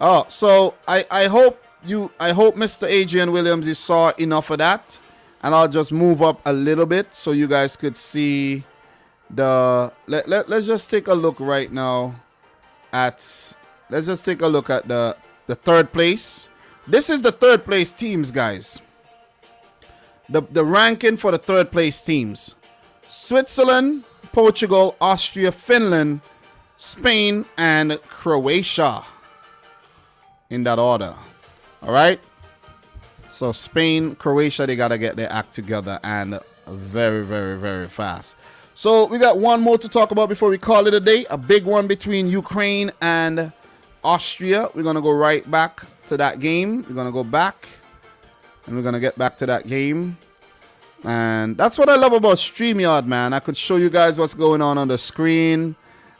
Oh, so I hope Mr. Adrian Williams, you saw enough of that, and I'll just move up a little bit so you guys could see let's just take a look right now at the third place. This is the third place teams, guys. The ranking for the third place teams: Switzerland, Portugal, Austria, Finland, Spain, and Croatia. In that order. All right. So Spain, Croatia, they gotta get their act together, and very, very, very fast. So we got one more to talk about before we call it a day. A big one between Ukraine and Austria. We're going to go right back to that game. We're going to go back and we're going to get back to that game. And that's what I love about StreamYard, man. I could show you guys what's going on the screen,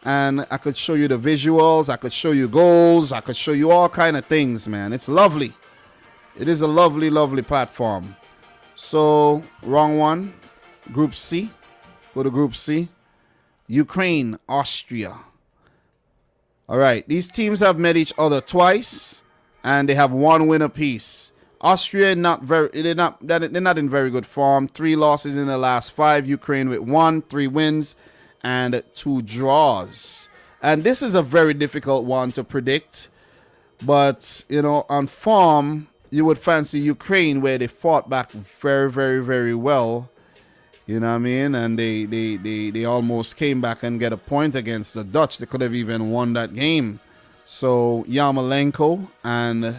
and I could show you the visuals. I could show you goals. I could show you all kind of things, man. It's lovely. It is a lovely, lovely platform. So, wrong one. Group C. Go to Group C. Ukraine, Austria. All right. These teams have met each other twice, and they have one win apiece. Austria they're not in very good form. 3 losses in the last 5. Ukraine with 1, 3 wins, and 2 draws. And this is a very difficult one to predict. But, you know, on form, you would fancy Ukraine, where they fought back very, very, very well. You know what I mean? And they almost came back and get a point against the Dutch. They could have even won that game. So Yarmolenko and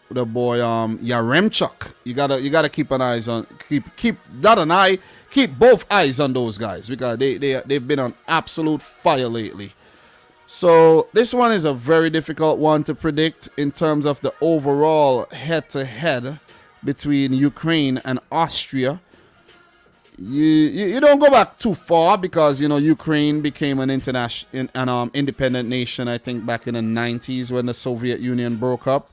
the boy Yaremchuk. You gotta keep an eyes on keep both eyes on those guys, because they've been on absolute fire lately. So this one is a very difficult one to predict in terms of the overall head-to-head between Ukraine and Austria. You don't go back too far, because, you know, Ukraine became an independent nation, I think, back in the 90s when the Soviet Union broke up,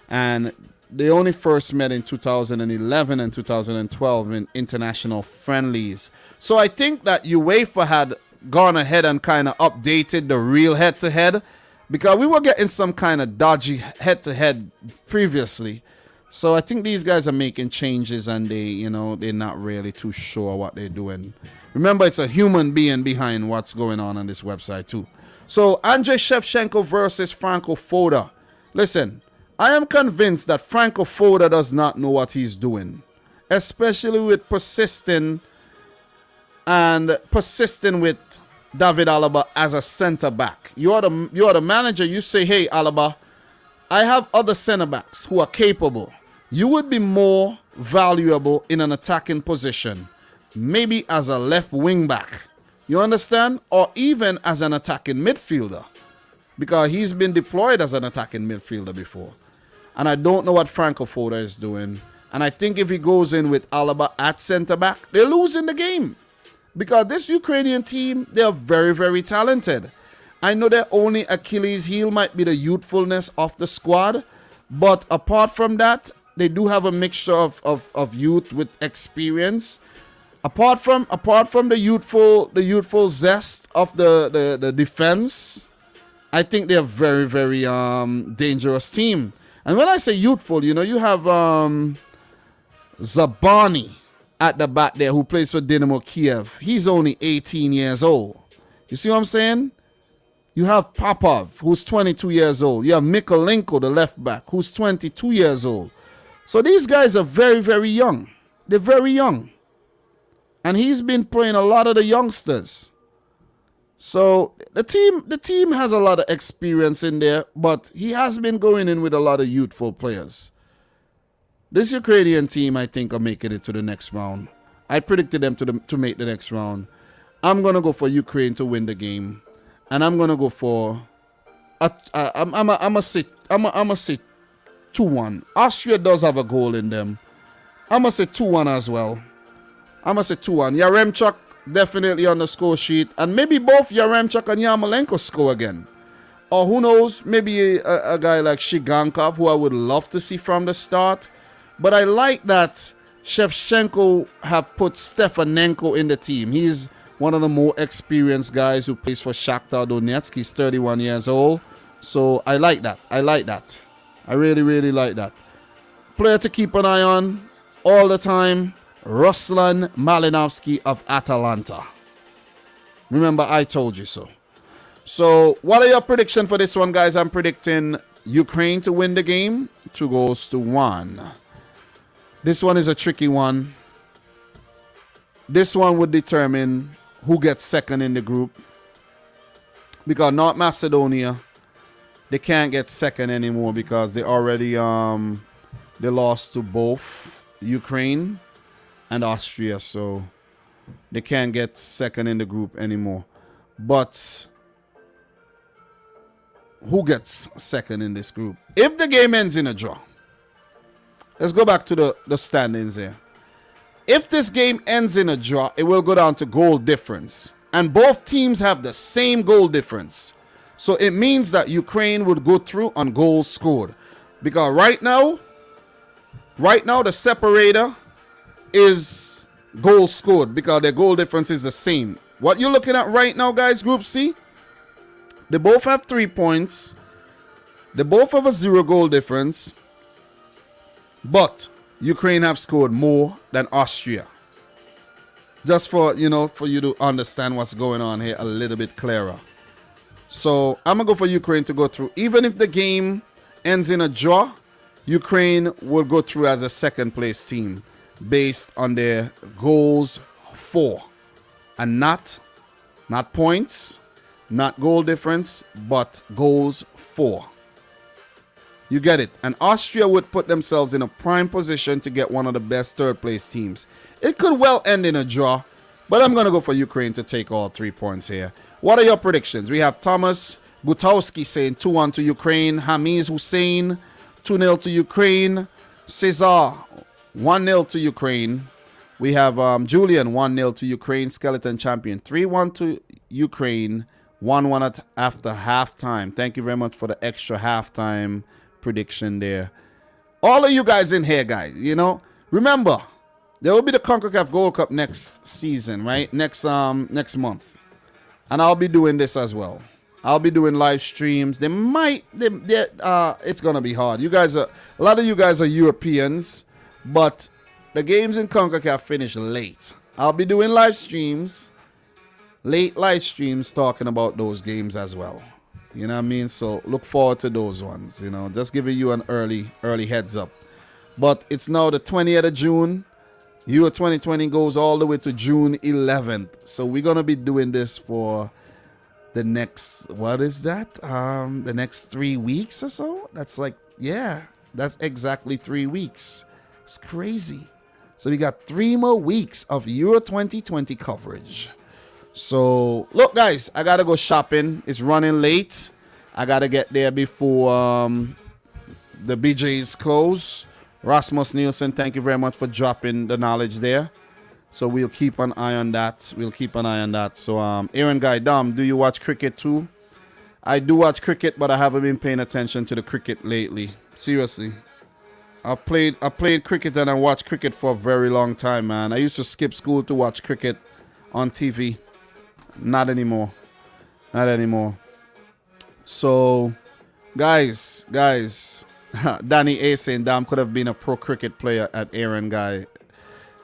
and they only first met in 2011 and 2012 in international friendlies. So I think that UEFA had gone ahead and kind of updated the real head-to-head, because we were getting some kind of dodgy head-to-head previously. So I think these guys are making changes, and they're not really too sure what they're doing. Remember, it's a human being behind what's going on this website too. So Andrei Shevchenko versus Franco Foda. Listen, I am convinced that Franco Foda does not know what he's doing, especially with persisting with David Alaba as a center back. You are the manager. You say, hey, Alaba, I have other center backs who are capable. You would be more valuable in an attacking position, maybe as a left wing back. You understand? Or even as an attacking midfielder, because he's been deployed as an attacking midfielder before. And I don't know what Franco Foda is doing. And I think if he goes in with Alaba at center back, they're losing the game. Because this Ukrainian team, they are very, very talented. I know their only Achilles heel might be the youthfulness of the squad. But apart from that, they do have a mixture of youth with experience. Apart from the youthful zest of the defense, I think they're a very, very dangerous team. And when I say youthful, you know, you have Zabani at the back there, who plays for Dynamo Kiev. He's only 18 years old. You see what I'm saying? You have Popov, who's 22 years old. You have Mikolenko, the left back, who's 22 years old. So these guys are very, very young. They're very young. And he's been playing a lot of the youngsters. So the team has a lot of experience in there, but he has been going in with a lot of youthful players. This Ukrainian team, I think, are making it to the next round. I predicted them to make the next round. I'm going to go for Ukraine to win the game. And I'm going to go for... I'm going to say 2-1. Austria does have a goal in them. I'm going to say 2-1 as well. I'm going to say 2-1. Yaremchuk definitely on the score sheet. And maybe both Yaremchuk and Yarmolenko score again. Or who knows, maybe a guy like Shigankov, who I would love to see from the start. But I like that Shevchenko have put Stefanenko in the team. He's one of the more experienced guys who plays for Shakhtar Donetsk. He's 31 years old. So I like that. I really, really like that. Player to keep an eye on all the time, Ruslan Malinovsky of Atalanta. Remember, I told you so. So, what are your predictions for this one, guys? I'm predicting Ukraine to win the game, 2-1. This one is a tricky one. This one would determine who gets second in the group. Because North Macedonia, they can't get second anymore because they already they lost to both Ukraine and Austria, so they can't get second in the group anymore. But who gets second in this group? If the game ends in a draw, let's go back to the standings here. If this game ends in a draw, it will go down to goal difference. And both teams have the same goal difference. So it means that Ukraine would go through on goals scored. Because right now the separator is goals scored because their goal difference is the same. What you're looking at right now, guys, Group C, they both have 3 points. They both have a 0 goal difference. But Ukraine have scored more than Austria. Just for you to understand what's going on here a little bit clearer. So I'm going to go for Ukraine to go through. Even if the game ends in a draw, Ukraine will go through as a second place team based on their goals for. And not points, not goal difference, but goals for. You get it? And Austria would put themselves in a prime position to get one of the best third place teams. It could well end in a draw, but I'm going to go for Ukraine to take all 3 points here. What are your predictions? We have Thomas Butowski saying 2-1 to Ukraine. Hamiz Hussein, 2-0 to Ukraine. Cesar, 1-0 to Ukraine. We have Julian, 1-0 to Ukraine. Skeleton Champion, 3-1 to Ukraine. 1-1 after halftime. Thank you very much for the extra halftime prediction there. All of you guys in here, guys, remember, there will be the CONCACAF Gold Cup next season, right? Next month. And I'll be doing this as well. I'll be doing live streams. It's gonna be hard. A lot of you guys are Europeans, but the games in CONCACAF finish late. I'll be doing live streams, late live streams talking about those games as well. You know what I mean? So look forward to those ones, just giving you an early heads up. But it's now the 20th of June. Euro 2020 goes all the way to June 11th. So we're going to be doing this for the next, the next 3 weeks or so? That's that's exactly 3 weeks. It's crazy. So we got 3 more weeks of Euro 2020 coverage. So look, guys, I got to go shopping. It's running late. I got to get there before the BJ's close. Rasmus Nielsen, thank you very much for dropping the knowledge there. So we'll keep an eye on that. So Aaron Guy, Dom, do you watch cricket too? I do watch cricket, but I haven't been paying attention to the cricket lately. Seriously. I played cricket and I watched cricket for a very long time, man. I used to skip school to watch cricket on TV. Not anymore. So, guys, Danny A saying Dam could have been a pro cricket player at Aaron Guy.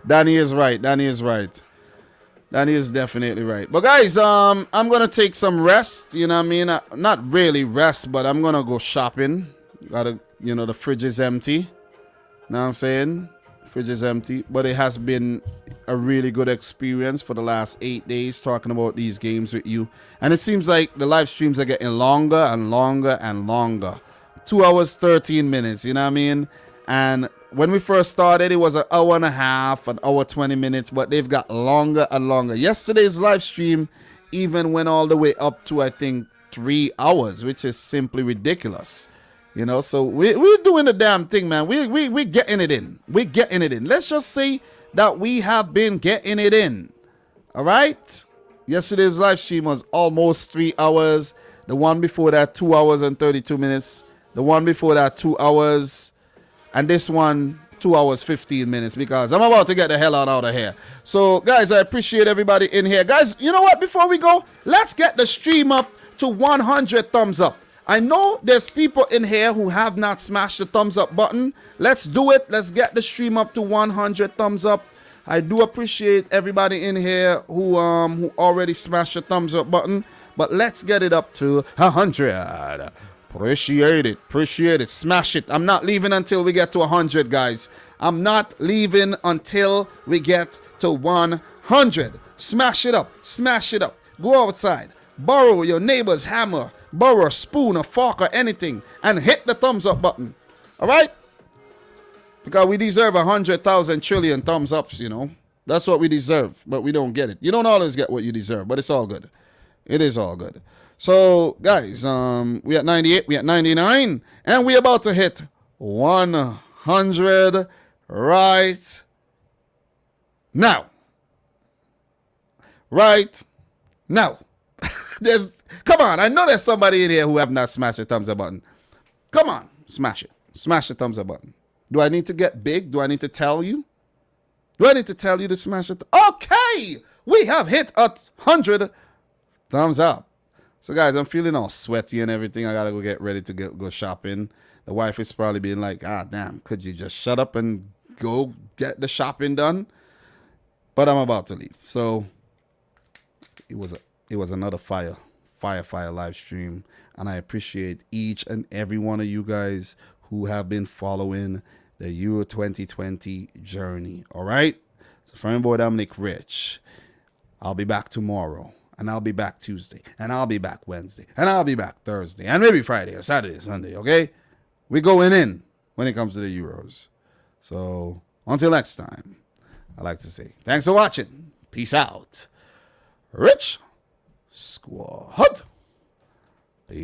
Danny is right. Danny is definitely right. But guys, I'm gonna take some rest. You know what I mean? Not really rest, but I'm gonna go shopping. The fridge is empty. Know what I'm saying? Fridge is empty. But it has been a really good experience for the last 8 days talking about these games with you. And it seems like the live streams are getting longer and longer and longer. 2 hours, 13 minutes, you know what I mean? And when we first started, it was an hour and a half, an hour, 20 minutes, but they've got longer and longer. Yesterday's live stream even went all the way up to, I think, 3 hours, which is simply ridiculous. So we're doing the damn thing, man. We're getting it in. We're getting it in. Let's just say that we have been getting it in. All right? Yesterday's live stream was almost 3 hours. The one before that, 2 hours and 32 minutes. The one before that, 2 hours. And this one, 2 hours, 15 minutes. Because I'm about to get the hell out of here. So, guys, I appreciate everybody in here. Guys, you know what? Before we go, let's get the stream up to 100 thumbs up. I know there's people in here who have not smashed the thumbs up button. Let's do it. Let's get the stream up to 100 thumbs up. I do appreciate everybody in here who already smashed the thumbs up button. But let's get it up to 100. Appreciate it. Appreciate it. Smash it. I'm not leaving until we get to 100, guys. I'm not leaving until we get to 100. Smash it up. Smash it up. Go outside. Borrow your neighbor's hammer. Borrow a spoon, a fork, or anything. And hit the thumbs up button. All right? Because we deserve 100,000 trillion thumbs ups, you know. That's what we deserve. But we don't get it. You don't always get what you deserve. But it's all good. It is all good. So, guys, we at 98, we at 99, and we about to hit 100 right now. Right now. Come on, I know there's somebody in here who have not smashed the thumbs up button. Come on, smash it. Smash the thumbs up button. Do I need to get big? Do I need to tell you? Do I need to tell you to smash it? Okay, we have hit 100 thumbs up. So, guys, I'm feeling all sweaty and everything. I got to go get ready to go shopping. The wife is probably being like, damn, could you just shut up and go get the shopping done? But I'm about to leave. So, it was another fire live stream. And I appreciate each and every one of you guys who have been following the Euro 2020 journey. All right? So, friend boy Dominic Rich, I'll be back tomorrow. And I'll be back Tuesday. And I'll be back Wednesday. And I'll be back Thursday. And maybe Friday or Saturday, Sunday, okay? We're going in when it comes to the Euros. So, until next time, I'd like to say thanks for watching. Peace out. Rich Squad. Peace.